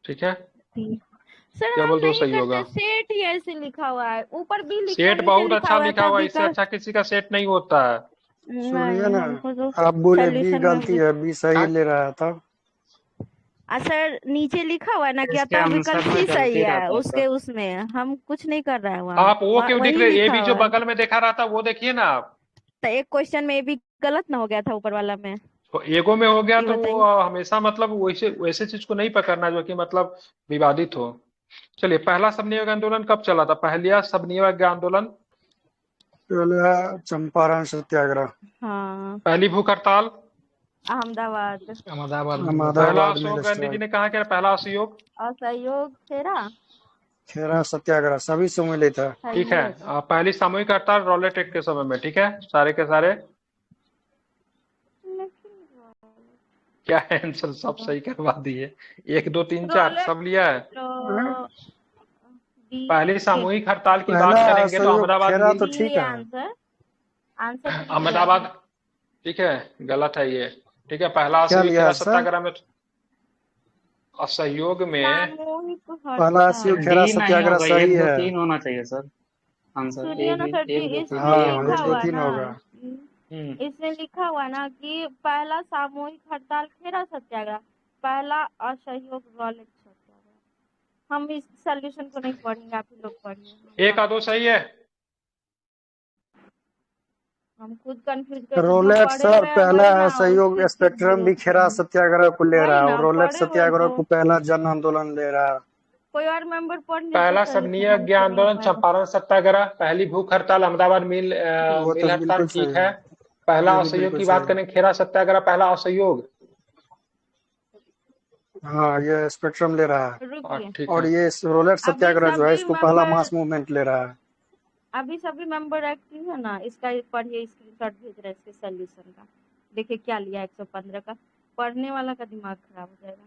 ठीक है, सर क्या हम बोल दो नहीं सही करते, होगा। सेट ही ऐसे लिखा हुआ है, ऊपर भी लिखा, सेट नीचे बहुत अच्छा लिखा हुआ है, इससे था अच्छा किसी का सेट नहीं होता है। सुनिए नहीं, ना, हमको तो आप बोले बी सॉल्यूशन गलती है, बी सही ले रहा था। सर नीचे लिखा हुआ है ना कि इसके अतः आंसर विकल्प में सी सही गलती है, रहता है उसके सर। उसमें हम कुछ नहीं कर रहे हैं वहाँ, आप वो क्यों दिख वही रहे? ए लिखा भी जो हुआ है। बगल में देखा रहा था वो देखिए ना आप। तो एक क्वेश्चन में भी गलत ना हो गया था ऊपर वाला में? तो एगो में हो गया ये तो वो बताइए। हमेशा मतलब वैसे वैसे चीज को नहीं पकड़ना जो कि मतलब विवादित हो। चलिए, पहला सबनियम आंदोलन कब चला था? पहला सबनियम आंदोलन, पहला चंपारण सत्याग्रह, हाँ पहली भूख हड़ताल, अहमदाबाद, पहला अहमदाबाद में अशोक गांधी जी ने कहा क्या? पहला असहयोग, असहयोग खेरा, खेरा सत्याग्रह, सभी सम्मिलित है। ठीक है। पहली सामूहिक हड़ताल रॉलेट एक्ट के समय में, ठीक है, सारे के सारे क्या है आंसर? सब सही करवा दिए, 1 2 3 4 सब लिया है। पहली सामूहिक हड़ताल की बात पहला करेंगे तो असहयोग अहमदाबाद खेरा में, तो ठीक है। आंसर अहमदाबाद, ठीक है, गलत है ये। ठीक है, पहला क्या असहयोग लिया खेरा है सर? सत्याग्रह में, असहयोग में पहला असहयोग खेरा डी नहीं सत्याग्रह होगा, सही 1 2 है। 3 होना चाहिए सर आंसर। सुनिए ना सर जी, 1 2 3 हाँ, 1 2 1 2 3 होगा। इसमें लिखा हुआ ना कि पहला सामूहिक हड़ताल खेरा सत्याग्रह, पहला असहयोग रॉलेट सत्याग्रह। हम इस सॉल्यूशन को नहीं पढ़ेंगे, आप ही लोग पढ़िए। 1 2 सही है। हम खुद कंफ्यूज कर रोलेट सर पहला असहयोग स्पेक्ट्रम भी खेरा सत्याग्रह को ले रहा है, और रोलेट सत्याग्रह को पहला जन आंदोलन ले रहा है। कोई और मेंबर पढ़ ले। पहला सबनीय अज्ञा आंदोलन चंपारण सत्याग्रह, पहली भूख हड़ताल अहमदाबाद मिल वो मिल तो हड़ताल, बिल्कुल ठीक सही है। पहला असहयोग की बात करें, खेरा सत्याग्रह पहला असहयोग, हाँ ये स्पेक्ट्रम ले रहा है, ठीक और है। ये रोलेट सत्याग्रह जो है इसको पहला मास मूवमेंट ले रहा है। अभी सभी मेंबर एक्टिव है ना, इसका पढ़िए, स्क्रीनशॉट भेज रहे हैं इसके सॉल्यूशन का। देखिए क्या लिया 115 का, पढ़ने वाला का दिमाग खराब हो जाएगा।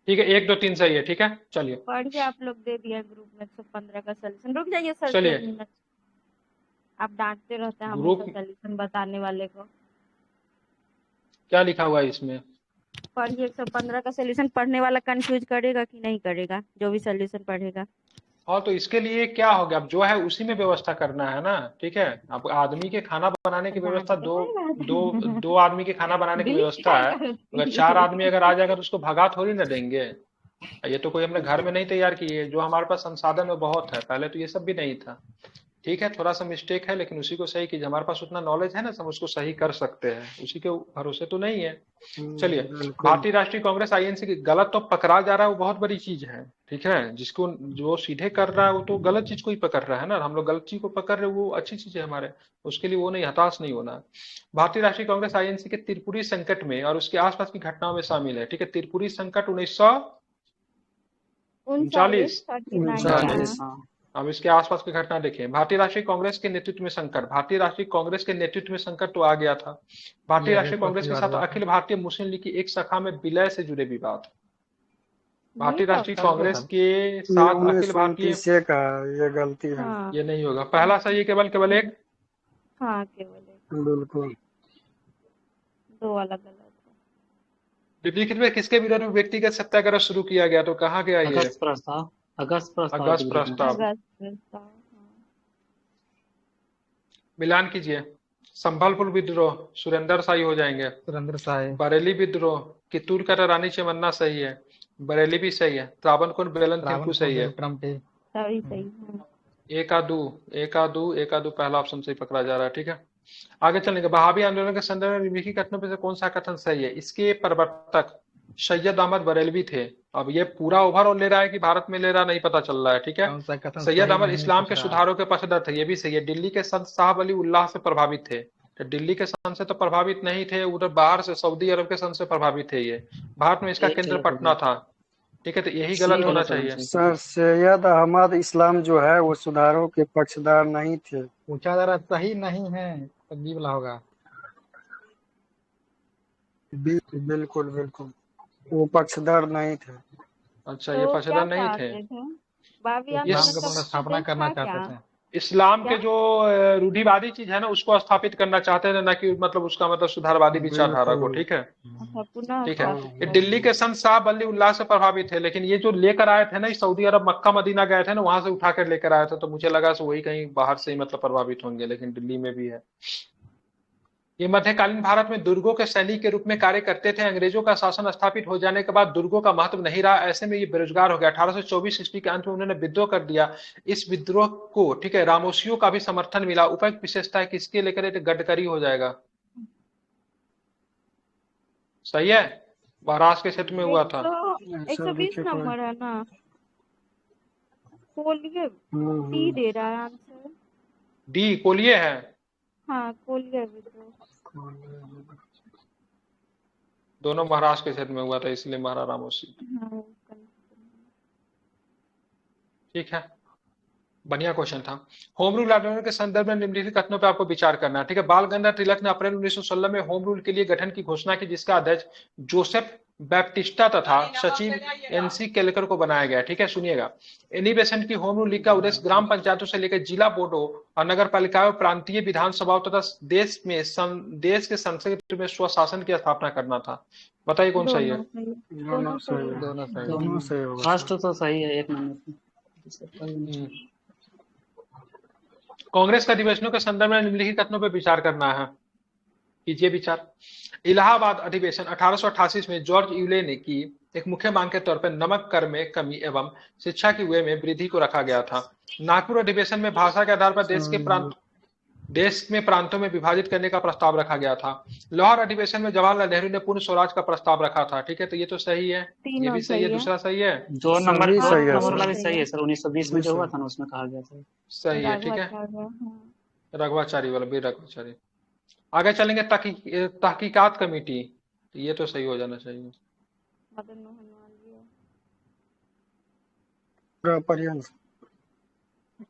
ठीक है, 1 2 3 सही है, ठीक है। चलिए पढ़िए, आप लोग दे दिया ग्रुप में 115 का सॉल्यूशन। रुक जाइए सर, चलिए। 1 मिनट, आप डांटते रहते हैं हम ग्रुप सॉल्यूशन बताने वाले को। क्या लिखा हुआ है इसमें? पढ़िए 115 का सॉल्यूशन, पढ़ने वाला कंफ्यूज करेगा कि नहीं करेगा, जो भी सॉल्यूशन पढ़ेगा। हाँ, तो इसके लिए क्या हो गया, अब जो है उसी में व्यवस्था करना है ना, ठीक है। अब आदमी के खाना बनाने की व्यवस्था दो आदमी के खाना बनाने की व्यवस्था है। अगर 4 आदमी अगर आ जाएगा तो उसको भगा थोड़ी ना देंगे। ये तो कोई हमने घर में नहीं तैयार की है, जो हमारे पास संसाधन है बहुत है। पहले तो ये सब भी नहीं था, ठीक है, थोड़ा सा मिस्टेक है, लेकिन उसी को सही कीजिए। हमारे पास उतना नॉलेज है ना, हम उसको सही कर सकते हैं, उसी के भरोसे तो नहीं है। चलिए, भारतीय राष्ट्रीय कांग्रेस INC की गलत तो पकड़ा जा रहा है, वो बहुत बड़ी चीज है, ठीक है। जिसको जो सीधे कर रहा है वो तो गलत चीज को ही पकड़ रहा है ना, हम लोग गलत चीज को पकड़ रहे हैं, वो अच्छी चीज है हमारे, उसके लिए वो नहीं, हताश नहीं होना। भारतीय राष्ट्रीय कांग्रेस INC के त्रिपुरी संकट में और उसके आसपास की घटनाओं में शामिल है, ठीक है। त्रिपुरी संकट 1939, अब इसके आसपास की घटना देखिए। भारतीय राष्ट्रीय कांग्रेस के नेतृत्व में संकट, भारतीय राष्ट्रीय कांग्रेस के नेतृत्व में संकट तो आ गया था। भारतीय ये राष्ट्रीय रेप कांग्रेस की के बात साथ हुआ था। अखिल भारतीय मुस्लिम लीग की एक शाखा में विलय से जुड़े विवाद। भारतीय ये कब राष्ट्रीय था? कांग्रेस के ये साथ अखिल 1929 भारतीय, का ये गलती है। हाँ ये नहीं होगा, पहला सही है, केवल केवल एक। हाँ, केवल एक, बिल्कुल। 2 अलग अलग है। निम्नलिखित में किसके विरोध में व्यक्तिगत सत्याग्रह शुरू किया गया? तो कहाँ गया ये? अगस्त प्रस्ताव, अगस्त प्रस्ताव अगस्त के विरोध में। प्रस्ताव। अगस्त प्रस्ताव, हाँ। मिलान कीजिए। संभलपुर विद्रोह, सुरेंद्र शाही हो जाएंगे। सुरेंद्र शाही। बरेली विद्रोह, कित्तूर का रानी चमन्ना सही है, बरेली भी सही है। त्रावणकोर बेलन थिम्पू सही है। सही सही, हाँ। एकादू पहला ऑप्शन सही पकड़ा जा रहा है, ठीक है। आगे चलेंगे। वहाबी आंदोलन के संदर्भ में निम्नलिखित कथनों में से कौन सा कथन सही है? इसके प्रवर्तक सैयद अहमद बरेलवी थे। अब ये पूरा ओवरऑल ले रहा है कि भारत में ले रहा, नहीं पता चल रहा है, ठीक है। कौन सा कथन सैयद सही अहमद नहीं इस्लाम पूछ के रहा है। सुधारों के पक्षधर थे, ये भी सही है। दिल्ली के संत साहब अली उल्लाह से प्रभावित थे, तो दिल्ली के संत से तो प्रभावित नहीं थे, उधर बाहर से सऊदी अरब के संत से प्रभावित थे ये। भारत में इसका एक केंद्र गलत हो पटना गया। था, ठीक है, तो यही सी गलत होना गलत होना चाहिए। चाहिए। सर सैयद अहमद इस्लाम जो है वो सुधारों के पक्षधर नहीं थे। पूछा जा रहा सही नहीं है, तो बी वाला होगा। बिल्कुल बिल्कुल, वो पक्षधर नहीं थे। अच्छा, ये तो क्या पक्षधर नहीं थे। चाहते थे? वावी ये इस्लाम आंदोलन का का पुनर्स्थापना उद्देश्य करना था क्या? चाहते थे। इस्लाम के क्या? जो रूढ़िवादी चीज है ना, उसको स्थापित करना चाहते थे, ना कि मतलब उसका मतलब सुधारवादी विचारधारा को, ठीक है। अच्छा, पुनः ठीक है, स्थापित ये करना। दिल्ली के संत साहब अली उल्लाह से प्रभावित थे, लेकिन ये जो लेकर आए थे ना, ये सऊदी अरब मक्का मदीना गए थे ना, वहां से उठा कर लेकर आए थे, तो मुझे लगा से वही कहीं बाहर से ही मतलब प्रभावित होंगे, लेकिन दिल्ली में भी है। ये मध्यकालीन भारत में दुर्गों के सैनिक के रूप में कार्य करते थे। अंग्रेजों का शासन स्थापित हो जाने के बाद दुर्गों का महत्व नहीं रहा, ऐसे में ये बेरोजगार हो गया। 1824 ईस्वी के अंत में उन्होंने विद्रोह कर दिया। इस विद्रोह को, ठीक है, रामोसियों का भी समर्थन मिला। उपयुक्त विशेषता है किसके लेकर? तो गडकरी हो जाएगा, सही है। महाराष्ट्र के क्षेत्र में हुआ था। 120 नंबर है ना, कोलिए डी दे रहा है आंसर। डी कोलिए है। हाँ, कोलिए विद्रोह। दोनों महाराष्ट्र के क्षेत्र में हुआ था, इसलिए महाराणा रामोसी। हाँ, ठीक है, बढ़िया क्वेश्चन था। होम रूल आंदोलन के संदर्भ में निम्नलिखित कथनों पर आपको विचार करना है, ठीक है। बाल गंगाधर तिलक ने अप्रैल 1916 में होम रूल के लिए गठन की घोषणा की, जिसका अध्यक्ष जोसेफ बैप्टिस्टा तथा सचिव एनसी केलकर को बनाया गया, ठीक है। सुनिएगा। एनी बेसेंट की होम रूल लीग का उद्देश्य ग्राम पंचायतों से लेकर जिला बोर्डों और नगर पालिकाओं, प्रांतीय विधानसभाओं तथा देश के संसद में स्वशासन की स्थापना करना था। बताइए कौन सही है? दोनों सही होगा। फर्स्ट तो सही है, एक नंबर। कांग्रेस के अधिवेशनों के संदर्भ में निम्नलिखित कथनों पर विचार करना है, कीजिए विचार। इलाहाबाद अधिवेशन 1888 में जॉर्ज यूले ने की एक मुख्य मांग के तौर पर नमक कर में कमी एवं शिक्षा की व्यय में वृद्धि को रखा गया था। नागपुर अधिवेशन में भाषा के आधार पर देश में प्रांतों में विभाजित करने का प्रस्ताव रखा गया था। लाहौर अधिवेशन में जवाहरलाल नेहरू ने पूर्ण स्वराज का प्रस्ताव रखा था, ठीक है, तो ये तो सही है, ये भी सही है, दूसरा सही है, दो नंबर सही है, वाला भी सही है सर। 1920 में जो हुआ था ना, उसमें कहा गया था, सही है, ठीक है। रघुवाचारी वाला भी रघुवाचारी। आगे चलेंगे। तहकीकात कमेटी, तो ये तो सही हो जाना चाहिए।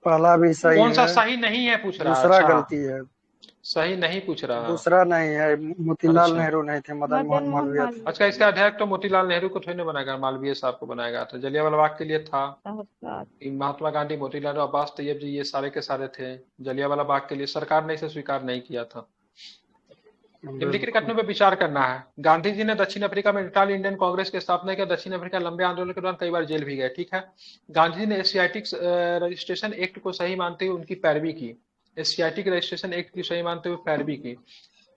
पहला भी सही है। कौन सा सही नहीं है पूछ रहा है? दूसरा गलती है। सही नहीं पूछ रहा। दूसरा नहीं है, मोतीलाल नेहरू नहीं थे, मदन मोहन मालवीय थे। अच्छा, इसका अध्यक्ष तो मोतीलाल नेहरू को थोड़ी ना बनाएगा, मालवीय साहब को बनाया गया था। जलियांवाला बाग के लिए था महात्मा गांधी, मोतीलाल, अब्बास तैयब जी, ये सारे के सारे थे। जलियांवाला बाग के लिए सरकार ने इसे स्वीकार नहीं किया था। निम्नलिखित कथनों पर विचार करना है। गांधी जी ने दक्षिण अफ्रीका में इटाली इंडियन कांग्रेस की स्थापना किया। दक्षिण अफ्रीका लंबे आंदोलन के दौरान कई बार जेल भी गए, ठीक है। गांधी जी ने एशियाटिक रजिस्ट्रेशन एक्ट को सही मानते हुए उनकी पैरवी की। एशियाटिक रजिस्ट्रेशन एक्ट की सही मानते हुए पैरवी की।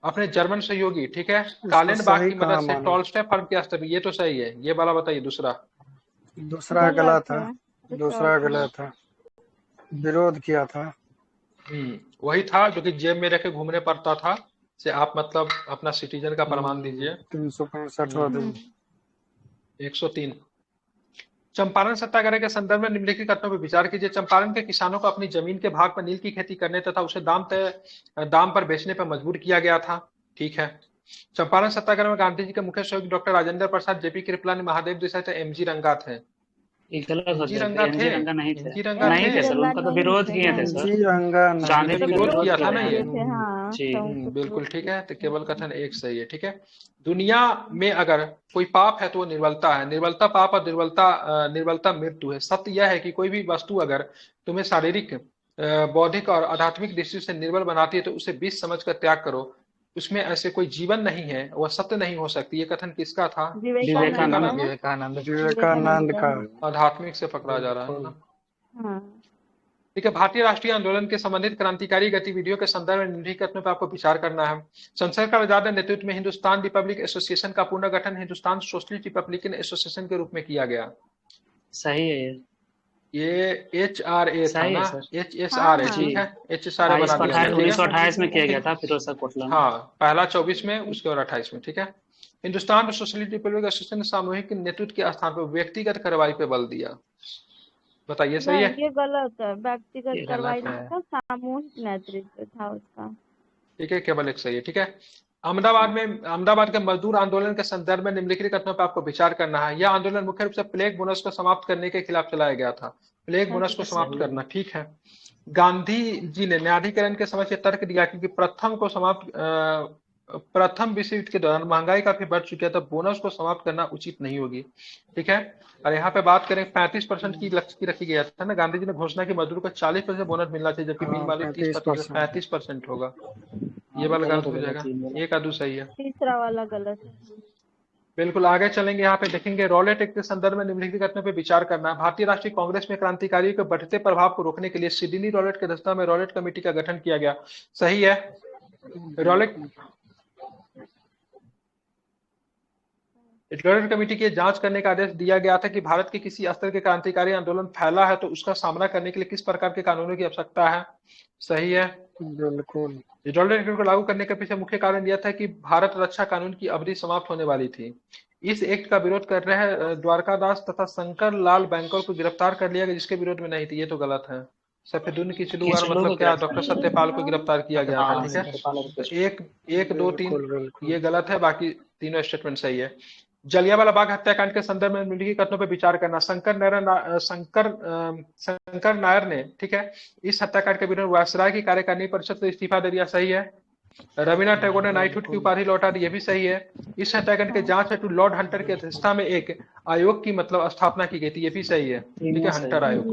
अपने जर्मन सहयोगी, ठीक है, कालेनबाग की मदद से टॉलस्टॉय फर्म की स्थापना, ये तो सही है। ये वाला बताइए दूसरा। दूसरा गलत है, दूसरा गलत है, विरोध किया था। वही था जो कि जेब में रखे घूमने पड़ता था, से आप मतलब अपना सिटीजन का प्रमाण दीजिए। 365 103। चंपारण सत्याग्रह के संदर्भ में निम्नलिखित कथनों पर विचार कीजिए। चंपारण के किसानों को अपनी जमीन के भाग पर नील की खेती करने तथा उसे दाम पर बेचने पर मजबूर किया गया था, ठीक है। चंपारण सत्याग्रह में गांधी जी के मुख्य सहयोगी डॉक्टर राजेंद्र प्रसाद, जेपी कृपलानी, महादेव देसाई थे, एमजी रंगा थे। ये गलत हो एनजी जाता रंगा है, थे, एनजी रंगा नहीं थे। एनजी रंगा नहीं थे, थे सर, रंगा उनका तो नहीं विरोध थे, किए थे नहीं। सर, जी रंगा नहीं गांधी तो जी विरोध विरोध किया किए था थे ना ये। थे, हाँ, जी। तो उनको बिल्कुल विरोध ठीक है, तो केवल कथन एक सही है। ठीक है, दुनिया में अगर कोई पाप है तो वो निर्बलता है, निर्बलता पाप और निर्बलता मृत्यु है। सत्य यह है कि कोई भी वस्तु अगर तुम्हें शारीरिक, बौद्धिक और आध्यात्मिक दृष्टि से निर्बल बनाती है तो उसे विष समझ कर त्याग करो, उसमें ऐसे कोई जीवन नहीं है, वह सत्य नहीं हो सकती। ये कथन किसका था? स्वामी विवेकानंद विवेकानंद। का है, विवेकानंद का। आध्यात्मिक से पकड़ा जा रहा है बिल्कुल। ना। हाँ। ठीक है, भारतीय राष्ट्रीय आंदोलन के संबंधित क्रांतिकारी गतिविधियों के संदर्भ में निम्नलिखित कथनों पर आपको विचार करना है। संसद आजाद नेतृत्व में हिंदुस्तान रिपब्लिक एसोसिएशन का पुनर्गठन हिंदुस्तान सोशलिस्ट रिपब्लिकन एसोसिएशन के रूप में किया गया। सही है ये HRA था सही है ना, सर। HSRA, हाँ, ठीक है, HSRA हाँ, बना इसको दिया गया। ठीक है, 1928 में किया गया ठीक। था फिरोज शाह कोटला में। हाँ, पहला 24 में, उसके बाद 28 में। ठीक है, हिंदुस्तान सोशलिस्ट रिपब्लिक एसोसिएशन ने सामूहिक नेतृत्व के स्थान पर व्यक्तिगत कार्रवाई पे बल दिया। बताइए सही नहीं, है? ये गलत है, व्यक्तिगत ये कार्रवाई गलत नहीं है। था, सामूहिक नेतृत्व था उसका। ठीक है, केवल एक सही है। ठीक है, अहमदाबाद के मजदूर आंदोलन के संदर्भ में निम्नलिखित कथनों पर आपको विचार करना है। यह आंदोलन मुख्य रूप से प्लेग बोनस को समाप्त करने के खिलाफ चलाया गया था। प्लेग बोनस को समाप्त करना, ठीक है। गांधी जी ने न्यायाधिकरण के समक्ष तर्क दिया क्योंकि प्रथम विश्व युद्ध के दौरान महंगाई काफी बढ़ चुकी है, तो बोनस को समाप्त करना उचित नहीं होगी। ठीक है, और यहाँ पे बात करें 35% की लक्ष्य की रखी गया था ना, गांधी जी ने घोषणा की मजदूर को 40% बोनस मिलना चाहिए, जबकि मिल मालिक 30%, 35% होगा। ये वाला गलत हो जाएगा, एक आदू सही है। तीसरा वाला गलत है। बिल्कुल, आगे चलेंगे, यहाँ पे देखेंगे रॉलेट एक्ट के संदर्भ में निम्नलिखित घटना पे विचार करना है। भारतीय राष्ट्रीय कांग्रेस में क्रांतिकारियों के बढ़ते प्रभाव को रोकने के लिए सिडनी रॉलेट के दस्ता में रॉलेट कमेटी का गठन किया गया। सही है, रॉलेट कमेटी की जांच करने का आदेश दिया गया था कि भारत के किसी स्तर के क्रांतिकारी आंदोलन फैला है तो उसका सामना करने के लिए किस प्रकार के कानूनों की आवश्यकता है। सही है, बिल्कुल। रॉलेट एक्ट को लागू करने का पीछे मुख्य कारण यह था कि भारत रक्षा कानून की अवधि समाप्त होने वाली थी। इस एक्ट का विरोध कर रहे द्वारकादास तथा शंकर लाल बैंकर को गिरफ्तार कर लिया गया, जिसके विरोध में नहीं थी। ये तो गलत है। सफेदुन की चिलुआर मतलब क्या? डॉक्टर सत्यपाल को गिरफ्तार किया गया था। ठीक है, तो एक दो तीन बिल्कुल। ये गलत है, बाकी तीनों स्टेटमेंट सही है। जलियांवाला बाग हत्याकांड के संदर्भ में निम्नलिखित कथनों पर विचार करना। शंकर नायर ने, ठीक है, इस हत्याकांड के विरुद्ध वायसराय की कार्यकारिणी परिषद से इस्तीफा दे दिया। सही है। रविन्द्रनाथ टैगोर ने नाइटहुड की उपाधि लौटा दी। ये भी सही है। इस हत्याकांड के जांच हेतु लॉर्ड हंटर की अध्यक्षता में एक आयोग की मतलब स्थापना की गई थी। ये भी सही है। ठीक है, हंटर आयोग।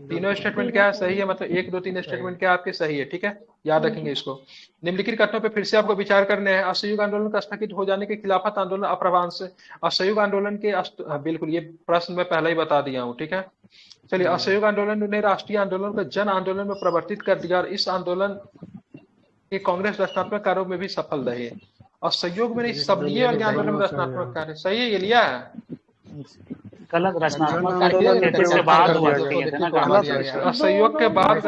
तीनों स्टेटमेंट क्या है? सही है, मतलब 1 2 3 स्टेटमेंट क्या आपके सही है। ठीक है, याद रखेंगे इसको। निम्नलिखित कथनों पर फिर से आपको विचार करने हैं। असहयोग आंदोलन का स्थगित हो जाने के खिलाफत आंदोलन अप्रवांश असहयोग आंदोलन के बिल्कुल, ये प्रश्न मैं पहले ही बता दिया हूँ। ठीक है, चलिए। असहयोग आंदोलन ने राष्ट्रीय आंदोलन को जन आंदोलन में परिवर्तित कर दिया और इस आंदोलन के कांग्रेस रचनात्मक कार्यों में भी सफल रहे। और सहयोग में नहीं, सबलीय और ज्ञान आंदोलन में रचनात्मक कार्य। सही है, ये लिया है। गलत, रचनात्मक जन कार्य आंदोलन में 33 के बाद हुआ था ना, और सहयोग के बाद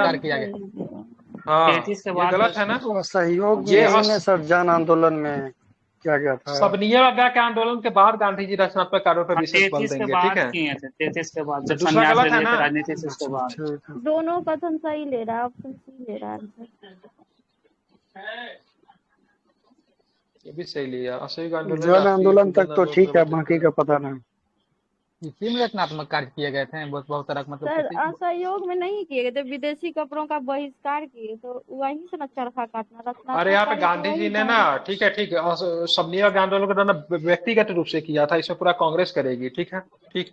हाँ, तैंतीस के ये बाद गलत है ना। सहयोग ये नहीं है सर, जन आंदोलन में क्या गया था। सबनीय आज्ञा के आंदोलन के बाद गांधी जी रचनात्मक कार्यों पर विशेष बल 33 के देंगे। बाद ठीक है, किए थे, 33 के बाद तो जब दूसरा संन्यास गलत ले है लिए ना। थे राजनीति से, उसके बाद। ठीक है। दोनों कथन सही ले रहा है, ऑप्शन सी ले रहा है। ये भी सही लिया। असहयोग आंदोलन जन आंदोलन तक तो ठीक है, बाकी का पता नहीं। इसी में रचनात्मक कार्य किए गए थे, बहुत तरह मतलब सर, असहयोग में नहीं किए गए थे, विदेशी कपड़ों का बहिष्कार किए, तो वहीं से ना चरखा काटना। रचनात्मक अरे यहाँ पे कार्य तो गांधी जी वही ने था। ना, ठीक है, सबनीय आंदोलन को ना व्यक्तिगत रूप से किया था, इसमें पूरा कांग्रेस करेगी। ठीक है, ठीक है।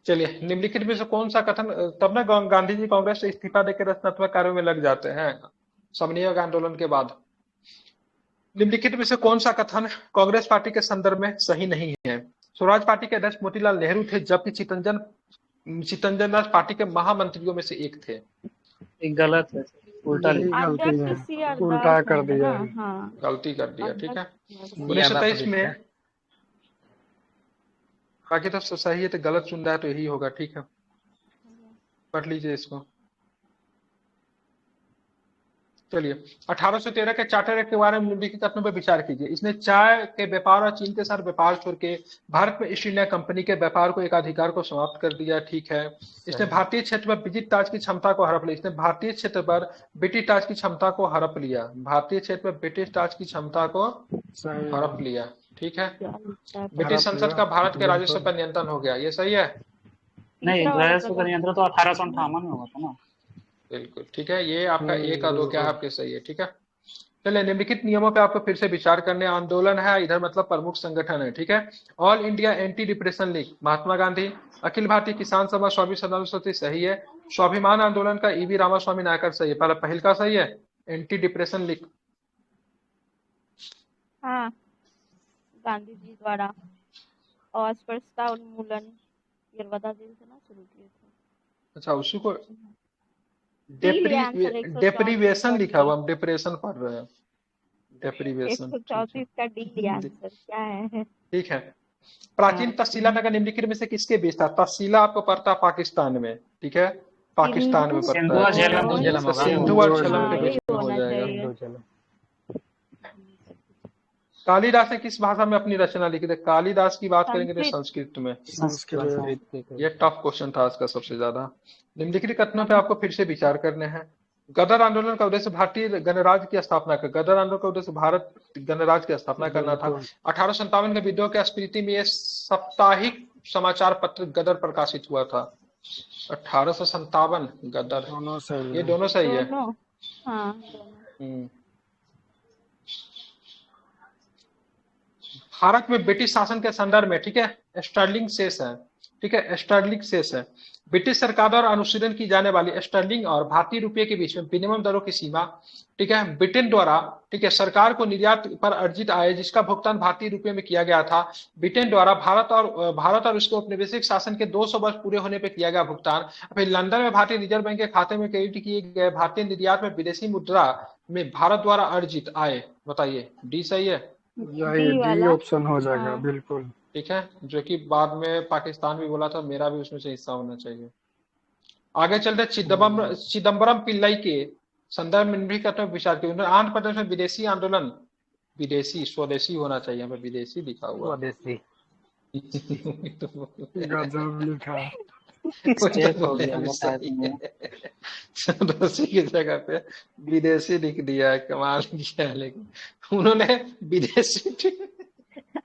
चलिए, निम्नलिखित में से कौन सा कथन, तब ना गांधी जी कांग्रेस से इस्तीफा देकर रचनात्मक कार्यों में लग जाते हैं सबनीय आंदोलन के बाद। निम्नलिखित में से कौन सा कथन कांग्रेस पार्टी के संदर्भ में सही नहीं है? स्वराज पार्टी के अध्यक्ष मोतीलाल नेहरू थे, जबकि चितरंजन दास पार्टी के महामंत्रियों में से एक थे। गलत है, उल्टा यही गलती है, अध्यक्ष उल्टा कर दिया है। हाँ, गलती कर दिया। ठीक है, अध्यक्ष 1923 में। बाकी तो सही है, तो गलत सुन रहा है तो यही होगा। ठीक है, पढ़ लीजिए इसको। चलिए, 1813 के चार्टर एक्ट के बारे में निम्नलिखित कथनों पर विचार कीजिए। इसने चाय के व्यापार और चीन के साथ व्यापार छोड़ के भारत में ईस्ट इंडिया कंपनी के व्यापार को एकाधिकार को समाप्त कर दिया। ठीक है, इसने भारतीय क्षेत्र पर ब्रिटिश ताज की क्षमता को हड़प लिया। इसने भारतीय क्षेत्र पर ब्रिटिश ताज की क्षमता को हड़प लिया। भारतीय क्षेत्र पर ब्रिटिश ताज की क्षमता को हड़प लिया। ठीक है, ब्रिटिश संसद का भारत के राजस्व पर नियंत्रण हो गया। ये सही है। नहीं, तीसरा वाला राजस्व का प्रकरण। नियंत्रण तो 1858 में हुआ था ना। बिल्कुल ठीक है, ये आपका एक का दो क्या है बिल्कुल। आपके सही है। ठीक है, चलिए निम्नलिखित नियमों पे आपको फिर से विचार करने। आंदोलन है इधर, मतलब प्रमुख संगठन है। ठीक है, all India anti depression league Mahatma Gandhi, Akhil Bharatiya Kisan सभा स्वामी सदानंद सरस्वती सही है, स्वाभिमान आंदोलन का ईवी रामास्वामी नायकर सही है। पहला पहल का सही है, एंटी डिप्रेशन लीग। हाँ, गांधी जी द्वारा अस्पृश्यता उन्मूलन यरवदा जेल से ना शुरू किए थे। अच्छा, उसी को डी लिया आंसर 134 डेप्रीवेशन लिखा हुआ, हम डिप्रेशन पढ़ रहे हैं। डेप्रीवेशन, ठीक है 134 का डी लिया आंसर क्या है? ठीक है। प्राचीन तहसीला नगर निम्नलिखित में से किसके बीच था? तहसीला आपको पड़ता है पाकिस्तान में। ठीक है, पाकिस्तान में सिंधु पड़ता और है। झेलम तो झेलम तो होगा। सिंधु और झेलम हाँ, के बीच यही में हो होना जाएगा। चाहिए। चलो कालिदास ने किस भाषा में अपनी रचना लिखी थी? कालिदास की बात करेंगे तो संस्कृत। संस्कृत में। संस्कृत। संस्कृत ये टफ क्वेश्चन था आज का सबसे ज्यादा। निम्नलिखित कथनों पे आपको फिर से विचार करने हैं। गदर आंदोलन का उद्देश्य भारतीय गणराज्य की स्थापना कर, गदर आंदोलन का उद्देश्य भारत गणराज्य की स्थापना करना था। 1857 के विद्रोह की स्मृति में यह साप्ताहिक समाचार पत्र गदर प्रकाशित हुआ था। 1857 गदर, दोनों सही ये है। दोनों सही है। दोनों, हाँ दोनों। भारत में ब्रिटिश शासन के संदर्भ में, ठीक है, स्टर्लिंग सेस है। ठीक है, स्टर्लिंग सेस है। ब्रिटिश सरकार द्वारा अनुशीलन की जाने वाली स्टर्लिंग और भारतीय रुपये के बीच में विनिमय दरों की सीमा, ठीक है, ब्रिटेन द्वारा, ठीक है, सरकार को निर्यात पर अर्जित आय जिसका भुगतान भारतीय रुपये में किया गया था, ब्रिटेन द्वारा भारत और उसके औपनिवेशिक शासन के 200 वर्ष पूरे होने पर किया गया भुगतान। फिर लंदन में भारतीय रिजर्व बैंक के खाते में क्रेडिट किए गए भारतीय निर्यात में विदेशी मुद्रा में भारत द्वारा अर्जित आय। बताइए, डी सही है? यही डी वाला। ऑप्शन हो जाएगा। हाँ। बिल्कुल ठीक है, जो कि बाद में पाकिस्तान भी बोला था, मेरा भी उसमें से हिस्सा होना चाहिए। आगे चलते चिदम्बरम पिल्लई के संदर्भ में भी कहते हैं विचार किया। आंध्र प्रदेश में विदेशी आंदोलन, विदेशी स्वदेशी होना चाहिए, हमें विदेशी लिखा हुआ। स्वदेशी गजब लिखा। स्टेप हो गया बता दूंगा। स्वदेशी की जगह पे विदेशी लिख दिया है, कमाल किया है। लेकिन उन्होंने विदेशी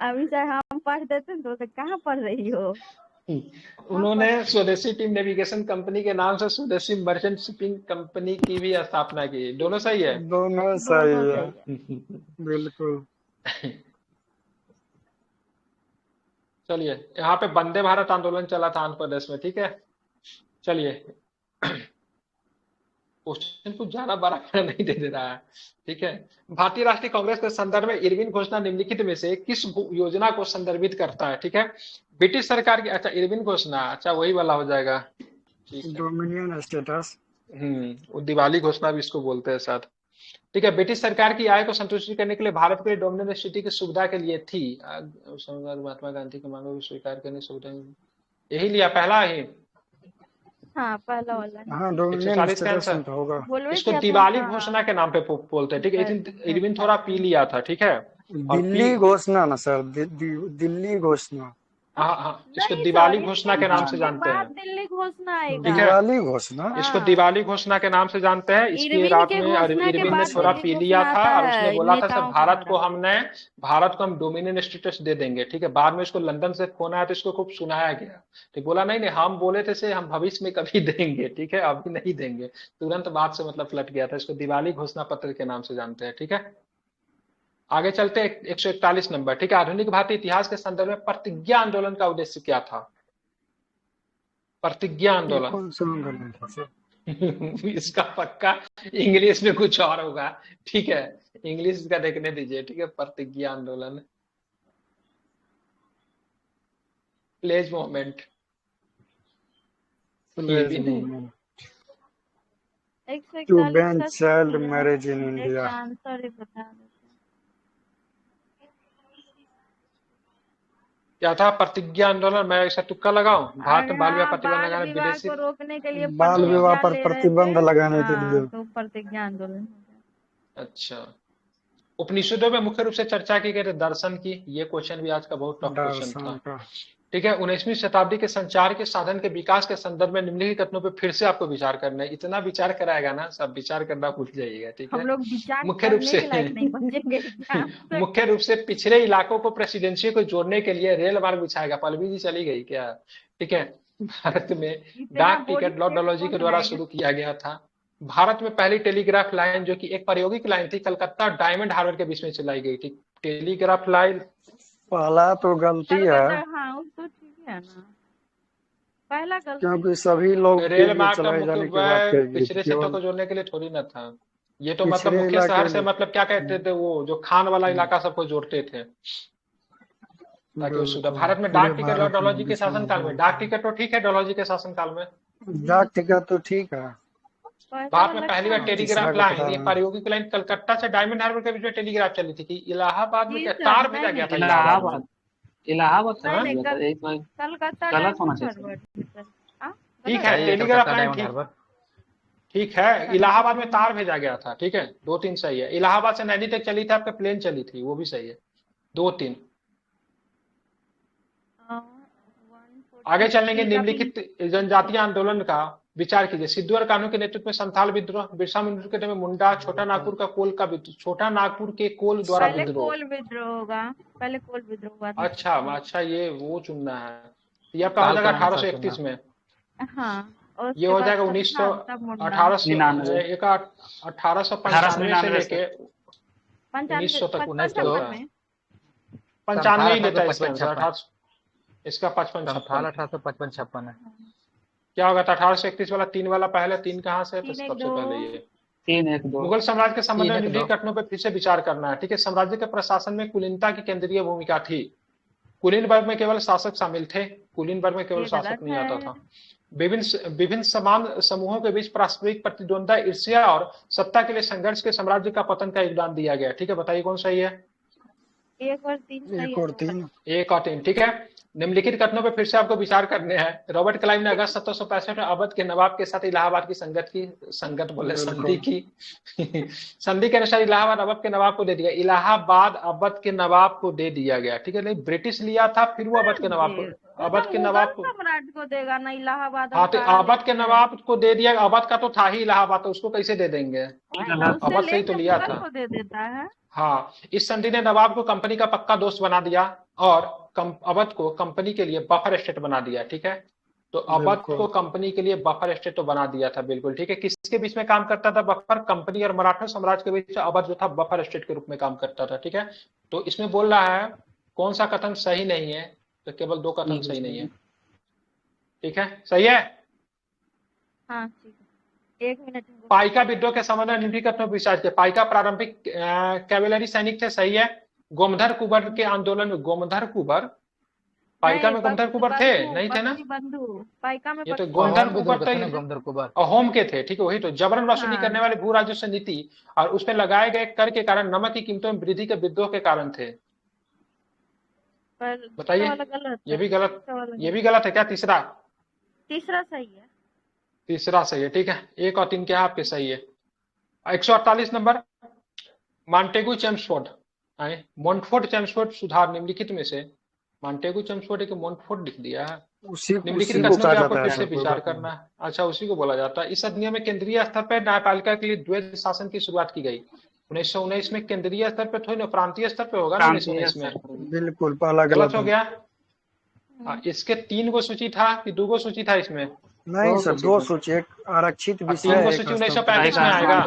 अभी से हम पढ़ देते तो कहाँ पढ़ रही हो? उन्होंने स्वदेशी टीम नेविगेशन कंपनी के नाम से स्वदेशी मर्चेंट शिपिंग कंपनी की भी स्थापना की। दोनों सही है? दोनों सही है। बिल्कुल। चलिए, यहाँ पे वंदे भारत आंदोलन चला था आंध्र प्रदेश में। ठीक है, चलिए क्वेश्चन कुछ ज्यादा बड़ा नहीं दे रहा है। ठीक है, भारतीय राष्ट्रीय कांग्रेस के संदर्भ में इरविन घोषणा निम्नलिखित में से किस योजना को संदर्भित करता है? ठीक है, ब्रिटिश सरकार की, अच्छा इरविन घोषणा, अच्छा वही वाला हो जाएगा। ठीक है, डोमिनियन स्टेटस। वो दिवाली घोषणा भी इसको बोलते हैं शायद। ठीक है, ब्रिटिश सरकार की आय को संतुष्ट करने के लिए भारत के लिए डोमिनियन स्थिति की सुविधा के लिए थी। महात्मा गांधी की मांगों को स्वीकार करने सुविधा यही लिया पहला ही। हाँ पहला वाला। हाँ डोमिनियन 140 का स्टेटस आंसर। तो होगा। बोलवे इसको क्या था? दिवाली हाँ। घोषणा के नाम पे बोलते हैं। ठीक है, इरविन थोड़ा पी लिया था। ठीक है, और दिल्ली घोषणा ना सर, दिल्ली घोषणा। हाँ हाँ, इसको नहीं दिवाली सर, घोषणा के नाम से जानते बाद हैं। दिल्ली घोषणा आएगा। ठीक है, दिवाली घोषणा। इसको हाँ। दिवाली घोषणा के नाम से जानते हैं। इसकी इरविन रात के में घोषणा के इरविन ने बाद थोड़ा दिल्ली पी लिया घोषणा था आता और उसने है बोला था सर नेताओं भारत को द्वारा। भारत को हम डोमिनियन स्टेटस दे देंगे। ठीक है, बाद में इसको लंदन से फोन आया तो इसको खूब सुनाया गया। ठीक, बोला नहीं नहीं हम बोले थे से हम भविष्य में कभी देंगे। ठीक है, अभी नहीं देंगे। तुरंत बात से मतलब पलट गया था। इसको दिवाली घोषणा पत्र के नाम से जानते हैं। ठीक है, आगे चलते 141 नंबर। ठीक है, आधुनिक भारतीय इतिहास के संदर्भ में प्रतिज्ञा आंदोलन का उद्देश्य क्या था? प्रतिज्ञा आंदोलन कौन सा आंदोलन था सर? इसका पक्का इंग्लिश में कुछ और होगा। ठीक है, इंग्लिश का देखने दीजिए। ठीक है, प्रतिज्ञा आंदोलन, प्लेज मूवमेंट, ये भी नहीं। 141 टू बैन का child marriage in India. Answer ही बता दो। क्या था प्रतिज्ञा आंदोलन? मैं ऐसा तुक्का लगाऊं? भारत में बाल विवाह हाँ, प्रतिबंध बाल लगाने विवाह विदेशी को रोकने के लिए बाल विवाह पर प्रतिज्ञा ले रहे प्रतिबंध थे। लगाने के हाँ, लिए। तो प्रतिज्ञा आंदोलन हो गया। अच्छा, उपनिषदों में मुख्य रूप से चर्चा की गई थी दर्शन की। ये क्वेश्चन भी आज का बहुत टफ क्वेश्चन दर्शन था। का। ठीक है, 19वीं शताब्दी के संचार के साधन के विकास के संदर्भ में निम्नलिखित कथनों पे फिर से आपको विचार करना है। इतना विचार कराएगा ना, सब विचार करना भूल जाइएगा। ठीक हम है, लोग विचार मुख्य रूप करने से के लायक नहीं बचेंगे। मुख्य रूप से पिछड़े इलाकों को प्रेसिडेंसी को जोड़ने के लिए रेल मार्ग बिछाएगा। पल्लवी जी चली गई क्या? ठीक है, भारत में इतना डाक body ticket Lord shape Dalhousie के कौन द्वारा बनाएगा? शुरू किया गया था। भारत में पहली टेलीग्राफ लाइन जो कि एक प्रायोगिक लाइन थी, कलकत्ता और डायमंड हार्बर के बीच में चलाई गई थी। टेलीग्राफ लाइन पहला तो गलती है, कलकत्ता, हाँ वो तो ठीक है ना, पहला गलती क्योंकि सभी लोग के रेल लिए मार्ग का चलाए मुख्य जाने के बाद वह कही गई थी, पिछड़े क्षेत्रों केवल को जोड़ने के लिए थोड़ी न था। ये तो मतलब पिछड़े मुख्य शहर इलाके से में। मतलब क्या कहते थे, वो जो खान वाला इलाका सबको जोड़ते थे ताकि वो सुविधा। भारत में डाक पूरे टिकट लॉर्ड भारत में डलहौजी के विश्व शासनकाल में, डाक टिकट तो ठीक है डलहौजी के शासनकाल में। डाक टिकट तो ठीक है। पैसा भारत में वाला पहली क्या बार है? तीसरा टेलीग्राफ का पता लाइन, ये नहीं। प्रायोगिक लाइन कलकत्ता से डायमंड हार्बर के बीच में टेलीग्राफ चली थी कि इलाहाबाद में जी क्या सर, तार नहीं भेजा गया नहीं था इलाहाबाद में। इलाहाबाद इलाहाबाद नहीं तक नहीं, दिया था एक बार, कलकत्ता गलत होना डायमंड चाहिए। हार्बर थी सर। हाँ, ठीक गलत है, सही है, टेलीग्राफ कलकत्ता लाइन डायमंड ठीक, हार्बर। ठीक है। इलाहाबाद में तार भेजा गया था, ठीक है, 2-3 सही है। इलाहाबाद से नैनी तक चली थी आपके, प्लेन चली थी, वो भी सही है। 2-3 आगे चलेंगे। निम्नलिखित जनजातीय आंदोलन का विचार कीजिए। सिद्धू और कान्हू के नेतृत्व में संथाल विद्रोह, बिरसा मुंडा के टाइम में मुंडा, छोटा नागपुर का कोल का विद्रोह, छोटा नागपुर के कोल द्वारा पहले विद्रोह। कोल विद्रोह होगा, पहले कोल विद्रोह हुआ था। अच्छा अच्छा, ये वो चुनना है। ये आपका हो साल जाएगा का अनुसार 1831 चुनना। में। हाँ, और ये उसके हो बाद जाएगा संथाल तब मुंडा। 1895 से लेके 1900 तक। 55 में 95 ही संथाल लेता है इसका आंसर। 1855 इसका 55 संथाल 56 1855-56 है। क्या होगा? 1831 वाला 3 वाला पहले 3 कहाँ से है? तो 3 1 सबसे 2 पहले ये 3-1-2 मुगल साम्राज्य के संबंध में 3-1-2 निम्नलिखित घटनाओं पर फिर से विचार करना है, ठीक है। साम्राज्य के प्रशासन में कुलीनता की केंद्रीय भूमिका थी। कुलीन वर्ग में केवल शासक शामिल थे, कुलीन वर्ग में केवल ये शासक गलत नहीं आता है। था। विभिन्न समान समूहों के बीच पारस्परिक प्रतिद्वंद्विता, ईर्ष्या और सत्ता के लिए संघर्ष के साम्राज्य का पतन का योगदान दिया गया, ठीक है। बताइए कौन सही है? 1 और 3 सही एक है, और 2 3 1 और 3, ठीक है। निम्नलिखित कथनों पर फिर से आपको विचार करने हैं। रॉबर्ट क्लाइव ने अगस्त 1765 में अवध के नवाब के साथ इलाहाबाद की संधि की संधि के अनुसार इलाहाबाद अवध के नवाब को दे दिया। इलाहाबाद अवध के नवाब को दे दिया गया, ठीक है। नहीं, ब्रिटिश लिया था, फिर वो अवध के नवाब को, अवध के नवाब को, सम्राट को देगा ना इलाहाबाद। हाँ, तो अवध के नवाब को दे दिया। अवध का तो था ही इलाहाबाद, तो उसको कैसे दे देंगे? अवध से ही तो लिया था। दे देता है। हाँ, इस संधि ने नवाब को कंपनी का पक्का दोस्त बना दिया और अवध को कंपनी के लिए बफर स्टेट बना दिया, ठीक है। तो अवध को कंपनी के लिए बफर स्टेट तो बना दिया था, बिल्कुल ठीक है। किसके बीच में काम करता था बफर? कंपनी और मराठा साम्राज्य के बीच अवध जो था बफर स्टेट के रूप में काम करता था, ठीक है। तो इसमें बोल रहा है कौन सा कथन सही नहीं है, तो केवल 2 कथन सही नहीं है, ठीक है। सही है? हाँ ठीक है, 1 मिनट। पाइका विद्रोह के संबंध में निम्नलिखित कथनों पर विचार किया। पाइका प्रारंभिक कैवेलरी सैनिक थे, सही है। गोमधर कुबर के आंदोलन में, गोमधर कुबर, पाइका में गोमधर कुबर थे नहीं थे ना? बंधु पाइका में ये तो गोमधर गोमधर कुबर अहोम के थे, ठीक है, वही तो। जबरन वसूली करने वाले भू राजस्व नीति और उसमें लगाए गए कर के कारण नमक की कीमतों में वृद्धि के विद्रोह के कारण थे। बताइए, ये भी गलत, ये भी गलत है क्या? तीसरा सही है। तीसरा सही है, ठीक है। 1 और 3 क्या है आपके? सही है। 148 number, Montagu Chelmsford, Montfort Chelmsford सुधार निम्नलिखित में से, मॉन्टेगू चेम्सफोर्ड एक मोंटफोर्ट लिख दिया है। निम्नलिखित कथनों पर आपको फिर से विचार करना है। अच्छा, उसी को बोला जाता है। इस अधिनियम में केंद्रीय स्तर पर न्यायपालिका के लिए द्वैध शासन की शुरुआत की गई। 1919 में केंद्रीय स्तर पे थोड़ी ना, प्रांतीय स्तर पे होगा ना 1919 में। बिल्कुल, पहला गलत हो गया। इसके 3 गो सूची था कि 2 गो सूची था इसमें? नहीं सर, 2 सूची, एक आरक्षित विषय, 3 गो सूची 1935 में आएगा।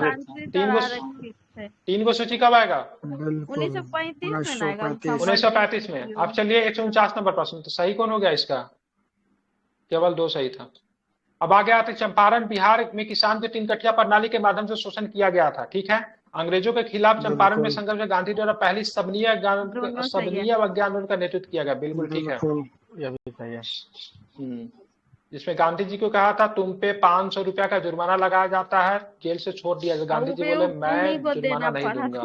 3 गो सूची कब आएगा? 1935 में। अब चलिए 149 नंबर प्रश्न, तो सही कौन हो गया इसका? केवल 2 सही था। अब आगे आते, चंपारण बिहार में किसान के 3 कठिया प्रणाली के माध्यम से शोषण किया गया था, ठीक है। अंग्रेजों के खिलाफ चंपारण में संघर्ष में गांधी द्वारा पहली सबनीय अवज्ञा आंदोलन का नेतृत्व किया गया, बिल्कुल ठीक है। यह भी सही है। जिसमें गांधी जी को कहा था तुम पे 500 रुपया का जुर्माना लगाया जाता है, जेल से छोड़ दिया गया। गांधी जी बोले मैं जुर्माना नहीं दूंगा,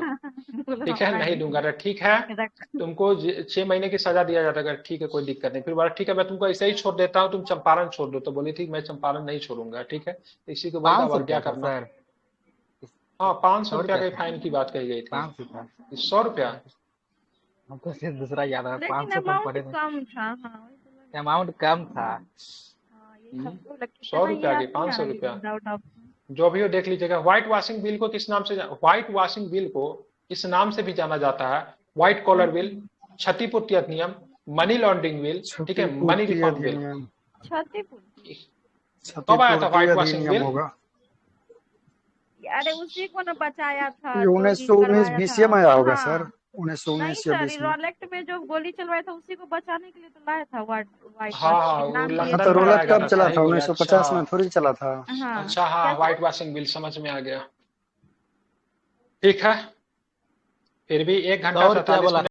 ठीक है, नहीं दूंगा। ठीक है, तुमको 6 महीने की सजा दिया जाता है। ठीक है, कोई दिक्कत नहीं। फिर बोला ठीक है, मैं तुमको ऐसे ही छोड़ देता हूँ, तुम चंपारण छोड़ दो। तो बोली थी मैं चंपारण नहीं छोड़ूंगा, ठीक है। इसी को बोलता अवज्ञा करना। हाँ, 500 रुपया के फाइन की बात कही गई थी। 100 रुपया हमको सिर्फ दूसरा याद है, 500 कम था। अमाउंट कम था। 100 रुपया की 500 रुपया, जो भी हो देख लीजिएगा। व्हाइट वॉशिंग बिल को किस नाम से, व्हाइट वॉशिंग बिल को इस नाम से भी जाना जाता है? व्हाइट कॉलर बिल, क्षतिपूर्ति अधिनियम, मनी लॉन्ड्रिंग बिल, ठीक है, मनी रिफॉर्म बिल। क्षतिपूर्ति कब आया था क्षतिपूर्ति व्हाइट वॉशिंग अधिनियम बिल? होगा। अरे उसी को ना बचाया था ये जो 1919 करवाया बीसीए था। में आया होगा हाँ सर, नहीं 1919 या सर, 20 में। रोलेक्ट में जो गोली चलवाया था उसी को बचाने के लिए तो लाया था व्हाइट हाँ हाँ, वॉशिंग वो नाम दिए लंदन थे तो में रोलेट लाया गया कब था, चला सही था? बोले। 1950 में अच्छा थोड़ी चला था। हाँ अच्छा, हाँ क्या व्हाइट सर? वॉशिंग बिल समझ में आ गया। ठीक है, फिर भी 1 घंटा और क्या 47 बोला? मिनट